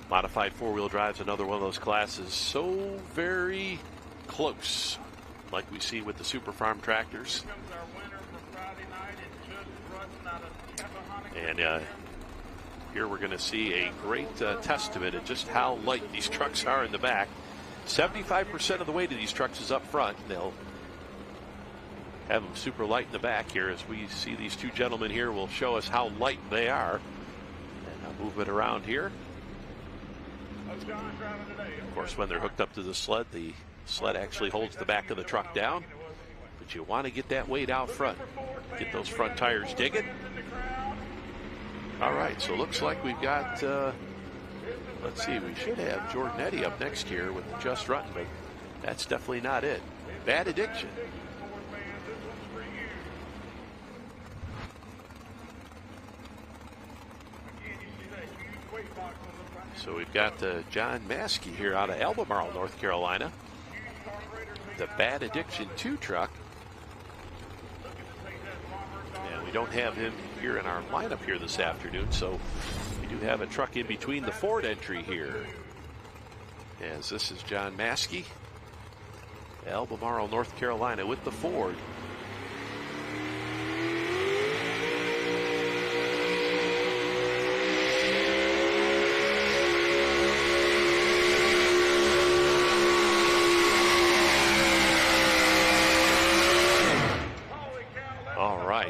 Modified four-wheel drive is another one of those classes so very close, like we see with the Super Farm tractors. And here we're going to see a great testament of just how light these trucks are in the back. 75% of the weight of these trucks is up front. They'll have them super light in the back here as we see these two gentlemen here will show us how light they are. And I'll move it around here. Of course, when they're hooked up to the sled actually holds the back of the truck down. But you want to get that weight out front. Get those front tires digging. All right, so looks like we've got, let's see, we should have Jordan Eddy up next here with the Just Ruttin, but that's definitely not it. Bad Addiction. So we've got John Maskey here out of Albemarle, North Carolina. The Bad Addiction 2 truck. And we don't have him here in our lineup here this afternoon, so we do have a truck in between the Ford entry here. As this is John Maskey, Albemarle, North Carolina with the Ford.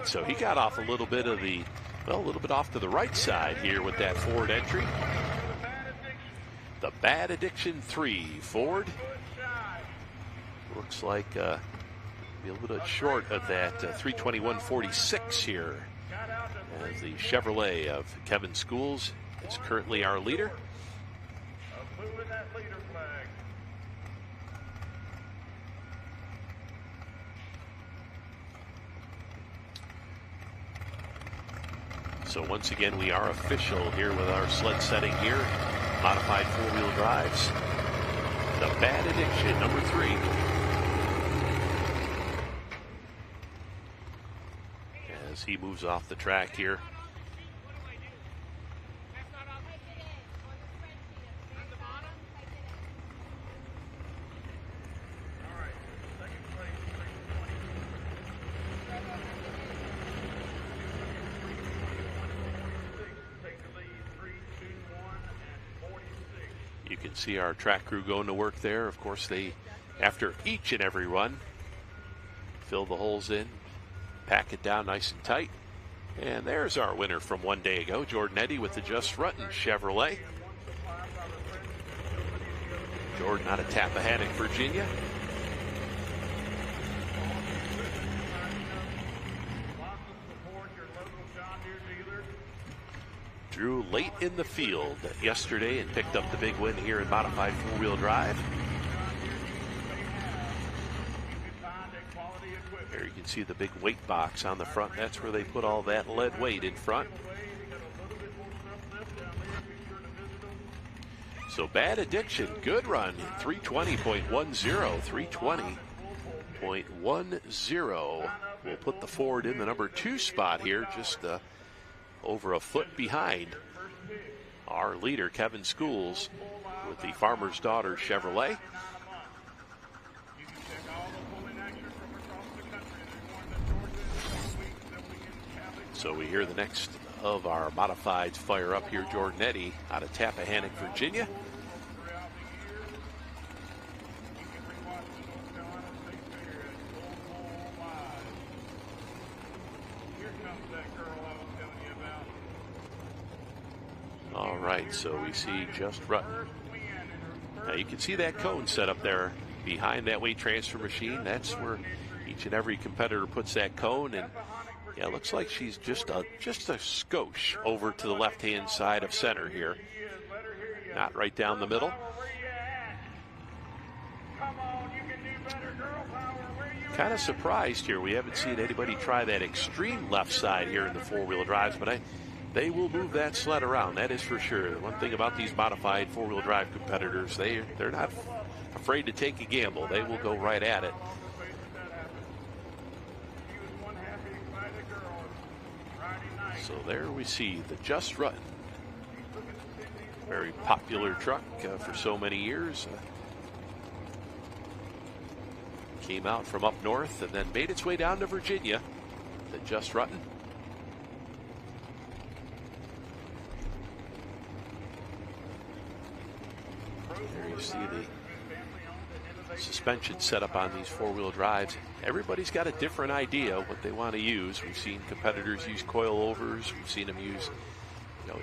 So he got off a little bit of the, well, a little bit off to the right side here with that Ford entry. The Bad Addiction 3 Ford. Looks like be a little bit short of that 321.46 here. As the Chevrolet of Kevin Schools is currently our leader. So once again, we are official here with our sled setting here. Modified four-wheel drives. The Bad Addiction, number 3. As he moves off the track here. You can see our track crew going to work there. Of course, they, after each and every run, fill the holes in, pack it down nice and tight. And there's our winner from 1 day ago, Jordan Eddy with the Just Ruttin Chevrolet. Jordan out of Tappahannock, Virginia. Drew late in the field yesterday and picked up the big win here in modified four-wheel drive. There you can see the big weight box on the front. That's where they put all that lead weight in front. So Bad Addiction, good run, 320.10, 320.10. We'll put the Ford in the number 2 spot here, just over a foot behind our leader, Kevin Schools, with the Farmer's Daughter Chevrolet. So we hear the next of our modifieds fire up here, Jordan Eddy out of Tappahannock, Virginia. All right, so we see Just Ruttin Now you can see that cone set up there behind that weight transfer machine. That's where each and every competitor puts that cone, and yeah, it looks like she's just a skosh over to the left-hand side of center here. Not right down the middle. Kind of surprised here. We haven't seen anybody try that extreme left side here in the four-wheel drives, but they will move that sled around, that is for sure. The one thing about these modified four-wheel drive competitors, they're not afraid to take a gamble. They will go right at it. So there we see the Just Ruttin. Very popular truck for so many years. Came out from up north and then made its way down to Virginia. The Just Ruttin. There you see the suspension set up on these four-wheel drives. Everybody's got a different idea of what they want to use. We've seen competitors use coilovers. We've seen them use,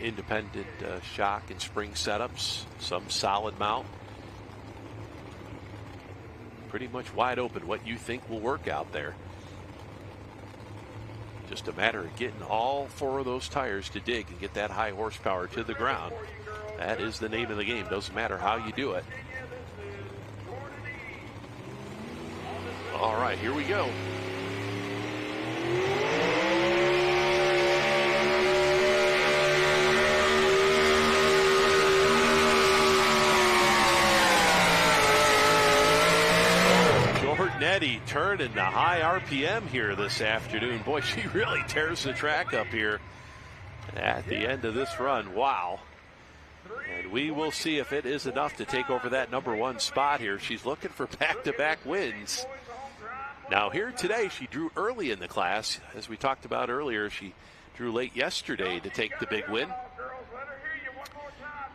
independent shock and spring setups. Some solid mount. Pretty much wide open what you think will work out there. Just a matter of getting all four of those tires to dig and get that high horsepower to the ground. That is the name of the game. Doesn't matter how you do it. All right, here we go. Jordanetti turning the high RPM here this afternoon. Boy, she really tears the track up here at the end of this run. Wow. And we will see if it is enough to take over that number one spot here. She's looking for back-to-back wins. Now here today, she drew early in the class. As we talked about earlier, she drew late yesterday to take the big win.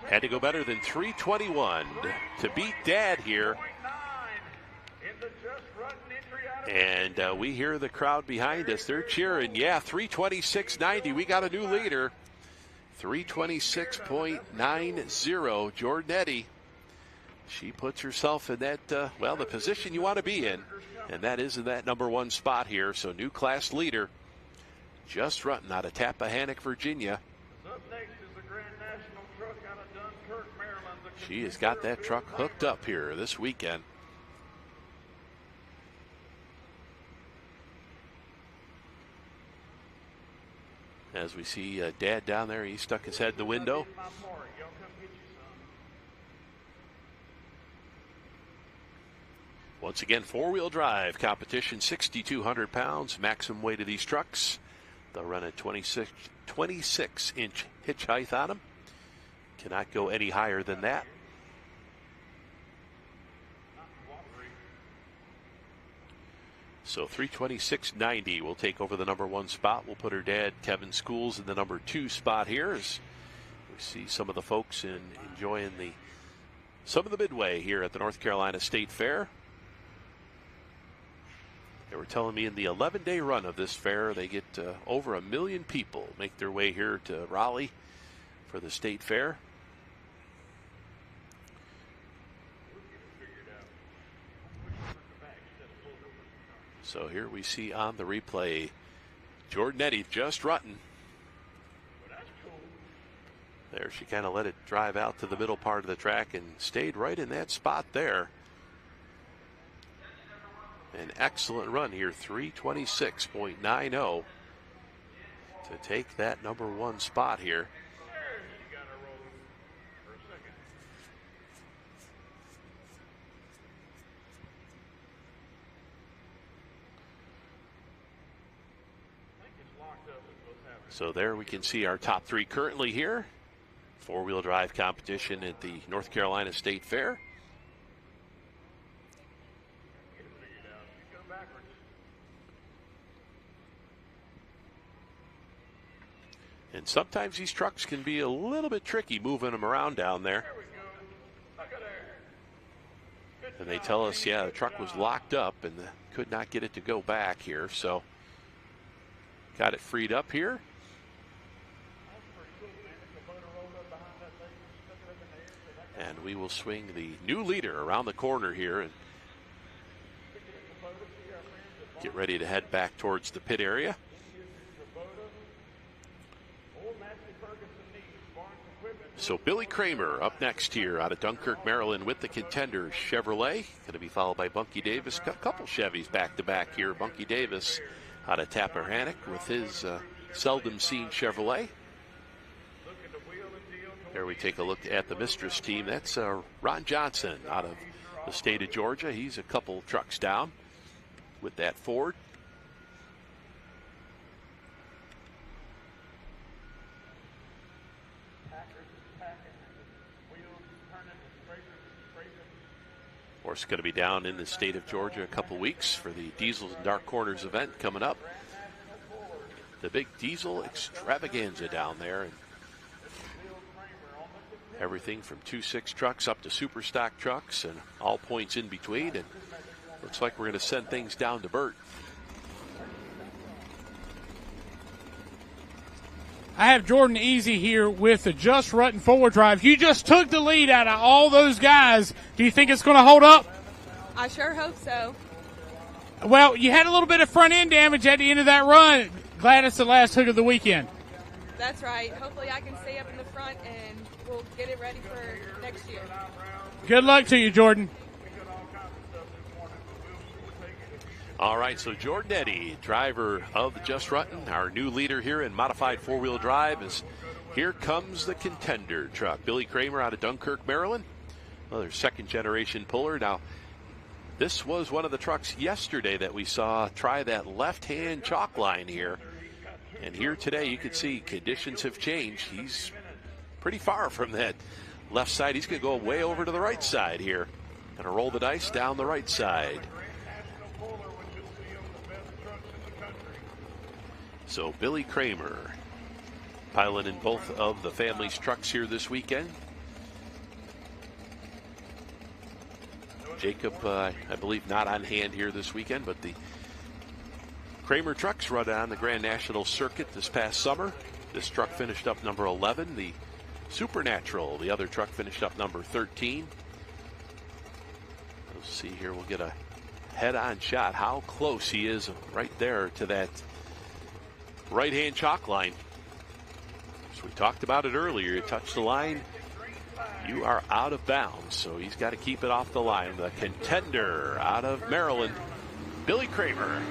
Had to go better than 3:21 to beat Dad here. And we hear the crowd behind us. They're cheering. Yeah, 3:26.90. We got a new leader. 3:26.90. Jordanetti. She puts herself in that, the position you want to be in. And that is in that number one spot here. So new class leader. Just Ruttin out of Tappahannock, Virginia. She has got that truck hooked up here this weekend. As we see Dad down there, he stuck his head in the window. Once again, four-wheel drive competition, 6,200 pounds. Maximum weight of these trucks. They'll run a 26-inch hitch height on them. Cannot go any higher than that. So 3:26.90 will take over the number one spot. We'll put her dad, Kevin Schools, in the number two spot here as we see some of the folks enjoying some of the midway here at the North Carolina State Fair. They were telling me in the 11-day run of this fair, they get over 1 million people make their way here to Raleigh for the State Fair. So here we see on the replay, Jordanetti, Just Ruttin. There, she kind of let it drive out to the middle part of the track and stayed right in that spot there. An excellent run here, 3:26.90 to take that number one spot here. So there we can see our top three currently here. Four-wheel drive competition at the North Carolina State Fair. And sometimes these trucks can be a little bit tricky moving them around down there. And they tell us, yeah, the truck was locked up and could not get it to go back here. So got it freed up here. And we will swing the new leader around the corner here and get ready to head back towards the pit area. So Billy Kramer up next here out of Dunkirk, Maryland with the Contender Chevrolet. Going to be followed by Bunky Davis. Got a couple Chevys back-to-back here. Bunky Davis out of Tappahannock with his seldom seen Chevrolet. There we take a look at the Mistress team. That's Ron Johnson out of the state of Georgia. He's a couple trucks down with that Ford. Of course, going to be down in the state of Georgia a couple weeks for the Diesels and Dark Corners event coming up. The big diesel extravaganza down there. And everything from 2.6 trucks up to super stock trucks and all points in between. And looks like we're going to send things down to Burt. I have Jordan Easy here with the Just Rutten forward drive. You just took the lead out of all those guys. Do you think it's going to hold up? I sure hope so. Well, you had a little bit of front end damage at the end of that run. Glad it's the last hook of the weekend. That's right. Hopefully I can stay up in the front and we'll get it ready for next year. Good luck to you, Jordan. All right, so Jordan Eddy, driver of the Just Rutten, our new leader here in modified four-wheel drive, is here comes the Contender truck. Billy Kramer out of Dunkirk, Maryland, another second-generation puller. Now, this was one of the trucks yesterday that we saw try that left-hand chalk line here. And here today, you can see conditions have changed. He's pretty far from that left side. He's going to go way over to the right side here. Going to roll the dice down the right side. So Billy Kramer piloting both of the family's trucks here this weekend. Jacob, I believe, not on hand here this weekend, but the Kramer trucks run on the Grand National Circuit this past summer. This truck finished up number 11. The Supernatural, the other truck, finished up number 13. We'll see here. We'll get a head-on shot how close he is right there to that right-hand chalk line. So we talked about it earlier. You touch the line, you are out of bounds. So he's got to keep it off the line. The Contender out of Maryland, Billy Kramer.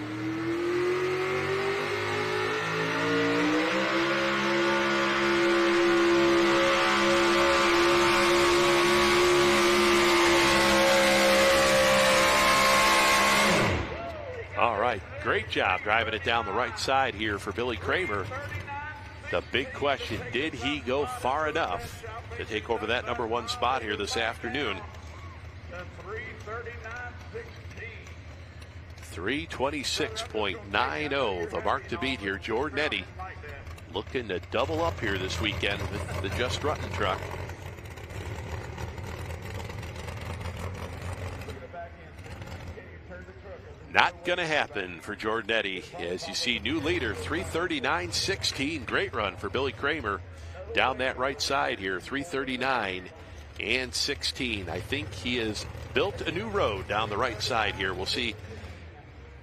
All right, great job driving it down the right side here for Billy Kramer. The big question, did he go far enough to take over that number one spot here this afternoon? 3:26.90, the mark to beat here. Jordan Eddy looking to double up here this weekend with the Just Rutten truck. Not going to happen for Jordan Eddy. As you see, new leader, 3:39.16. Great run for Billy Kramer down that right side here, 3:39.16. I think he has built a new road down the right side here. We'll see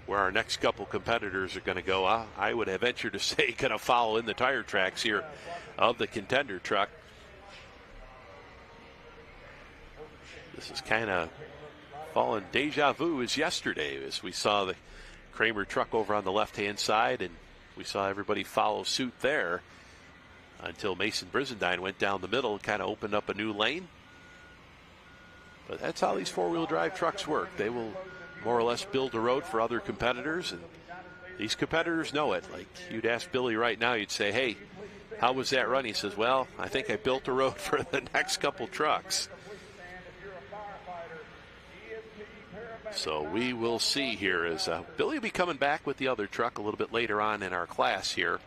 where our next couple competitors are going to go. I would have ventured to say going to follow in the tire tracks here of the Contender truck. This is kind of fallen deja vu as yesterday, as we saw the Kramer truck over on the left-hand side, and we saw everybody follow suit there until Mason Brizendine went down the middle and kind of opened up a new lane. But that's how these four-wheel drive trucks work. They will more or less build a road for other competitors, and these competitors know it. Like, you'd ask Billy right now, you'd say, hey, how was that run? He says, well, I think I built a road for the next couple trucks. So we will see here as Billy will be coming back with the other truck a little bit later on in our class here,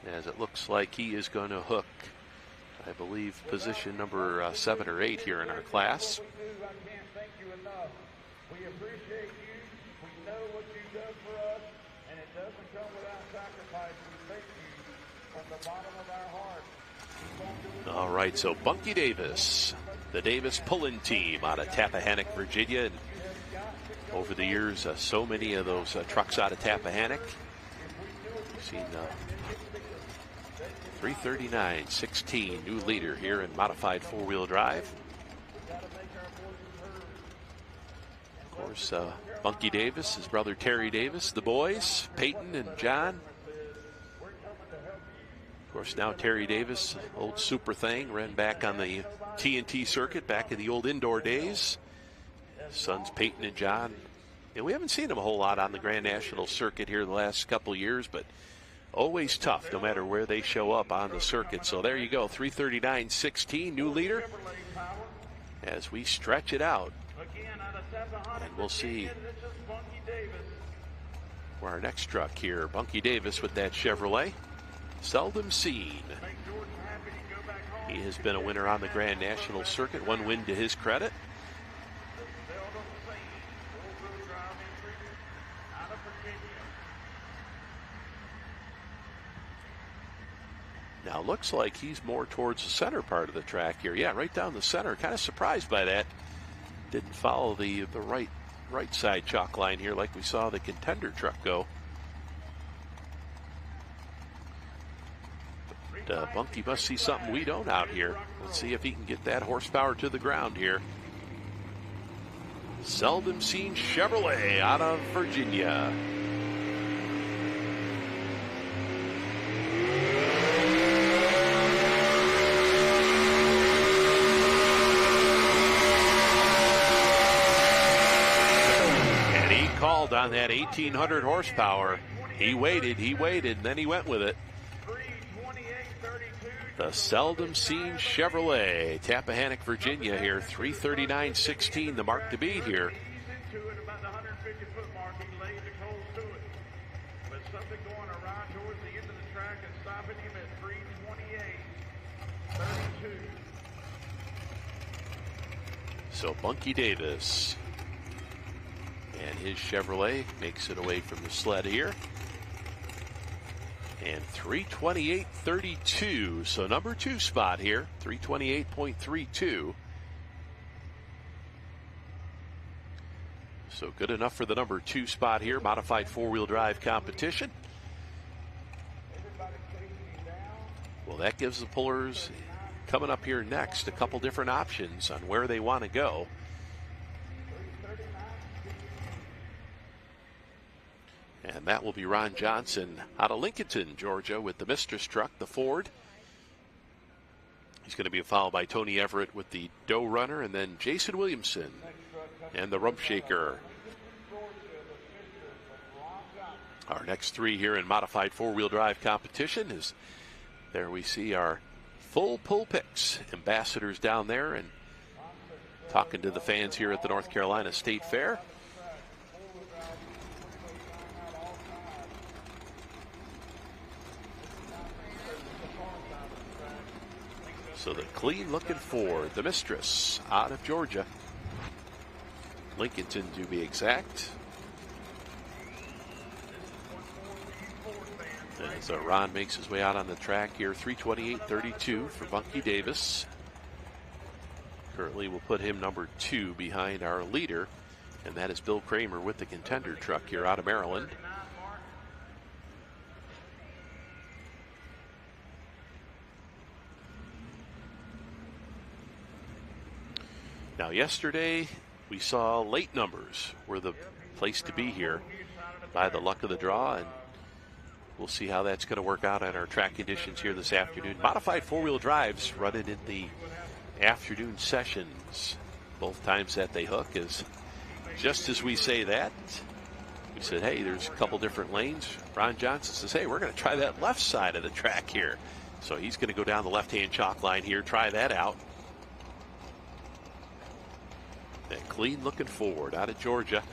as it looks like he is going to hook, I believe, position number 7 or 8 here in our class. We appreciate you. We know what you've done for us, and it doesn't come without sacrifice. We thank you from the bottom of our heart. All right, so Bunky Davis the Davis Pulling Team out of Tappahannock, Virginia. And over the years, so many of those trucks out of Tappahannock. We've seen 339.16, new leader here in modified four-wheel drive. Of course, Bunky Davis, his brother Terry Davis, the boys, Peyton and John. Of course, now Terry Davis, old super thing, ran back on the TNT circuit back in the old indoor days. His sons Peyton and John. And we haven't seen them a whole lot on the Grand National circuit here the last couple years, but always tough no matter where they show up on the circuit. So there you go, 339.16, new leader. As we stretch it out, and we'll see where our next truck here, Bunky Davis with that Chevrolet. Seldom seen. He has been a winner on the Grand National circuit, one win to his credit. Now looks like he's more towards the center part of the track here. Yeah, right down the center. Kind of surprised by that. Didn't follow the right side chalk line here like we saw the contender truck go. But Bunky must see something we don't out here. Let's see if he can get that horsepower to the ground here. Seldom seen Chevrolet out of Virginia. And he called on that 1,800 horsepower. He waited, and then he went with it. The seldom seen Chevrolet, Tappahannock, Virginia here, 339.16, the mark to beat here. So Bunky Davis and his Chevrolet makes it away from the sled here. And 328.32, so number 2 spot here, 328.32. So good enough for the number 2 spot here, modified four-wheel drive competition. Well, that gives the pullers coming up here next a couple different options on where they want to go. And that will be Ron Johnson out of Lincolnton, Georgia, with the Mistress truck, the Ford. He's going to be followed by Tony Everett with the Doe Runner, and then Jason Williamson and the Rump Shaker. Our next 3 here in modified four-wheel drive competition is, there we see our full pull picks ambassadors down there and talking to the fans here at the North Carolina State Fair. So the clean looking Ford, the Mistress out of Georgia. Lincolnton to be exact. As Ron makes his way out on the track here, 328.32 for Bunky Davis. Currently we'll put him number 2 behind our leader, and that is Bill Kramer with the contender truck here out of Maryland. Now, yesterday we saw late numbers were the place to be here by the luck of the draw, and we'll see how that's going to work out on our track conditions here this afternoon. Modified four-wheel drives running in the afternoon sessions. Both times that they hook is just as we say that. We said, hey, there's a couple different lanes. Ron Johnson says, hey, we're going to try that left side of the track here. So he's going to go down the left-hand chalk line here, try that out. That clean looking Ford out of Georgia.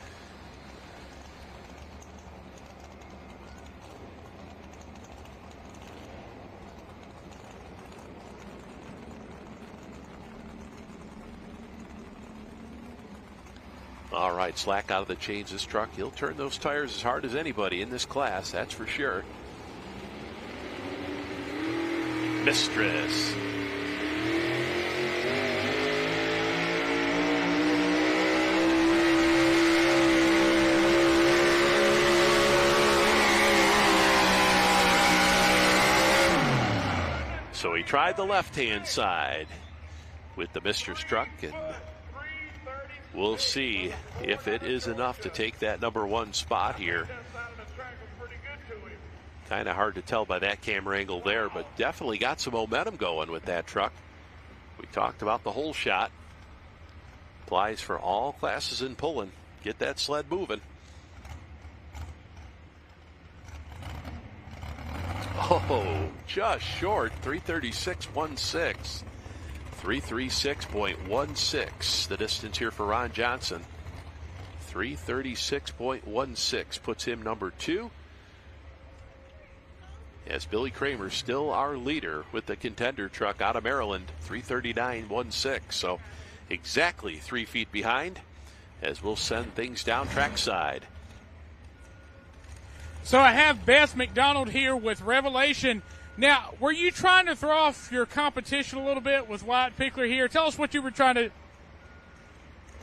All right, slack out of the chains this truck. He'll turn those tires as hard as anybody in this class, that's for sure. Mistress. So he tried the left-hand side with the mistress truck, and we'll see if it is enough to take that number 1 spot here. Kind of hard to tell by that camera angle there, but definitely got some momentum going with that truck. We talked about the whole shot. Applies for all classes in pulling. Get that sled moving. Oh, just short. 336.16. 336.16. The distance here for Ron Johnson. 336.16 puts him number 2. As Billy Kramer still our leader with the contender truck out of Maryland. 339.16. So exactly 3 feet behind as we'll send things down trackside. So I have Beth McDonald here with Revelation. Now, were you trying to throw off your competition a little bit with Wyatt Pickler here? Tell us what you were trying to.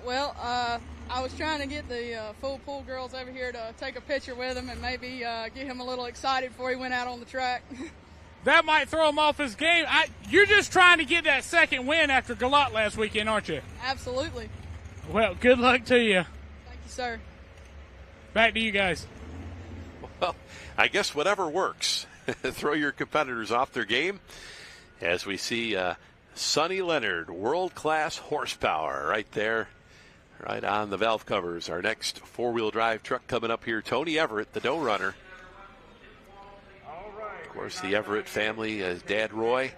Well, I was trying to get the full pool girls over here to take a picture with him and maybe get him a little excited before he went out on the track. That might throw him off his game. You're just trying to get that second win after Galat last weekend, aren't you? Absolutely. Well, good luck to you. Thank you, sir. Back to you guys. Well, I guess whatever works. Throw your competitors off their game. As we see Sonny Leonard, world-class horsepower right there, right on the valve covers. Our next four-wheel drive truck coming up here, Tony Everett, the dough runner. Of course, the Everett family, Dad Roy,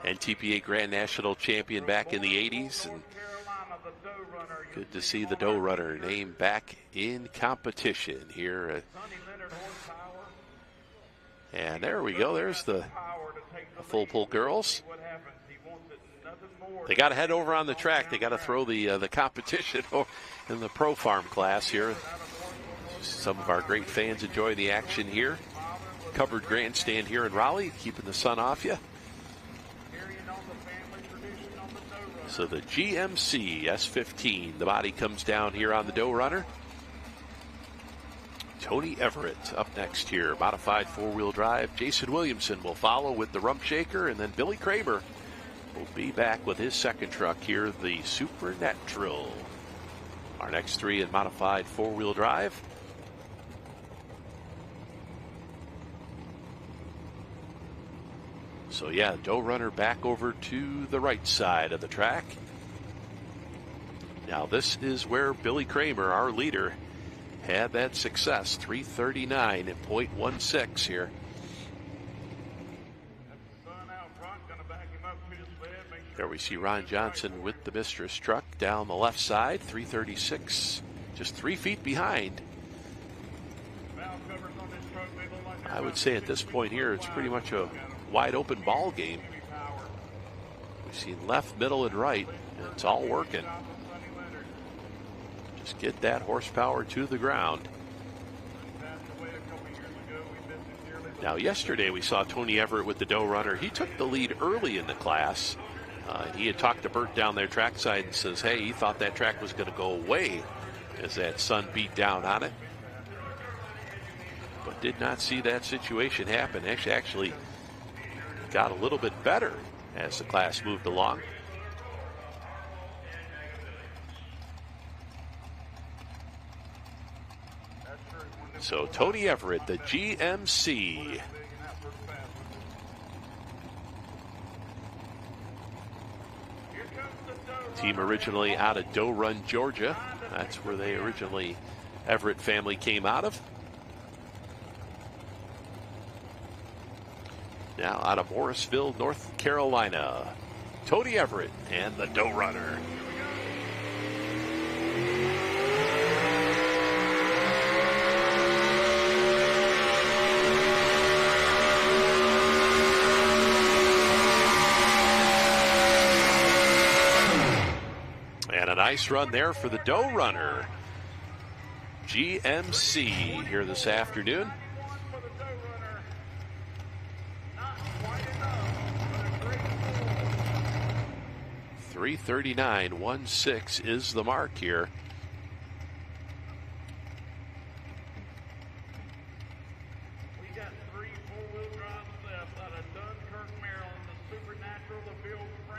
NTPA Grand National Champion back in the 80s. And good to see the dough runner named back in competition here. And there we go. There's the full pull girls. They got to head over on the track. They got to throw the competition in the Pro Farm class here. Some of our great fans enjoy the action here. Covered grandstand here in Raleigh, keeping the sun off you. So the GMC S15, the body comes down here on the dough runner. Tony Everett up next here, modified four-wheel drive. Jason Williamson will follow with the rump shaker, and then Billy Kramer will be back with his second truck here, the Supernatural. Our next three in modified four-wheel drive. So yeah, dough runner back over to the right side of the track. Now this is where Billy Kramer, our leader, had that success. 339.16 here. There we see Ron Johnson with the mistress truck down the left side. 336, just 3 feet behind. I would say at this point here, it's pretty much a wide open ball game. We've seen left, middle, and right, and it's all working. Just get that horsepower to the ground. Now, yesterday we saw Tony Everett with the dough runner. He took the lead early in the class. He had talked to Bert down there trackside and says, hey, he thought that track was going to go away as that sun beat down on it. But did not see that situation happen. Actually got a little bit better as the class moved along. So Tony Everett, the GMC. Team originally out of Doe Run, Georgia. That's where they originally, Everett family came out of. Now out of Morrisville, North Carolina. Tony Everett and the dough runner. And a nice run there for the dough runner. GMC here this afternoon. .339.16 is the mark here.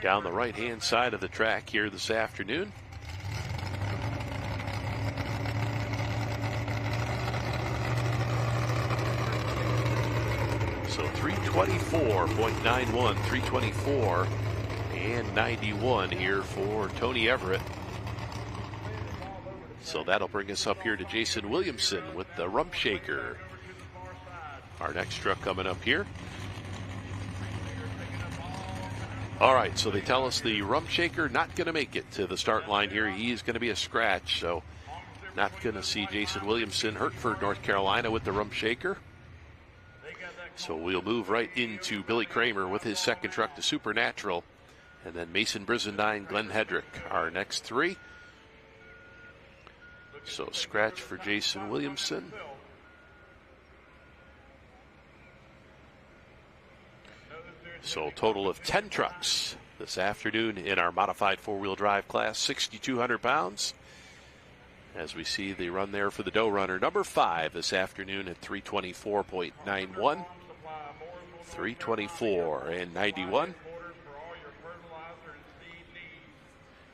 Down the right-hand side of the track here this afternoon. So 324.91, 324 and 91 here for Tony Everett. So that'll bring us up here to Jason Williamson with the Rump Shaker. Our next truck coming up here. All right, so they tell us the Rump Shaker not going to make it to the start line here. He is going to be a scratch, so not going to see Jason Williamson, Hertford, North Carolina, with the Rump Shaker. So we'll move right into Billy Kramer with his second truck, the Supernatural, and then Mason Brizendine, Glenn Hedrick, our next three. So scratch for Jason Williamson. So total of 10 trucks this afternoon in our modified four-wheel drive class, 6,200 pounds. As we see the run there for the dough runner, number 5 this afternoon at 324.91. 324 and 91.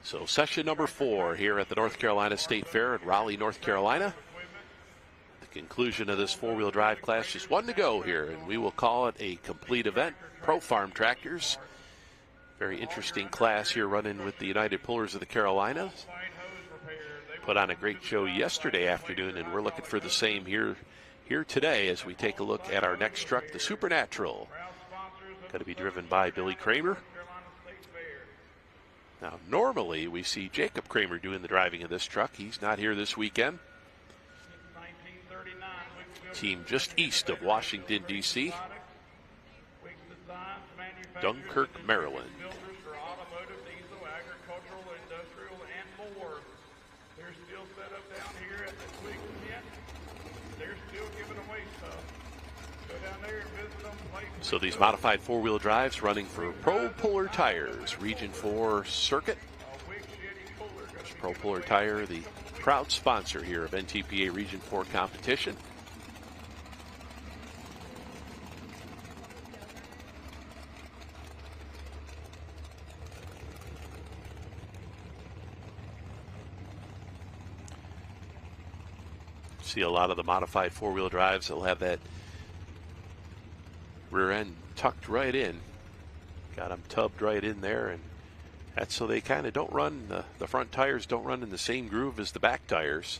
So session number 4 here at the North Carolina State Fair in Raleigh, North Carolina. The conclusion of this four-wheel drive class, just one to go here, and we will call it a complete event. Pro Farm Tractors. Very interesting class here running with the United Pullers of the Carolinas. Put on a great show yesterday afternoon, and we're looking for the same here today as we take a look at our next truck, the Supernatural. Going to be driven by Billy Kramer. Now, normally we see Jacob Kramer doing the driving of this truck. He's not here this weekend. Team just east of Washington, D.C. Dunkirk, Maryland. So these modified four-wheel drives running for Pro Puller Tires, Region 4 circuit. Pro Puller Tire, the proud sponsor here of NTPA Region 4 competition. See a lot of the modified four-wheel drives that'll have that rear end tucked right in. Got them tubbed right in there, and that's so they kind of don't run, the front tires don't run in the same groove as the back tires.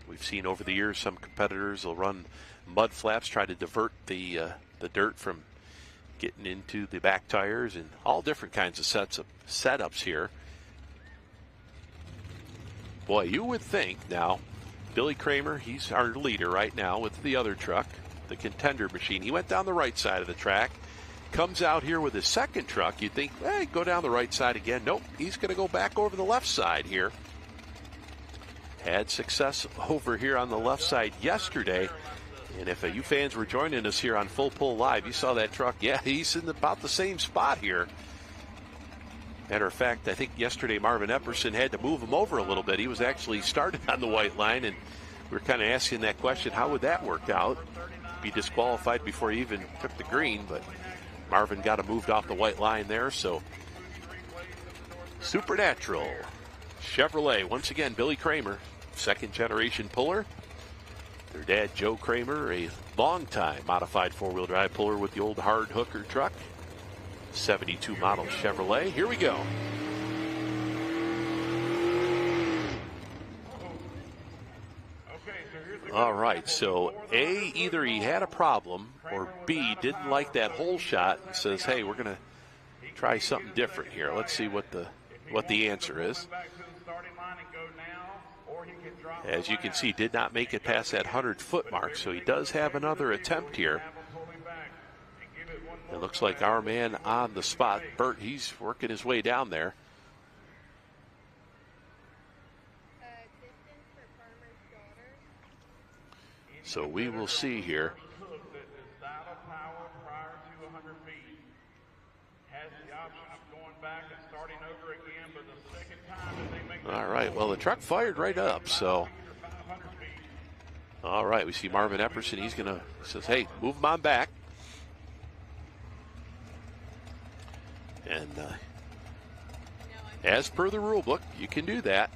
We've seen over the years some competitors will run mud flaps, try to divert the dirt from getting into the back tires, and all different kinds of setups here. Boy, you would think now, Billy Kramer, he's our leader right now with the other truck, the Contender machine. He went down the right side of the track, comes out here with his second truck. You'd think, hey, go down the right side again. Nope, he's going to go back over the left side here. Had success over here on the left side yesterday. And if you fans were joining us here on Full Pull Live, you saw that truck. Yeah, he's in about the same spot here. Matter of fact, I think yesterday Marvin Epperson had to move him over a little bit. He was actually started on the white line, and we were kind of asking that question, how would that work out? Be disqualified before he even took the green, but Marvin got him moved off the white line there. So Supernatural Chevrolet, once again, Billy Kramer, second generation puller. Their dad, Joe Kramer, a long-time modified four-wheel drive puller with the old hard hooker truck. 72 model Chevrolet. Here we go. All right, so A, either he had a problem, or B, didn't like that hole shot and says, hey, we're going to try something different here. Let's see what the answer is. As you can see, did not make it past that 100-foot mark, so he does have another attempt here. It looks like our man on the spot, Bert, he's working his way down there. So we will see here. All right, well, the truck fired right up, so. All right, we see Marvin Epperson. He's going to, says, hey, move him on back. And as per the rule book, you can do that.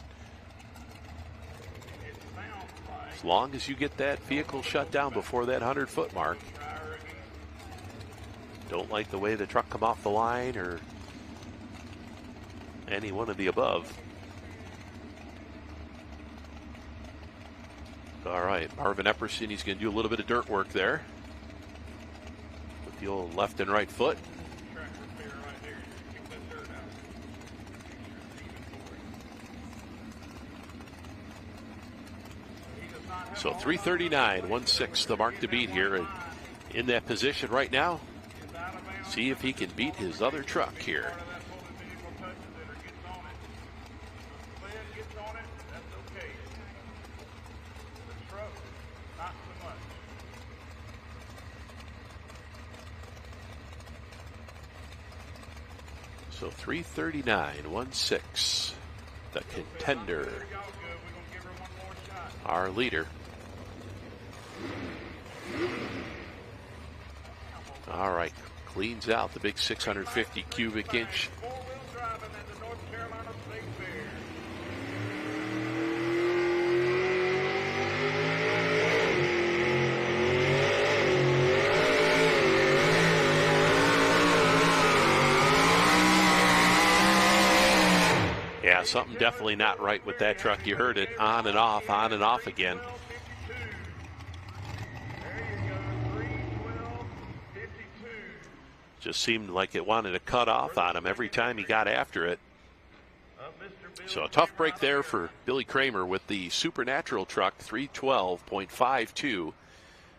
As long as you get that vehicle shut down before that 100-foot mark. Don't like the way the truck come off the line or any one of the above. All right, Marvin Epperson, he's going to do a little bit of dirt work there with the old left and right foot. So 3:39, 1:06, the mark to beat here. And in that position right now, see if he can beat his other truck here. So 3:39, 1:06, the contender, our leader. All right, cleans out the big 650 cubic inch. Yeah, something definitely not right with that truck. You heard it on and off again. Just seemed like it wanted to cut off on him every time he got after it. So a tough break there for Billy Kramer with the Supernatural truck, 312.52.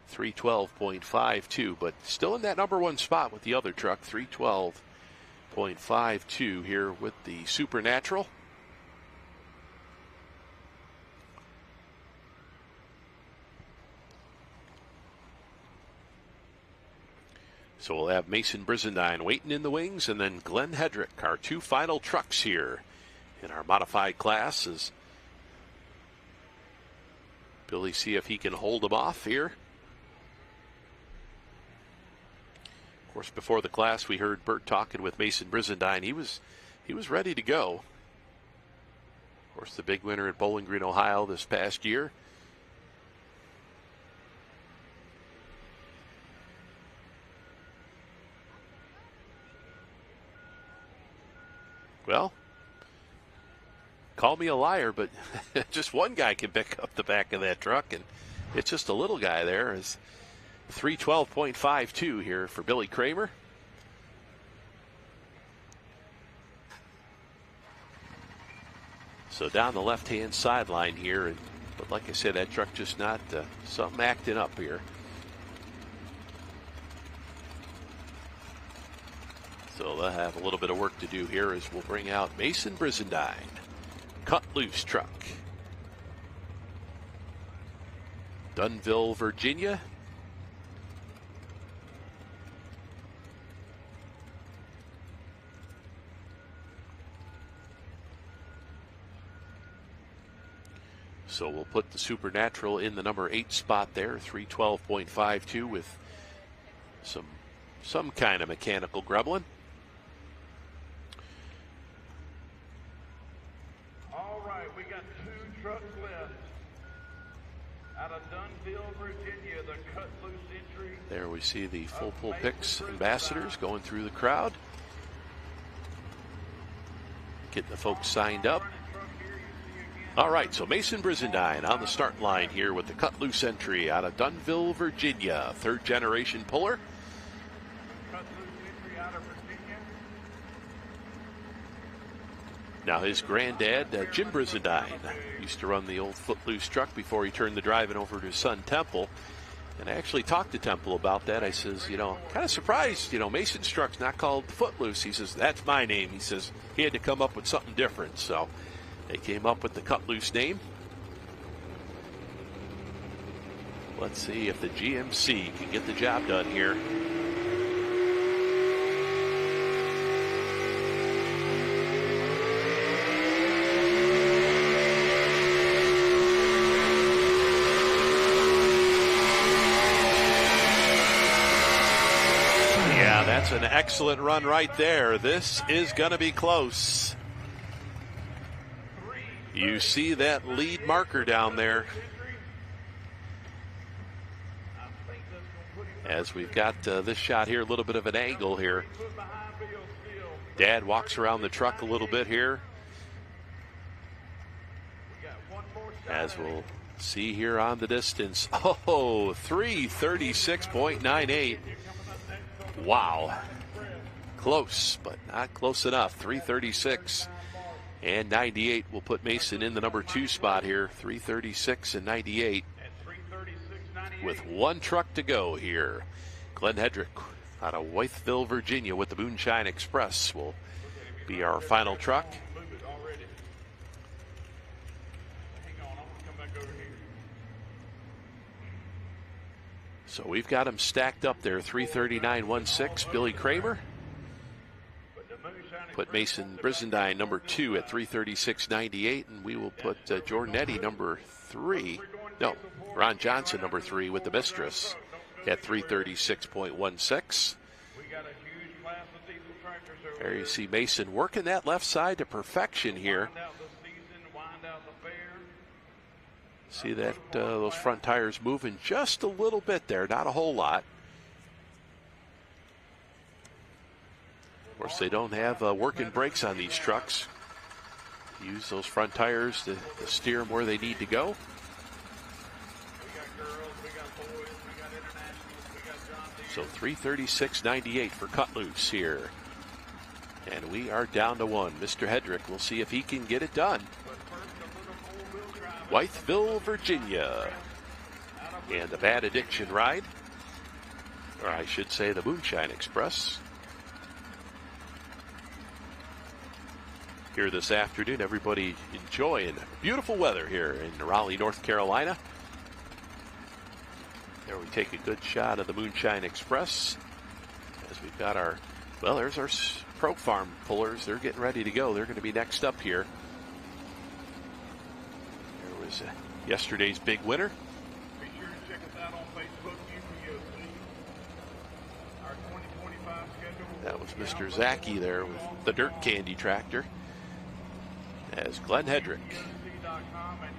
312.52, but still in that number one spot with the other truck, 312.52 here with the Supernatural. So we'll have Mason Brizendine waiting in the wings, and then Glenn Hedrick, our two final trucks here in our modified class, as Billy see if he can hold them off here. Of course, before the class, we heard Bert talking with Mason Brizendine. He was ready to go. Of course, the big winner at Bowling Green, Ohio this past year. Well, call me a liar, but just one guy can pick up the back of that truck, and it's just a little guy there. Is 312.52 here for Billy Kramer. So down the left-hand sideline here, but like I said, that truck just not something acting up here. So they'll have a little bit of work to do here as we'll bring out Mason Brizendine. Cut loose truck. Dunville, Virginia. So we'll put the Supernatural in the number 8 spot there, 312.52 with some kind of mechanical grubbling. All right, we got 2 trucks left. Out of Dunville, Virginia, the cut loose entry. There we see the Full Pull Picks ambassadors going through the crowd. Getting the folks signed up. All right, so Mason Brizendine on the start line here with the cut loose entry out of Dunville, Virginia. 3rd generation puller. Now his granddad, Jim Brizendine, used to run the old Footloose truck before he turned the driving over to his son Temple. And I actually talked to Temple about that. I says, kind of surprised, Mason's truck's not called Footloose. He says, that's my name. He says he had to come up with something different. So they came up with the cut loose name. Let's see if the GMC can get the job done here. That's an excellent run right there. This is going to be close. You see that lead marker down there. As we've got this shot here, a little bit of an angle here. Dad walks around the truck a little bit here. As we'll see here on the distance. Oh, 3:36.98. Wow. Close, but not close enough. 3:36 and 98 will put Mason in the number 2 spot here. 3:36 and 98. With one truck to go here. Glenn Hedrick out of Wytheville, Virginia with the Moonshine Express will be our final truck. So we've got him stacked up there. 3:39.16. Billy Kramer. Put Mason Brizendine number 2 at 3:36.98, and we will put Jordan Eddy number 3. No, Ron Johnson number 3 with the Mistress at 3:36.16. There you see Mason working that left side to perfection here. See that those front tires moving just a little bit there, not a whole lot. Of course, they don't have working brakes on these trucks. Use those front tires to steer them where they need to go. So 3:36.98 for cut loose here. And we are down to one. Mr. Hedrick, we'll see if he can get it done. Wytheville, Virginia. And the Bad Addiction ride. Or I should say the Moonshine Express. Here this afternoon, everybody enjoying beautiful weather here in Raleigh, North Carolina. There we take a good shot of the Moonshine Express as we've got our, well, there's our Pro Farm pullers. They're getting ready to go. They're going to be next up here. There was yesterday's big winner. Be sure to check us out on Facebook, UPOC. Our 2025 schedule. That was Mr. Zaki there with the Dirt Candy Tractor. As Glenn Hedrick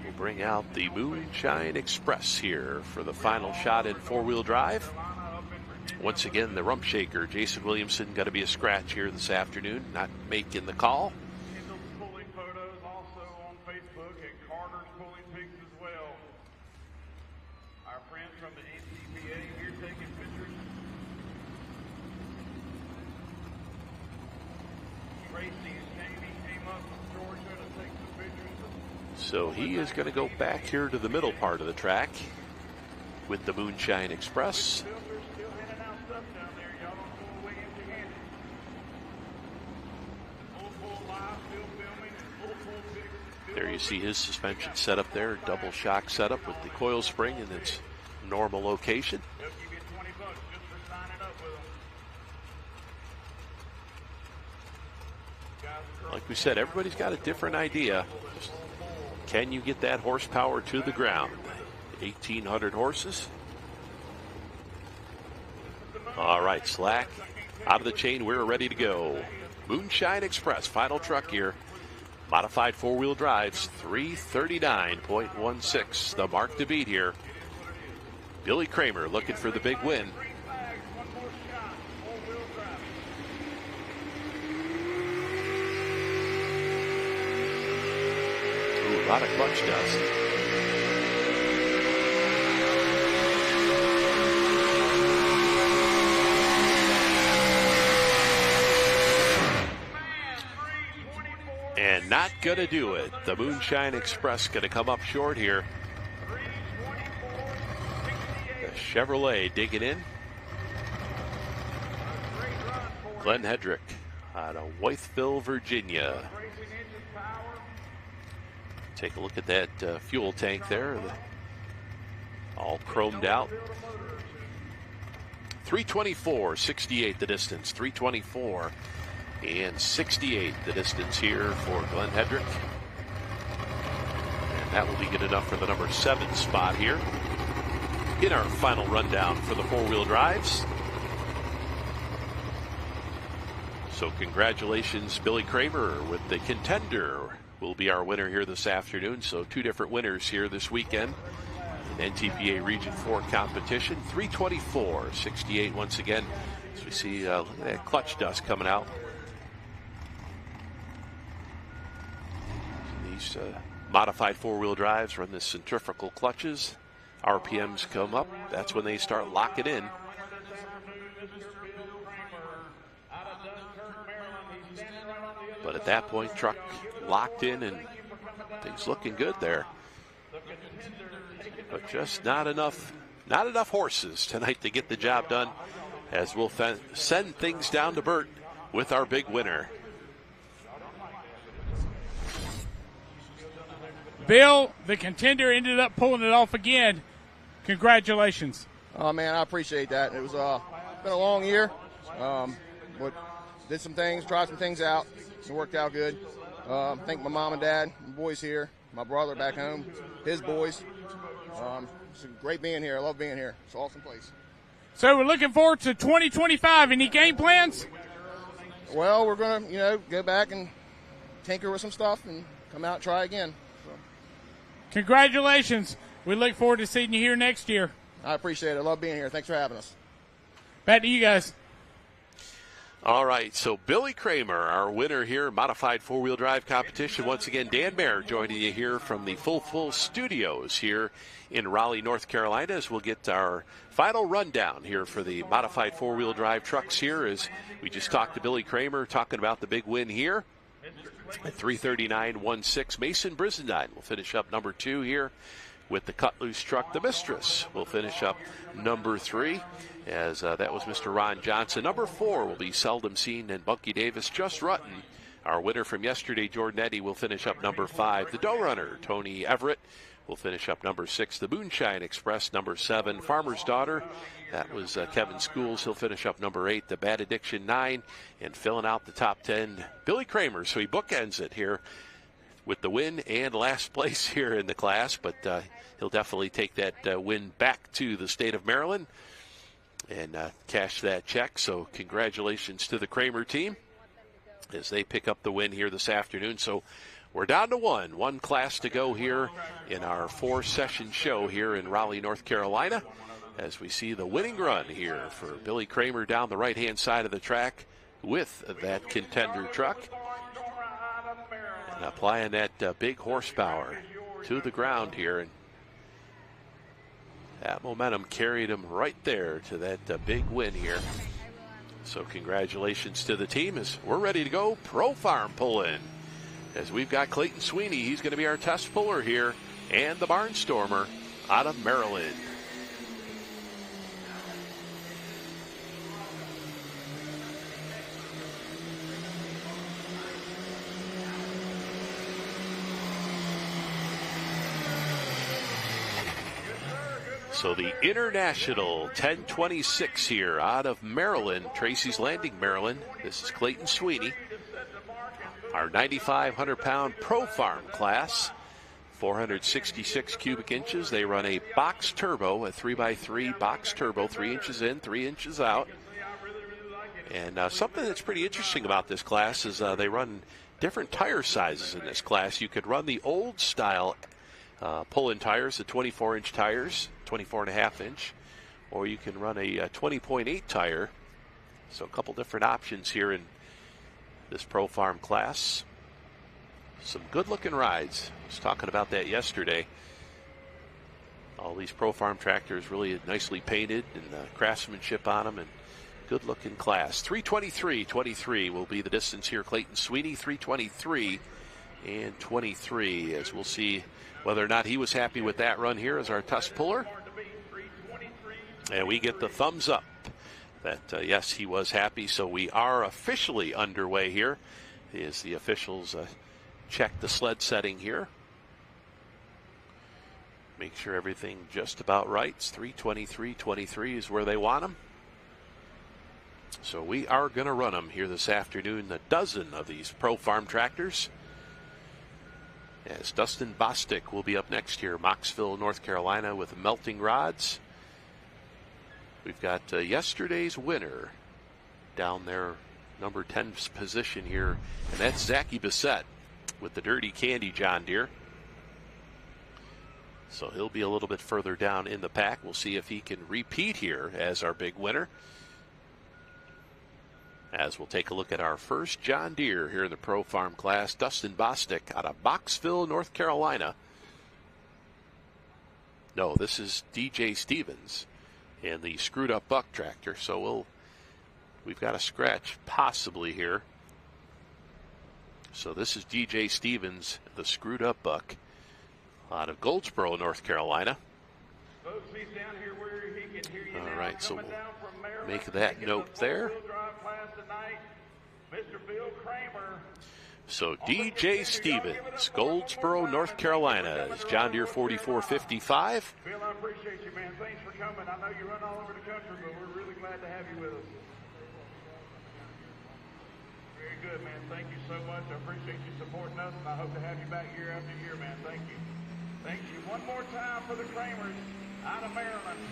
will bring out the Moonshine Express here for the final shot in four-wheel drive. Once again, the rump shaker, Jason Williamson, got to be a scratch here this afternoon, not making the call. Kendall's pulling photos also on Facebook, and Carter's pulling pics as well. Our friends from the NTPA here taking pictures. Tracy and Jamie came up from Georgia to take some pictures. So he is going to go back here to the middle part of the track with the Moonshine Express. There you see his suspension setup there, double shock setup with the coil spring in its normal location. Like we said, everybody's got a different idea. Just, can you get that horsepower to the ground? 1,800 horses. All right, slack out of the chain. We're ready to go. Moonshine Express, final truck here. Modified four-wheel drives, 3:39.16. The mark to beat here. Billy Kramer looking for the big win. Ooh, a lot of clutch dust. And not going to do it. The Moonshine Express going to come up short here. The Chevrolet digging in. Glenn Hedrick out of Wytheville, Virginia. Take a look at that fuel tank there. All chromed out. 3:24.68 the distance. 3:24. And 68 the distance here for Glenn Hedrick. And that will be good enough for the number 7 spot here in our final rundown for the four-wheel drives. So congratulations, Billy Kramer with the Contender will be our winner here this afternoon. So 2 different winners here this weekend in NTPA Region 4 competition. 324.68 once again. As we see that clutch dust coming out. These modified 4-wheel drives run the centrifugal clutches. RPMs come up. That's when they start locking in. But at that point, truck locked in and things looking good there. But just not enough horses tonight to get the job done, as we'll send things down to Burt with our big winner. Bill, the Contender, ended up pulling it off again. Congratulations. Oh, man, I appreciate that. It was been a long year. But did some things, tried some things out. It worked out good. Thank my mom and dad, my boys here, my brother back home, his boys. It's great being here. I love being here. It's an awesome place. So we're looking forward to 2025. Any game plans? Well, we're going to, go back and tinker with some stuff and come out and try again. So. Congratulations. We look forward to seeing you here next year. I appreciate it. I love being here. Thanks for having us. Back to you guys. All right, so Billy Kramer, our winner here, modified 4-wheel drive competition. Once again, Dan Mayer joining you here from the Full Studios here in Raleigh, North Carolina, as we'll get our final rundown here for the modified 4-wheel drive trucks here, as we just talked to Billy Kramer talking about the big win here at 339.16. Mason Brizendine will finish up number 2 here with the cut loose truck. The Mistress will finish up number 3. As that was Mr. Ron Johnson. Number 4 will be Seldom Seen and Bunky Davis. Just Rutten, our winner from yesterday, Jordan Eddy, will finish up number 5. The Dough Runner, Tony Everett, will finish up number 6. The Moonshine Express, number 7. Farmer's Daughter, that was Kevin Schools. He'll finish up number 8. The Bad Addiction, 9. And filling out the top 10, Billy Kramer. So he bookends it here with the win and last place here in the class. But he'll definitely take that win back to the state of Maryland and cash that check. So congratulations to the Kramer team as they pick up the win here this afternoon. So we're down to one class to go here in our 4-session show here in Raleigh, North Carolina, as we see the winning run here for Billy Kramer down the right-hand side of the track with that Contender truck, and applying that big horsepower to the ground here. And that momentum carried him right there to that big win here. So congratulations to the team as we're ready to go Pro Farm pull-in. As we've got Clayton Sweeney, he's going to be our test puller here, and the Barnstormer out of Maryland. So the International 1026 here out of Maryland, Tracy's Landing, Maryland. This is Clayton Sweeney. Our 9,500-pound Pro Farm class, 466 cubic inches. They run a box turbo, a 3x3 box turbo, 3 inches in, 3 inches out. And something that's pretty interesting about this class is they run different tire sizes in this class. You could run the old style pull-in tires, the 24-inch tires, 24.5-inch, or you can run a 20.8 tire. So a couple different options here in this Pro Farm class. Some good-looking rides. I was talking about that yesterday. All these Pro Farm tractors really nicely painted and craftsmanship on them, and good-looking class. 3:23.23 will be the distance here. Clayton Sweeney, 3:23 and 23, as we'll see whether or not he was happy with that run here as our test puller. And we get the thumbs up that, yes, he was happy. So we are officially underway here as the officials check the sled setting here. Make sure everything just about right. It's 3:23.23 is where they want them. So we are going to run them here this afternoon, a dozen of these Pro Farm tractors. As Dustin Bostic will be up next here, Mocksville, North Carolina, with melting rods. We've got yesterday's winner down there number 10 position here, and that's Zachy Bissett with the Dirty Candy John Deere. So he'll be a little bit further down in the pack. We'll see if he can repeat here as our big winner. As we'll take a look at our first John Deere here in the Pro Farm class, Dustin Bostic out of Boxville, North Carolina. No, this is DJ Stevens and the Screwed Up Buck tractor. So we've got a scratch possibly here. So this is DJ Stevens, the Screwed Up Buck out of Goldsboro, North Carolina. All right, so we'll make that note there. So DJ Stevens, Goldsboro, North Carolina, is John Deere 4455. Bill, I appreciate you, man. Thanks for coming. I know you run all over the country, but we're really glad to have you with us. Very good, man. Thank you so much. I appreciate you supporting us, and I hope to have you back year after year, man. Thank you. Thank you. One more time for the Kramers out of Maryland.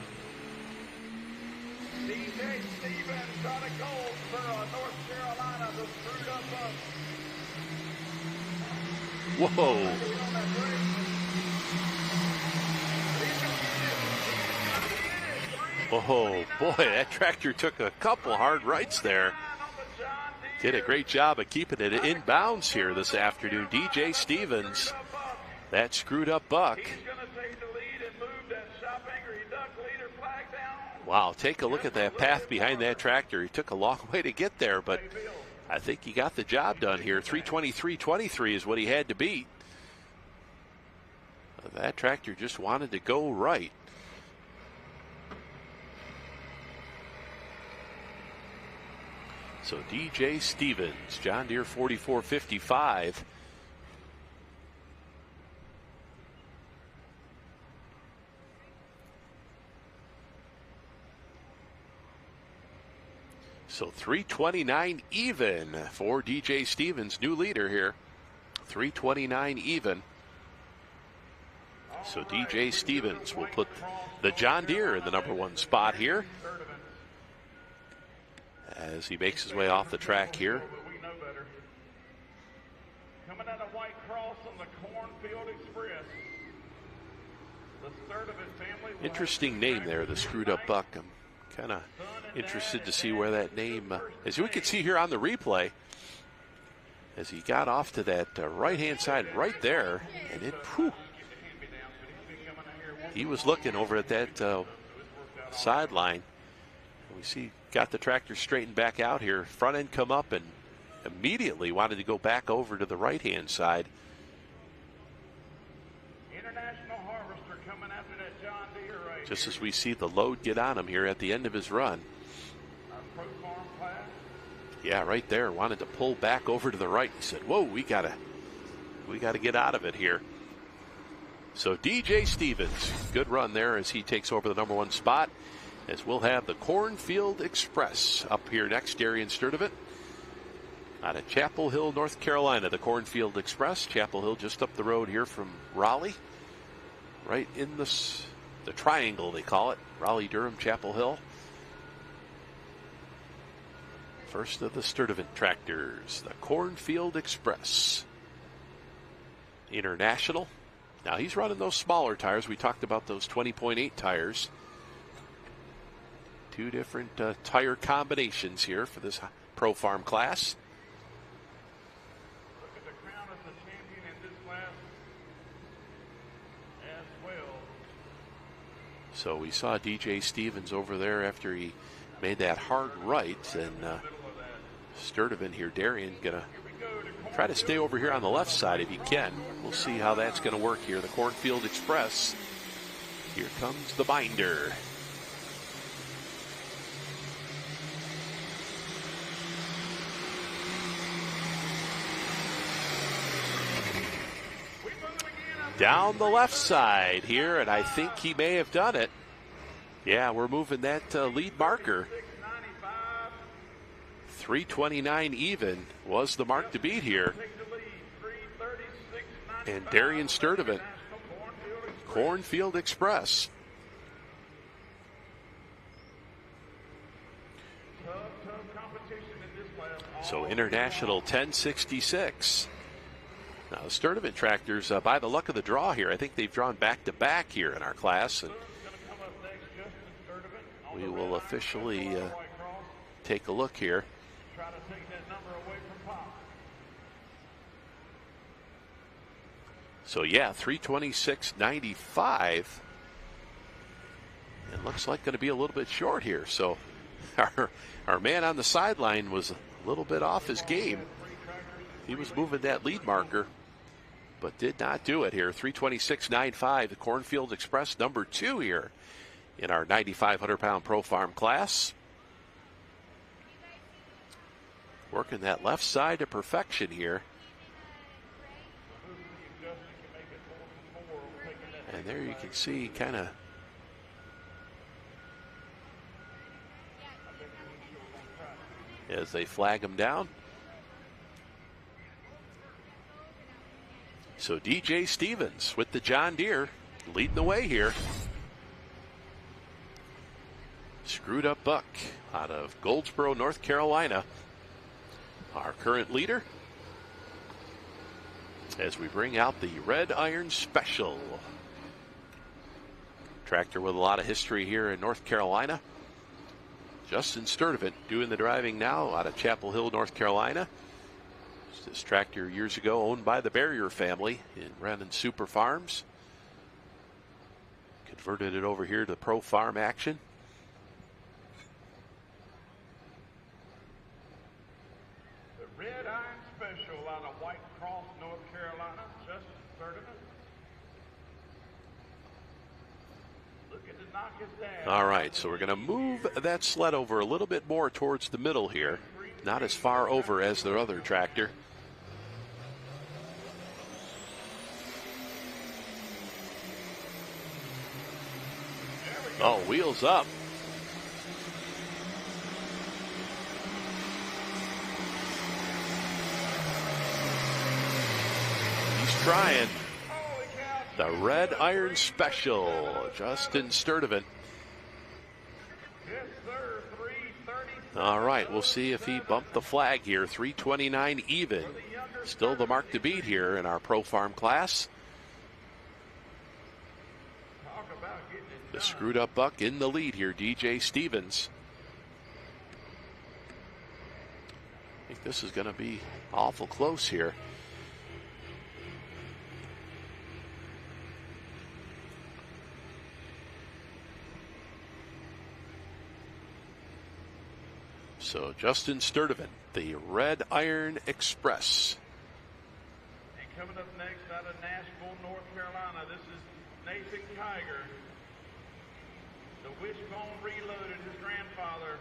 DJ Stevens out of Goldsboro, North Carolina, the Screwed Up Buck. Whoa. Oh, boy, that tractor took a couple hard rights there. Did a great job of keeping it in bounds here this afternoon. DJ Stevens, that Screwed Up Buck. Wow, take a look at that path behind that tractor. He took a long way to get there, but I think he got the job done here. 323.23 is what he had to beat. That tractor just wanted to go right. So DJ Stevens, John Deere 4455. So 329 even for DJ Stevens, new leader here. 329 even. So DJ Stevens will put the John Deere in the number 1 spot here as he makes his way off the track here. Coming out of White Cross on the Cornfield Express. The Sturdivant family. Interesting name there, the Screwed Up Buck. I'm kind of interested to see where that name, as we can see here on the replay, as he got off to that right-hand side right there, and it, whew, he was looking over at that sideline. We see got the tractor straightened back out here, front end come up, and immediately wanted to go back over to the right-hand side. International Harvester coming after that John Deere right Just here. as we see the load get on him here at the end of his run. Our Pro Farm class. Yeah, right there. Wanted to pull back over to the right. He said, whoa, we gotta get out of it here. So DJ Stevens, good run there as he takes over the number 1 spot. As we'll have the Cornfield Express up here next, Darian Sturdivant out of Chapel Hill, North Carolina. The Cornfield Express, Chapel Hill just up the road here from Raleigh. Right in the triangle, they call it. Raleigh, Durham, Chapel Hill. First of the Sturdivant tractors, the Cornfield Express. International. Now he's running those smaller tires. We talked about those 20.8 tires. 2 different tire combinations here for this Pro Farm class. Look at the crown as the champion in this class as well. So we saw DJ Stevens over there after he made that hard right, and Sturdivant here, Darian, gonna try to stay over here on the left side if he can. We'll see how that's gonna work here. The Cornfield Express. Here comes the binder. Down the left side here, and I think he may have done it. Yeah, we're moving that lead marker. 329 even was the mark to beat here. And Darian Sturdivant, Cornfield Express. So International 1066. Now the Sturdivant tractors, by the luck of the draw here, I think they've drawn back-to-back here in our class. And we will officially take a look here. So yeah, 326.95. It looks like going to be a little bit short here. So our man on the sideline was a little bit off his game. He was moving that lead marker, but did not do it here. 326.95, the Cornfield Express, number 2 here in our 9,500-pound Pro Farm class. Working that left side to perfection here. And there you can see kind of as they flag him down. So DJ Stevens with the John Deere leading the way here. Screwed Up Buck out of Goldsboro, North Carolina, our current leader, as we bring out the Red Iron Special. Tractor with a lot of history here in North Carolina. Justin Sturdivant doing the driving now out of Chapel Hill, North Carolina. This tractor years ago owned by the Barrier family in Brennan Super Farms. Converted it over here to the Pro Farm action. The Red Iron Special out of White Cross, North Carolina, Justin Sturdivant. Looking to knock us down. All right, so we're going to move that sled over a little bit more towards the middle here. Not as far over as the other tractor. Oh, wheels up. He's trying. The Red Iron Special, Justin Sturdivant. All right, we'll see if he bumped the flag here. 329 even. Still the mark to beat here in our Pro Farm class. The Screwed Up Buck in the lead here, DJ Stevens. I think this is going to be awful close here. So Justin Sturdivant, the Red Iron Express. And coming up next out of Nashville, North Carolina, this is Nathan Kiger. The Wishbone Reloaded, his grandfather,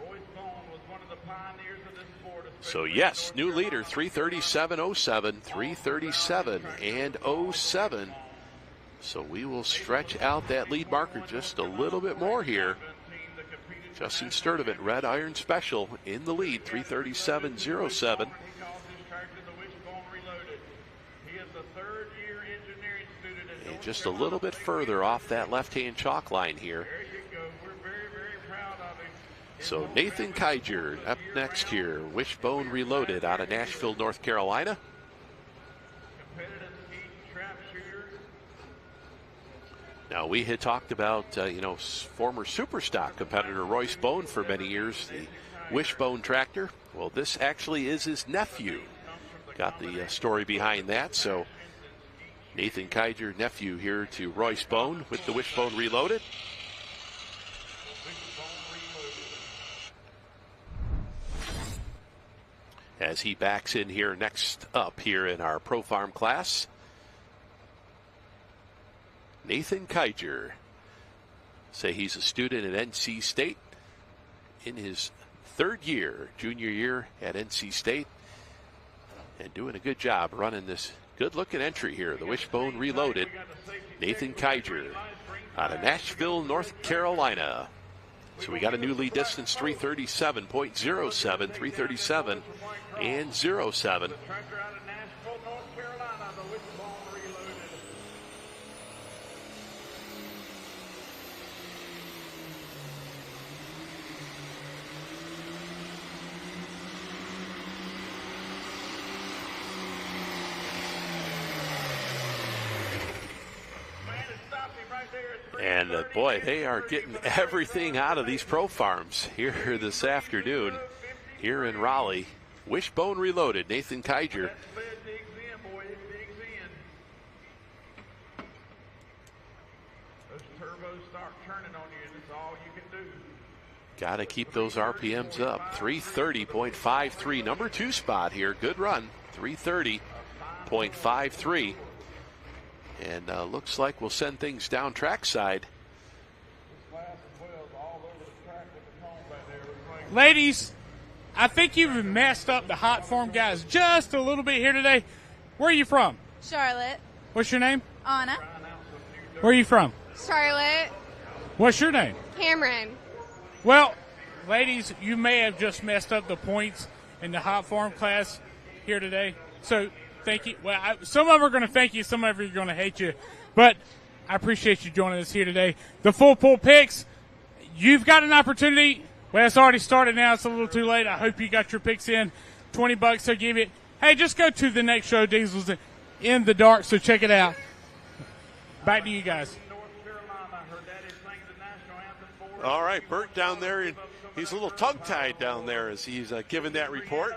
Royce Bone, was one of the pioneers of this sport. So yes, new leader, 337.07, 337 and 07. So we will stretch out that lead marker just a little bit more here. Justin Sturdivant, Red Iron Special in the lead, 337.07. And just a little bit further off that left-hand chalk line here. So Nathan Kiger up next here, Wishbone Reloaded out of Nashville, North Carolina. Now, we had talked about, former Superstock competitor Royce Bone for many years, the Wishbone tractor. Well, this actually is his nephew. Got the story behind that. So, Nathan Kiger, nephew here to Royce Bone with the Wishbone Reloaded. As he backs in here next up here in our Pro Farm class. Nathan Kiger. Say he's a student at NC State in his junior year at NC State, and doing a good job running this good-looking entry here, the Wishbone Reloaded. Nathan Kiger out of Nashville, North Carolina. So we got a new lead distance, 337.07, 337 and 07. And, boy, they are getting everything out of these pro farms here this afternoon here in Raleigh. Wishbone Reloaded, Nathan Keiger. Got to keep those RPMs up. 330.53, number 2 spot here. Good run, 330.53. And looks like we'll send things down trackside. Ladies, I think you've messed up the hot form guys just a little bit here today. Where are you from? Charlotte. What's your name? Anna. Where are you from? Charlotte. What's your name? Cameron. Well, ladies, you may have just messed up the points in the hot form class here today. So thank you. Well, some of them are going to thank you. Some of them are going to hate you. But I appreciate you joining us here today. The full pull picks, you've got an opportunity. Well, it's already started now. It's a little too late. I hope you got your picks in. $20, so give it. Hey, just go to the next show. Diesel's in the dark, so check it out. Back to you guys. All right, Bert down there, he's a little tongue-tied down there as he's giving that report.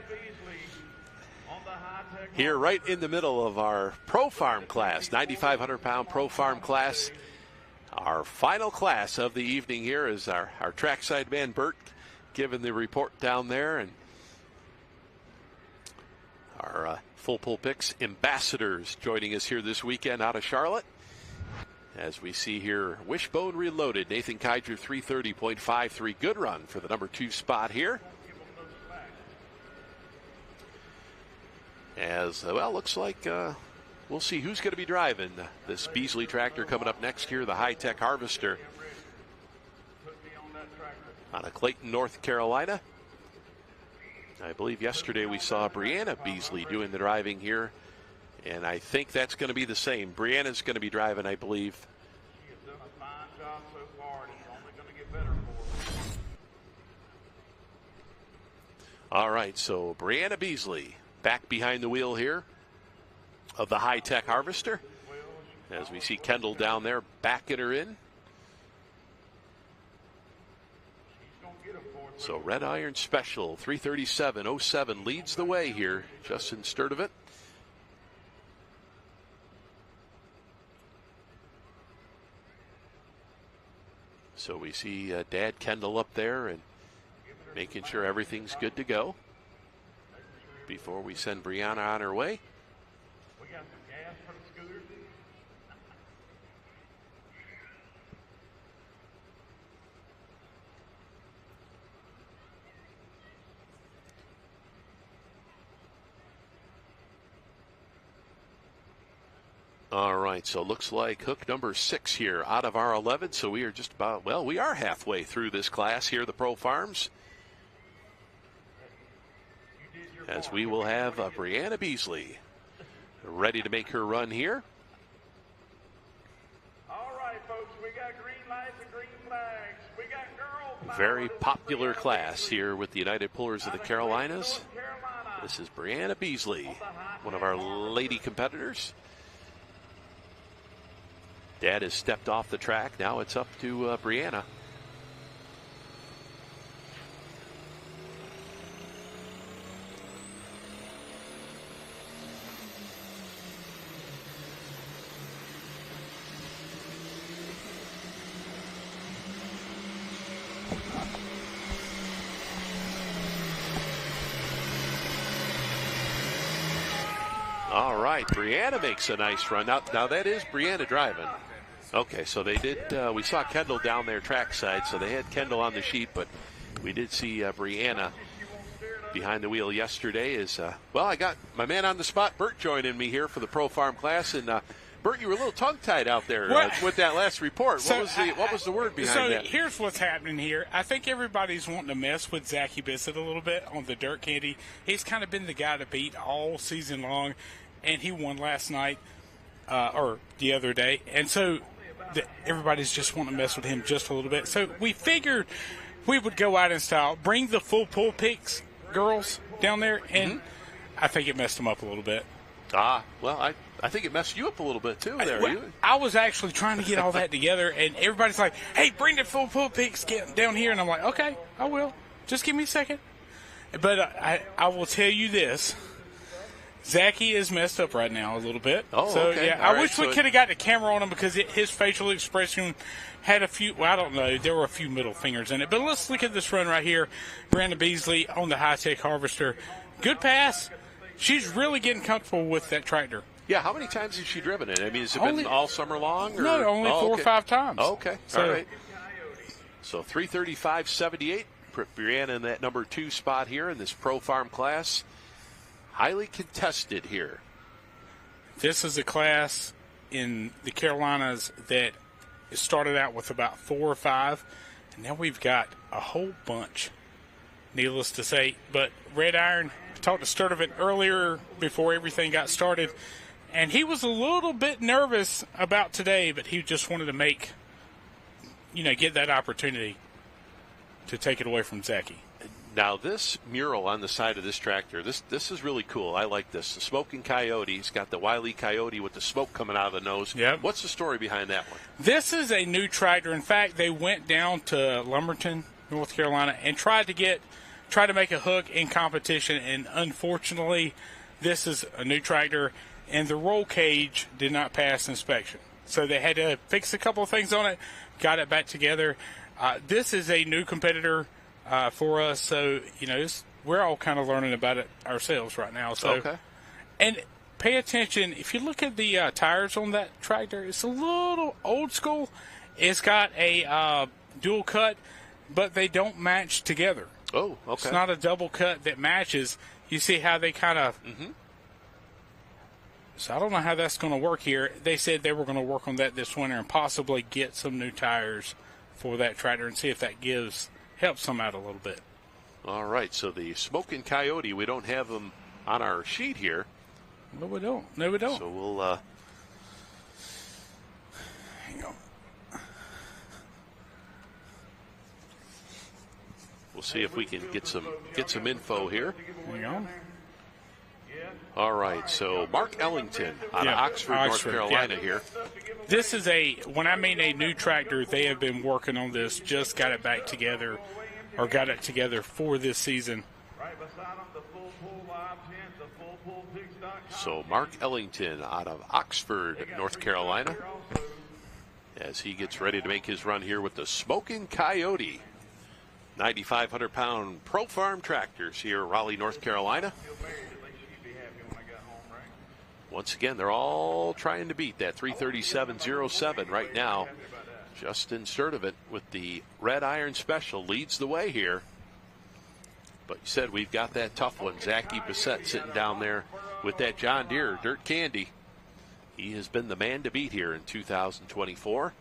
Here right in the middle of our Pro Farm class, 9,500-pound Pro Farm class. Our final class of the evening here is our trackside man, Bert, giving the report down there. And our full pull picks ambassadors joining us here this weekend out of Charlotte. As we see here, Wishbone Reloaded, Nathan Keiger, 330.53. Good run for the number 2 spot here. As well, looks like we'll see who's going to be driving this Beasley tractor coming up next here, the high-tech harvester out of Clayton, North Carolina. I believe yesterday we saw Brianna Beasley doing the driving here. And I think that's going to be the same. Brianna's going to be driving, I believe. She has done a fine job so far, and it's only going to get better for her. All right, so Brianna Beasley back behind the wheel here of the high-tech harvester. As we see Kendall down there backing her in. So Red Iron Special, 337.07 leads the way here. Justin Sturdivant. So we see Dad Kendall up there and making sure everything's good to go before we send Brianna on her way. We got some gas for the scooter. All right, so looks like hook number 6 here out of our 11. So we are just about, well, we are halfway through this class here, the Pro Farms. As we will have Brianna Beasley ready to make her run here. All right, folks, we got green lights and green flags. We got girl power. Very popular class here with the United Pullers of the Carolinas. This is Brianna Beasley, one of our lady competitors. Dad has stepped off the track. Now it's up to Brianna. All right, Brianna makes a nice run. Now that is Brianna driving. Okay, so they did, we saw Kendall down there trackside, so they had Kendall on the sheet, but we did see Brianna behind the wheel yesterday. Well, I got my man on the spot, Bert, joining me here for the Pro Farm class, and Bert, you were a little tongue-tied out there with that last report. What was the word behind that? So here's what's happening here. I think everybody's wanting to mess with Zachy Bissett a little bit on the dirt candy. He's kind of been the guy to beat all season long, and he won last night or the other day. And so everybody's just wanting to mess with him just a little bit. So we figured we would go out in style, bring the full pull picks girls down there, and I think it messed them up a little bit. Well, I think it messed you up a little bit, too, there. I was actually trying to get all that together, and everybody's like, hey, bring the full pull pigs down here. And I'm like, okay, I will. Just give me a second. But I will tell you this. Zachy is messed up right now a little bit. Oh, so, okay. Yeah, I wish we could have got the camera on him because his facial expression had a few, well, I don't know, there were a few middle fingers in it. But let's look at this run right here. Brandon Beasley on the high-tech harvester. Good pass. She's really getting comfortable with that tractor. Yeah, how many times has she driven it? I mean, has it been all summer long? Or? No, only 4 or 5 times. Okay, all right. So 335.78. Brianna in that number 2 spot here in this Pro Farm class. Highly contested here. This is a class in the Carolinas that started out with about 4 or 5, and now we've got a whole bunch, needless to say. But Red Iron, I talked to Sturdivant earlier before everything got started, and he was a little bit nervous about today, but he just wanted to get that opportunity to take it away from Zachy. Now, this mural on the side of this tractor, this is really cool. I like this. The Smoking Coyote. It's got the Wile E. Coyote with the smoke coming out of the nose. Yep. What's the story behind that one? This is a new tractor. In fact, they went down to Lumberton, North Carolina, and tried to make a hook in competition, and unfortunately, this is a new tractor, and the roll cage did not pass inspection. So they had to fix a couple of things on it, got it back together. This is a new competitor for us, so we're all kind of learning about it ourselves right now. So, okay. And pay attention. If you look at the tires on that tractor, it's a little old school. It's got a dual cut, but they don't match together. Oh, okay. It's not a double cut that matches. You see how they kind of. Mm-hmm. So I don't know how that's going to work here. They said they were going to work on that this winter and possibly get some new tires for that tractor and see if that helps them out a little bit. All right, so the Smoking Coyote, we don't have them on our sheet here. No, we don't. No, we don't. So we'll hang on. We'll see if we can get some info here. Hang on. All right, so Mark Ellington out of Oxford, North Carolina here. This is when I mean a new tractor, they have been working on this, just got it back together, or got it together for this season. So Mark Ellington out of Oxford, North Carolina, as he gets ready to make his run here with the Smoking Coyote. 9,500-pound Pro Farm tractors here in Raleigh, North Carolina. Once again, they're all trying to beat that 337.07 right now. Justin Sturdivant with the Red Iron Special leads the way here. But you said we've got that tough one. Zachy Bissett sitting down there with that John Deere Dirt Candy. He has been the man to beat here in 2024.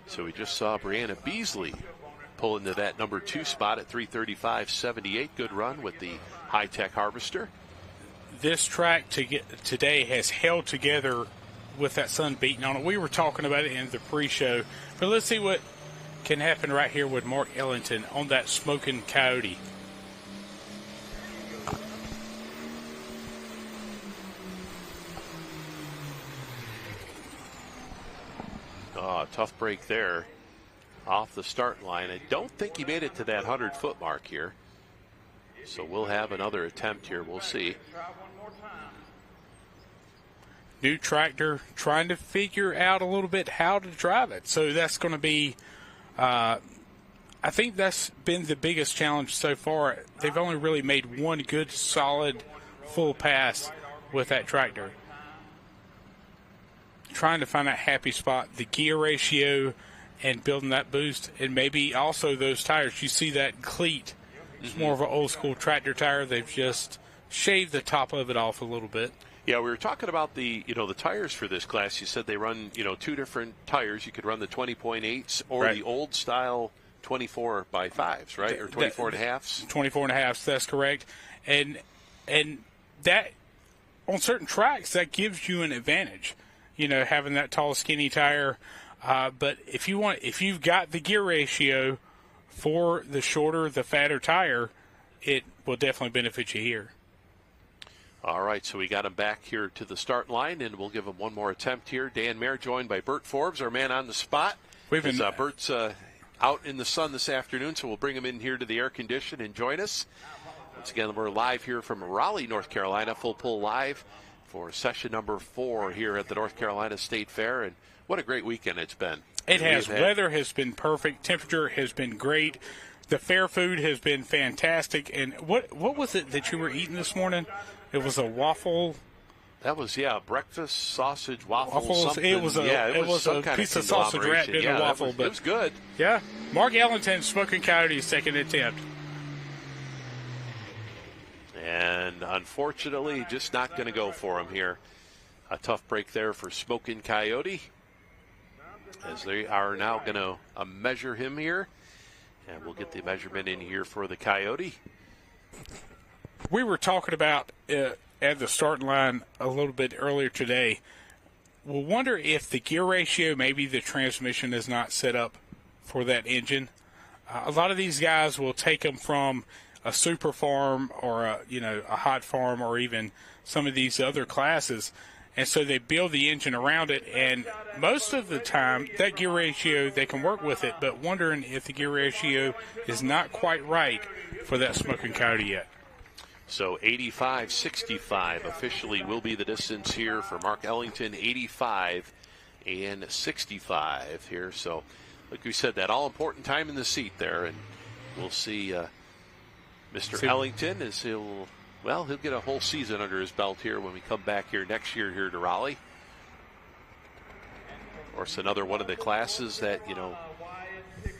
So we just saw Brianna Beasley pull into that number 2 spot at 335.78. Good run with the high-tech harvester. This track today has held together with that sun beating on it. We were talking about it in the pre-show, but let's see what can happen right here with Mark Ellington on that Smoking Coyote. Tough break there off the start line. I don't think he made it to that 100-foot mark here. So we'll have another attempt here. We'll see. New tractor, trying to figure out a little bit how to drive it. So that's going to be, I think that's been the biggest challenge so far. They've only really made one good, solid, full pass with that tractor. Trying to find that happy spot, the gear ratio, and building that boost, and maybe also those tires. You see that cleat. It's more of an old school tractor tire. They've just shaved the top of it off a little bit. Yeah, we were talking about the tires for this class. You said they run 2 different tires. You could run the 20.8s or the old style 24x5s, right? Or 24.5s. 24.5s. That's correct. And that on certain tracks that gives you an advantage. Having that tall, skinny tire. But if you've got the gear ratio for the shorter, the fatter tire, it will definitely benefit you here. All right, so we got him back here to the start line, and we'll give him one more attempt here. Dan Mayer joined by Bert Forbes, our man on the spot. Bert's out in the sun this afternoon, so we'll bring him in here to the air condition and join us. Once again, we're live here from Raleigh, North Carolina, Full Pull Live for session number 4 here at the North Carolina State Fair, and what a great weekend it's been. It has. Weather has been perfect. Temperature has been great. The fair food has been fantastic. And what was it that you were eating this morning? It was a waffle. That was, breakfast, sausage, waffles. Something. It was a piece of sausage wrapped in a waffle. It was good. Yeah. Mark Ellington, Smoking Coyote's second attempt. And unfortunately, just not going to go for him here. A tough break there for Smoking Coyote, as they are now going to measure him here. And we'll get the measurement in here for the Coyote. We were talking about at the starting line a little bit earlier today. We'll wonder if the gear ratio, maybe the transmission is not set up for that engine. A lot of these guys will take them from a super farm or a hot farm or even some of these other classes, and so they build the engine around it, and most of the time that gear ratio, they can work with it, but wondering if the gear ratio is not quite right for that Smoking Coyote yet. So 85-65 officially will be the distance here for Mark Ellington, 85 and 65 here. So like we said, that all-important time in the seat there, and we'll see Mr. Ellington as he'll get a whole season under his belt here when we come back here next year here to Raleigh. Of course, another one of the classes that,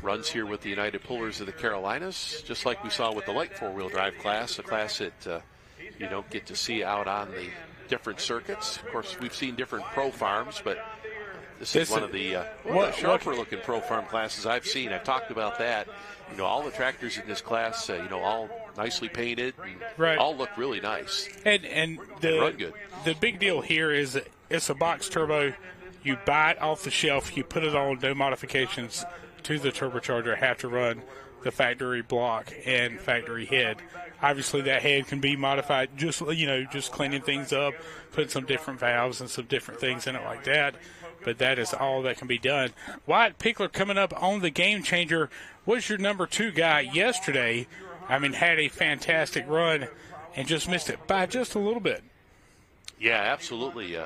runs here with the United Pullers of the Carolinas, just like we saw with the light four-wheel drive class, a class that you don't get to see out on the different circuits. Of course, we've seen different pro farms, but this is one of the sharper-looking pro farm classes I've seen. I've talked about that. All the tractors in this class, all nicely painted, and all look really nice. And run good. The big deal here is it's a box turbo. You buy it off the shelf, you put it on, no modifications to the turbocharger, have to run the factory block and factory head. Obviously, that head can be modified, just cleaning things up, putting some different valves and some different things in it like that. But that is all that can be done. Wyatt Pickler coming up on the Game Changer was your number 2 guy yesterday. Had a fantastic run and just missed it by just a little bit. Yeah, absolutely.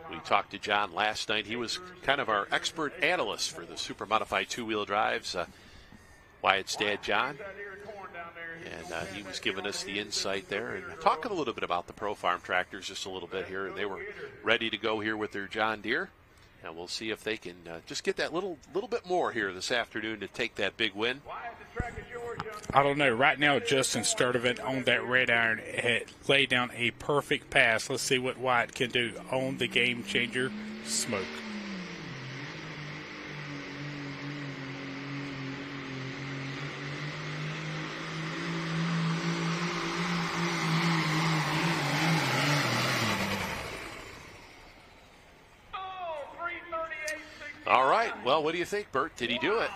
We talked to John last night. He was kind of our expert analyst for the super modified two-wheel drives. Wyatt's dad, John. And he was giving us the insight there and talking a little bit about the Pro Farm tractors just a little bit here. They were ready to go here with their John Deere. And we'll see if they can just get that little bit more here this afternoon to take that big win. I don't know. Right now, Justin Sturdivant on that red iron had laid down a perfect pass. Let's see what Wyatt can do on the Game Changer Smoke. All right. Well, what do you think, Bert? Did he do it?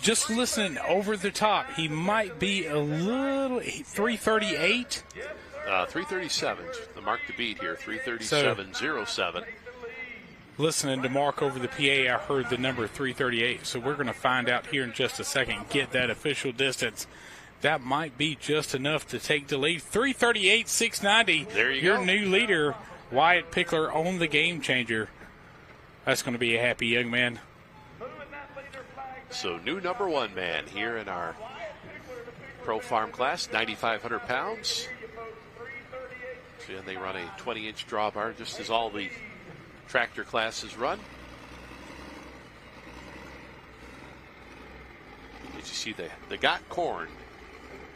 Just listening over the top, he might be a little 338. 337, the mark to beat here. 337.07. Listening to Mark over the PA, I heard the number 338. So we're going to find out here in just a second. Get that official distance. That might be just enough to take the lead. 338.690. There you go. Your new leader, Wyatt Pickler, on the Game Changer. That's going to be a happy young man. So new number 1 man here in our Pro Farm class, 9,500 pounds. So they run a 20-inch drawbar, just as all the tractor classes run. Did you see they got corn?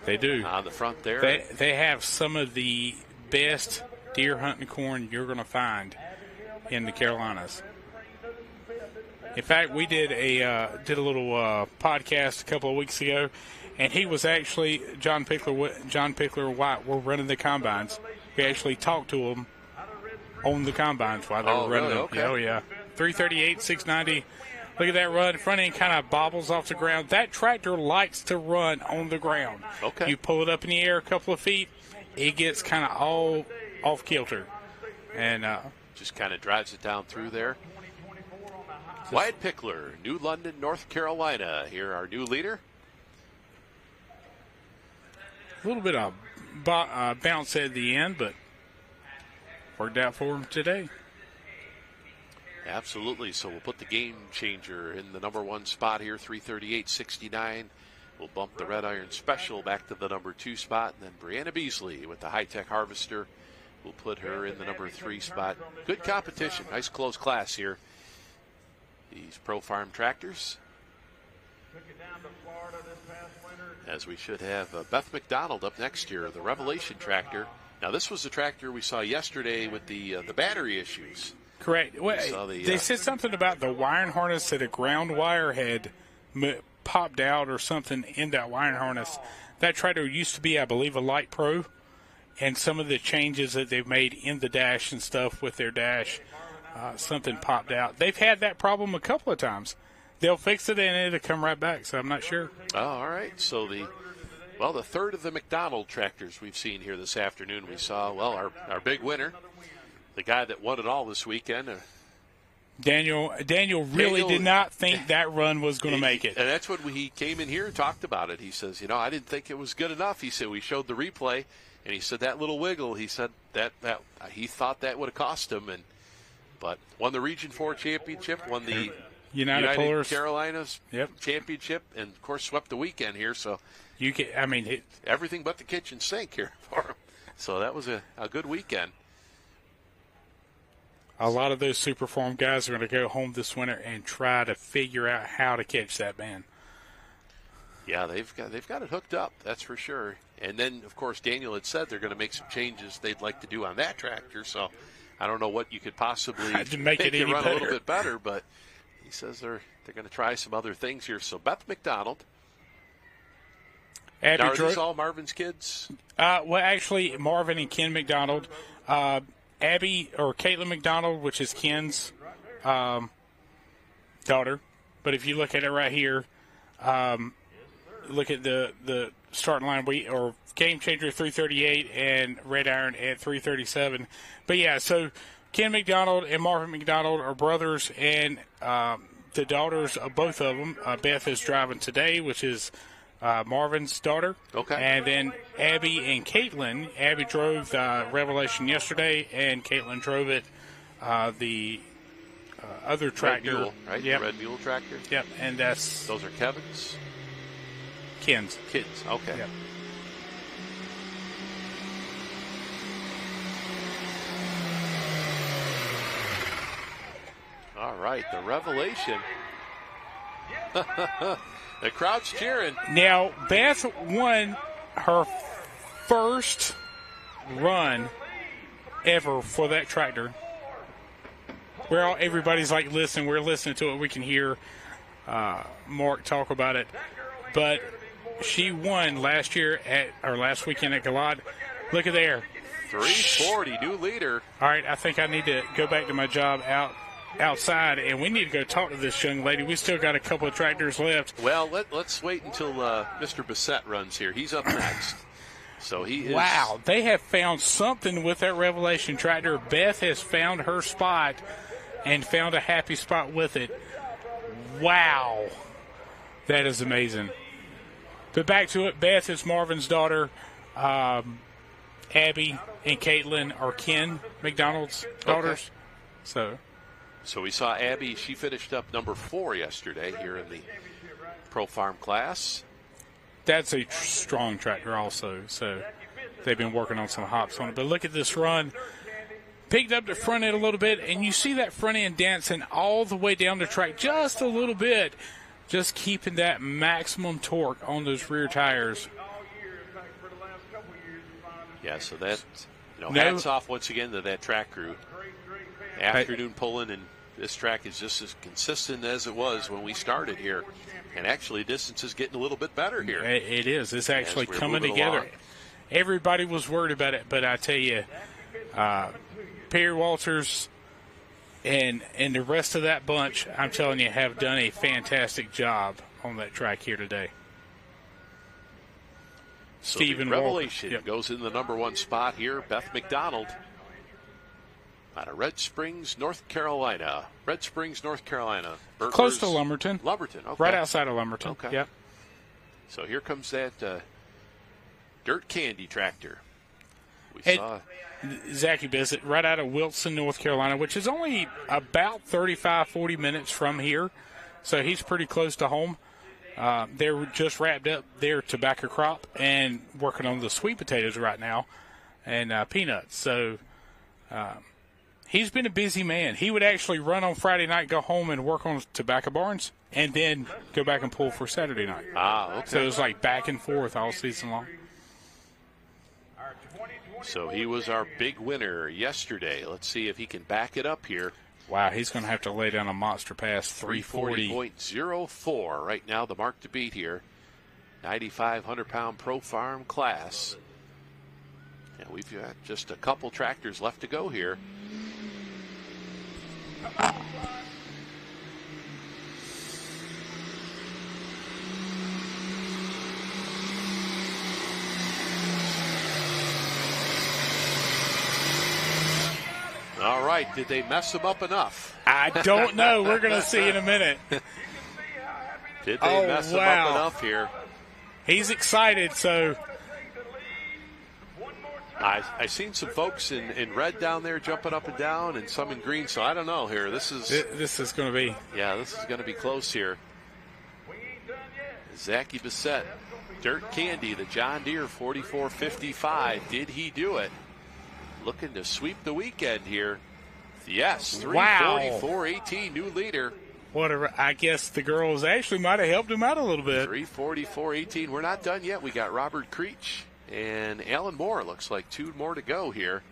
They do. On the front there. They have some of the best deer hunting corn you're going to find in the Carolinas. In fact, we did a little podcast a couple of weeks ago, and he was actually John Pickler and White were running the combines. We actually talked to them on the combines while they were running them. Okay. Oh yeah, 338.690. Look at that run. Front end kind of bobbles off the ground. That tractor likes to run on the ground. Okay. You pull it up in the air a couple of feet, it gets kind of all off kilter. And just kind of drives it down through there. Wyatt Pickler, New London, North Carolina. Here, our new leader. A little bit of bounce at the end, but worked out for him today. Absolutely. So we'll put the game changer in the number 1 spot here, 338.69. We'll bump the Red Iron Special back to the number 2 spot. And then Brianna Beasley with the high-tech Harvester. We'll put her in the number 3 spot. Good competition. Nice close class here. These Pro Farm tractors. As we should have Beth McDonald up next year, the Revelation tractor. Now, this was the tractor we saw yesterday with the battery issues. Correct. Well, they said something about the wiring harness that a ground wire had popped out or something in that wiring harness. That tractor used to be, I believe, a Light Pro, and some of the changes that they've made in the dash and stuff with their dash, something popped out. They've had that problem a couple of times. They'll fix it and it'll come right back, so I'm not sure. Oh, all right. So the third of the McDonald tractors we've seen here this afternoon. We saw, our big winner, the guy that won it all this weekend. Daniel really did not think that run was going to make it. And that's when he came in here and talked about it. He says, I didn't think it was good enough. He said, we showed the replay, and he said that little wiggle, he said that he thought that would have cost him. But won the Region 4 championship, won the United Carolinas championship, and, of course, swept the weekend here. So everything but the kitchen sink here for him. So that was a good weekend. A lot of those Superform guys are going to go home this winter and try to figure out how to catch that man. Yeah, they've got it hooked up, that's for sure. And then, of course, Daniel had said they're going to make some changes they'd like to do on that tractor. So I don't know what you could possibly make it run better. A little bit better, but he says they're going to try some other things here. So Beth McDonald. Now, are these all Marvin's kids? Well, actually, Marvin and Ken McDonald. Abby or Caitlin McDonald, which is Ken's daughter. But if you look at it right here, look at the starting line. Or Game Changer 338 and Red Iron at 337. But yeah, so Ken McDonald and Marvin McDonald are brothers, and the daughters of both of them. Beth is driving today, which is Marvin's daughter. Okay. And then Abby and Caitlin. Abby drove Revelation yesterday, and Caitlin drove it the other tractor. Red Mule, right? Yep. The Red Mule tractor? Yep, and those are Kevin's? Ken's. Kids, okay. Yep. All right, the Revelation. The crowd's cheering. Now, Beth won her first run ever for that tractor. Everybody's like, listen, we're listening to it. We can hear Mark talk about it. But she won last weekend at Galad. Look at there. 340, new leader. All right, I think I need to go back to my job outside, and we need to go talk to this young lady. We still got a couple of tractors left. Well, let's wait until Mr. Bissett runs here. He's up next. So he is. Wow, they have found something with that Revelation tractor. Beth has found her spot and found a happy spot with it. Wow, that is amazing. But back to it, Beth is Marvin's daughter. Abby and Caitlin are Ken McDonald's daughters. Okay. So we saw Abby. She finished up number 4 yesterday here in the Pro Farm class. That's a strong tractor also. So they've been working on some hops on it. But look at this run. Picked up the front end a little bit, and you see that front end dancing all the way down the track just a little bit, just keeping that maximum torque on those rear tires. Yeah, so that, hats off once again to that track crew. Afternoon pulling, and this track is just as consistent as it was when we started here. And actually, distance is getting a little bit better here. It is. It's actually coming together. Along. Everybody was worried about it, but I tell you, Perry Walters And the rest of that bunch, I'm telling you, have done a fantastic job on that track here today. So Stephen the Revelation Walker. Yep. goes in the number 1 spot here. Beth McDonald out of Red Springs, North Carolina. Red Springs, North Carolina. Close to Lumberton. Lumberton, okay. Right outside of Lumberton. Okay. Yep. So here comes that Dirt Candy tractor. We saw Zachy Bissett right out of Wilson, North Carolina, which is only about 35, 40 minutes from here. So he's pretty close to home. They're just wrapped up their tobacco crop and working on the sweet potatoes right now and peanuts. So he's been a busy man. He would actually run on Friday night, go home and work on tobacco barns, and then go back and pull for Saturday night. Okay. So it was like back and forth all season long. So he was our big winner yesterday. Let's see if he can back it up here. Wow, he's going to have to lay down a monster pass, 340. 340.04 right now, the mark to beat here. 9,500-pound Pro Farm class. And we've got just a couple tractors left to go here. All right, did they mess him up enough? I don't know. We're going to see in a minute. Did they mess him up enough here? He's excited, so. I seen some folks in red down there jumping up and down and some in green, so I don't know here. This is going to be. Yeah, this is going to be close here. Zachy Bissett, Dirt Candy, the John Deere 4455. Did he do it? Looking to sweep the weekend here. Yes, 344.18, new leader. I guess the girls actually might have helped him out a little bit. 344.18. We're not done yet. We got Robert Creech and Alan Moore. Looks like 2 more to go here.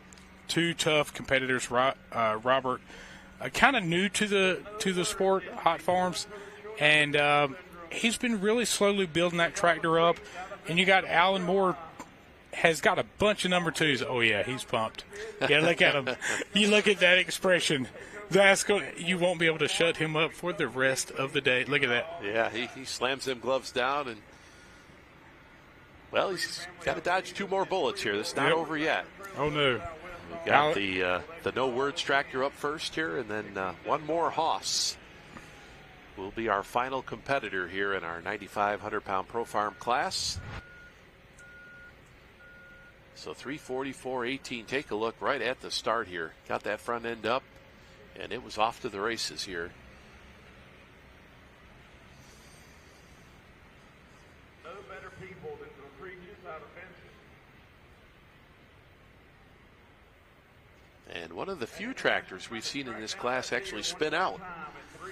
2 tough competitors. Robert, kind of new to the sport, Hot Farms, and he's been really slowly building that tractor up. And you got Alan Moore. Has got a bunch of number 2s. Oh, yeah, he's pumped. Yeah, look at him. You look at that expression. You won't be able to shut him up for the rest of the day. Look at that. Yeah, he slams them gloves down, and, well, he's got to dodge 2 more bullets here. This is not over yet. Oh, no. We've got the No Words tractor up first here, and then one more Hoss will be our final competitor here in our 9,500-pound Pro Farm class. So 344.18. Take a look right at the start here. Got that front end up, and it was off to the races here. No better people than the Creeches out of Benson. And one of the few tractors we've seen in this class actually spin out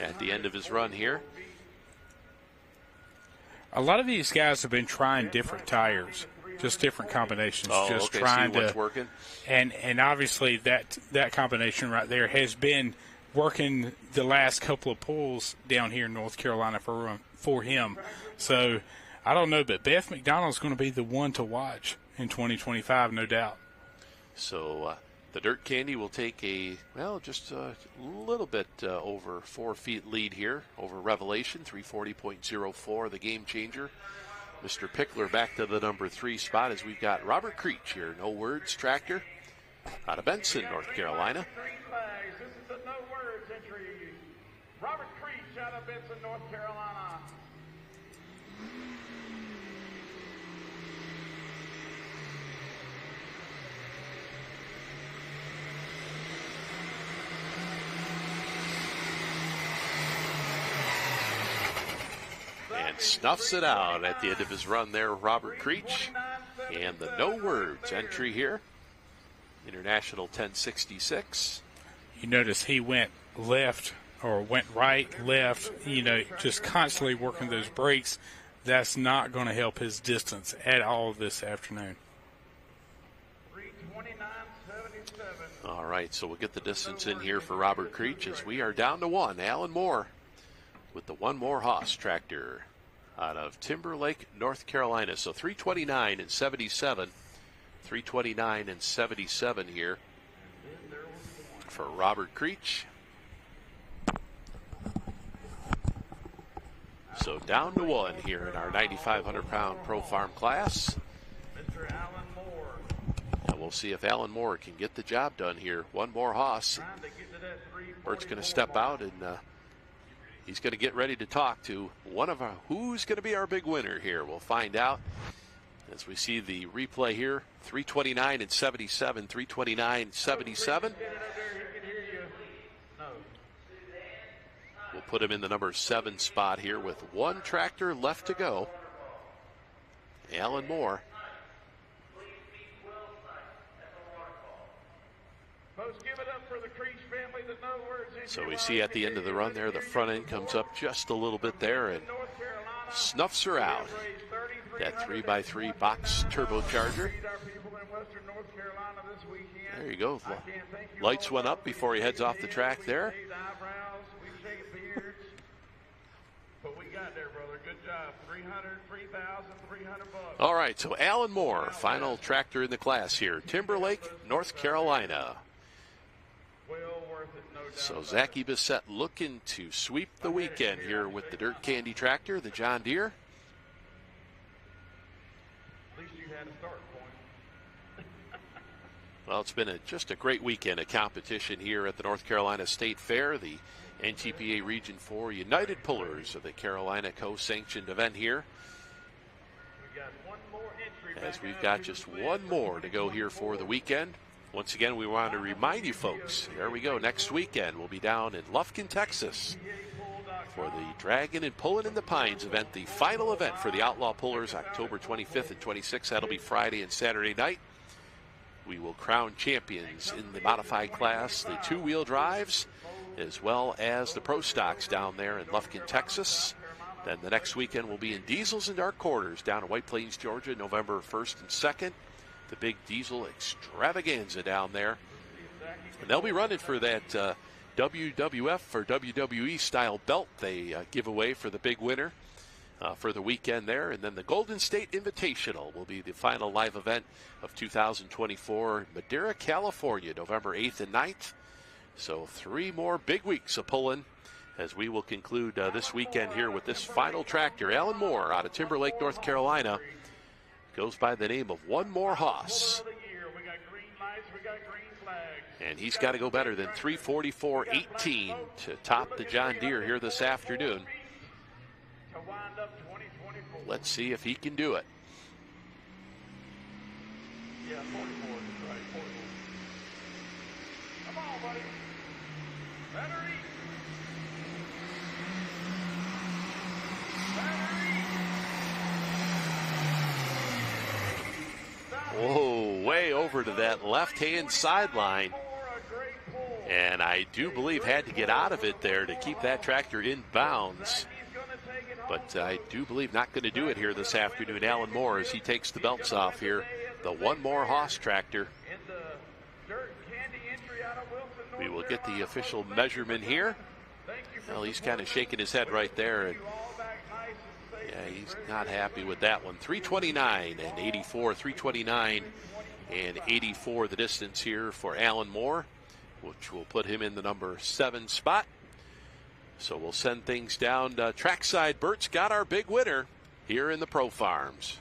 at the end of his run here. A lot of these guys have been trying different tires. Just different combinations. Just trying see what's working. And obviously that combination right there has been working the last couple of pulls down here in North Carolina for him. So I don't know, but Beth McDonald's going to be the one to watch in 2025, no doubt. So the Dirt Candy will take just a little bit over 4 feet lead here over Revelation, 340.04, the game changer. Mr. Pickler back to the number 3 spot as we've got Robert Creech here, No Words tractor out of Benson, North Carolina. This is a No Words entry. Robert Creech out of Benson, North Carolina. And snuffs it out at the end of his run there, Robert Creech. And the No Words entry here, International 1066. You notice he went left or went right, left, just constantly working those brakes. That's not going to help his distance at all this afternoon. All right, so we'll get the distance in here for Robert Creech as we are down to 1. Alan Moore with the One More Hoss tractor out of Timberlake, North Carolina. So 329 and 77. 329 and 77 here for Robert Creech. So down to one here in our 9,500-pound Pro Farm class. And we'll see if Alan Moore can get the job done here. One more hoss. Bert's going to step out, and he's going to get ready to talk to one of our, who's going to be our big winner here. We'll find out as we see the replay here. 329 and 77, 329 and 77. We'll put him in the number 7 spot here with one tractor left to go. Alan Moore. So we see at the end of the run there, the front end comes up just a little bit there and snuffs her out. That 3x3 box turbocharger. There you go. Lights went up before he heads off the track there. All right, so Alan Moore, final tractor in the class here. Timberlake, North Carolina. So Zachy Bissett looking to sweep the weekend here with the Dirt Candy tractor, the John Deere. Well, it's been just a great weekend of competition here at the North Carolina State Fair, the NTPA Region 4 United Pullers of the Carolina co-sanctioned event here. As we've got just one more to go here for the weekend. Once again, we want to remind you folks, here we go, next weekend we'll be down in Lufkin, Texas for the Dragon and Pullin' in the Pines event, the final event for the Outlaw Pullers, October 25th and 26th. That'll be Friday and Saturday night. We will crown champions in the modified class, the two-wheel drives, as well as the pro stocks down there in Lufkin, Texas. Then the next weekend will be in Diesels and Dark Quarters down in White Plains, Georgia, November 1st and 2nd. The big diesel extravaganza down there. And they'll be running for that WWF or WWE style belt they give away for the big winner for the weekend there. And then the Golden State Invitational will be the final live event of 2024, Madera, California, November 8th and 9th. So 3 more big weeks of pulling as we will conclude this weekend here with this final tractor. Alan Moore out of Timberlake, North Carolina, goes by the name of One More Hoss. And he's got to go better than 344.18 to top the John Deere here this afternoon. Let's see if he can do it. Yeah, 44 is right. 44. Come on, buddy. Battery. Whoa, way over to that left-hand sideline. And I do believe had to get out of it there to keep that tractor in bounds. But I do believe not going to do it here this afternoon. Alan Moore, as he takes the belts off here. The One More Hoss tractor. We will get the official measurement here. Well, he's kind of shaking his head right there. And yeah, he's not happy with that one. 329 and 84, 329 and 84 the distance here for Alan Moore, which will put him in the number 7 spot. So we'll send things down. Trackside Bert's got our big winner here in the Pro Farms.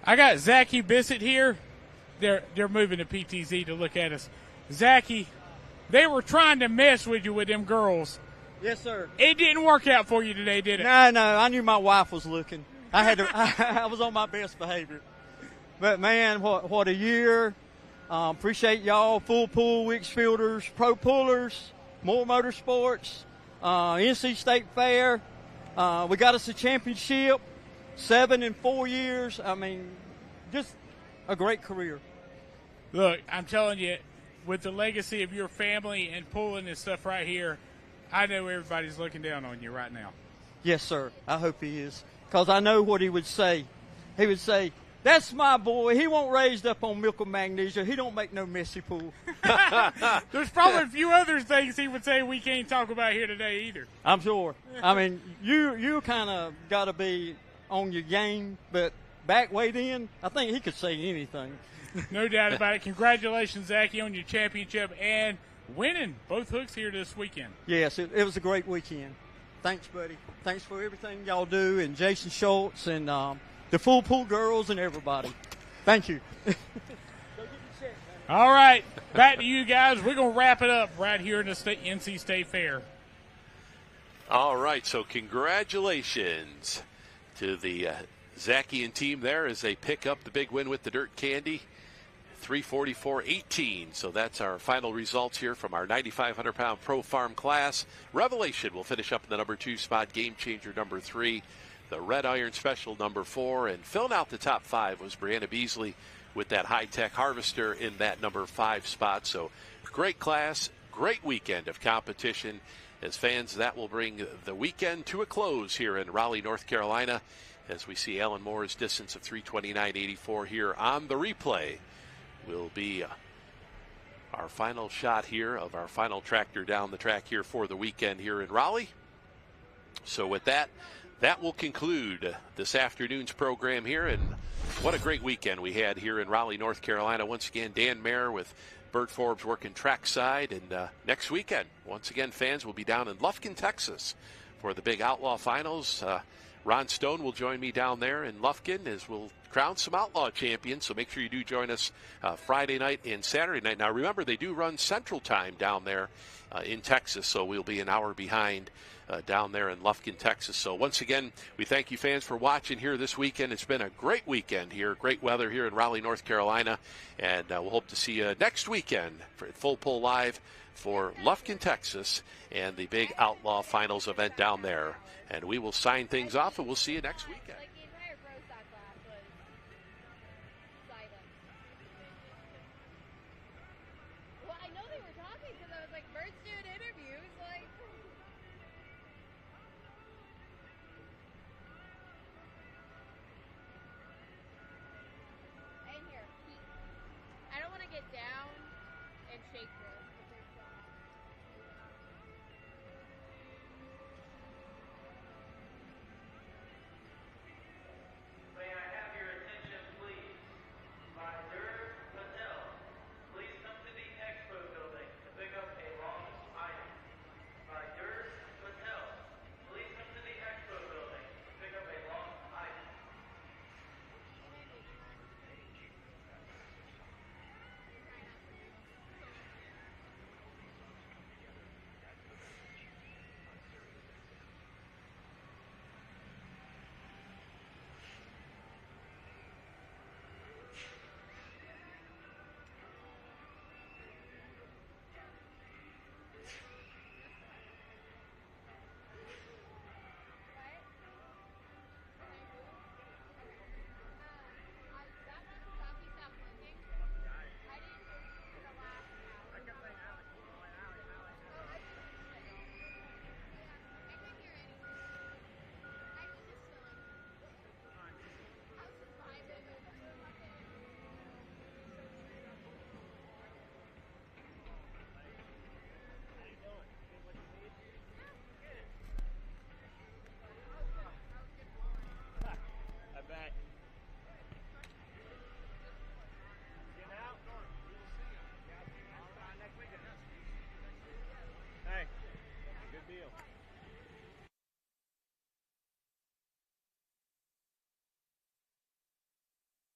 I got Zachy Bissett here. They're moving to PTZ to look at us. Zachy, they were trying to mess with you with them girls. Yes, sir. It didn't work out for you today, did it? No. I knew my wife was looking. I was on my best behavior. But man, what a year! Appreciate y'all, Full Pool, Wicks Fielders, Pro Pullers, Moore Motorsports, NC State Fair. We got us a championship, 7 in 4 years. I mean, just a great career. Look, I'm telling you, with the legacy of your family and pulling this stuff right here, I know everybody's looking down on you right now. Yes, sir. I hope he is. Because I know what he would say. He would say, that's my boy. He won't raised up on milk and magnesia. He don't make no messy pool. There's probably a few other things he would say we can't talk about here today either. I'm sure. I mean, you kind of got to be on your game, but back way then, I think he could say anything. No doubt about it. Congratulations, Zachy, on your championship and winning both hooks here this weekend. Yes, it was a great weekend. Thanks, buddy. Thanks for everything y'all do, and Jason Schultz and the Full Pool girls and everybody. Thank you. All right, back to you guys. We're going to wrap it up right here in the NC State Fair. All right, so congratulations to the Zackian team there as they pick up the big win with the Dirt Candy, 344-18. So that's our final results here from our 9,500-pound Pro Farm class. Revelation will finish up in the number 2 spot, Game Changer number 3, the Red Iron Special number 4, and filling out the top 5 was Brianna Beasley with that high-tech harvester in that number 5 spot. So great class, great weekend of competition. As fans, that will bring the weekend to a close here in Raleigh, North Carolina, as we see Alan Moore's distance of 329.84 here on the replay. Will be our final shot here of our final tractor down the track here for the weekend here in Raleigh. So with that, that will conclude this afternoon's program here, and what a great weekend we had here in Raleigh, North Carolina. Once again, Dan Mayer with Bert Forbes working trackside, and next weekend, once again, fans will be down in Lufkin, Texas for the big Outlaw Finals. Ron Stone will join me down there in Lufkin as we'll crown some Outlaw champions, so make sure you do join us Friday night and Saturday night. Now, remember, they do run Central Time down there in Texas, so we'll be an hour behind down there in Lufkin, Texas. So once again, we thank you fans for watching here this weekend. It's been a great weekend here, great weather here in Raleigh, North Carolina, and we'll hope to see you next weekend for Full Pull Live for Lufkin, Texas, and the big Outlaw Finals event down there. And we will sign things off, and we'll see you next weekend. I don't want to get down and shake this.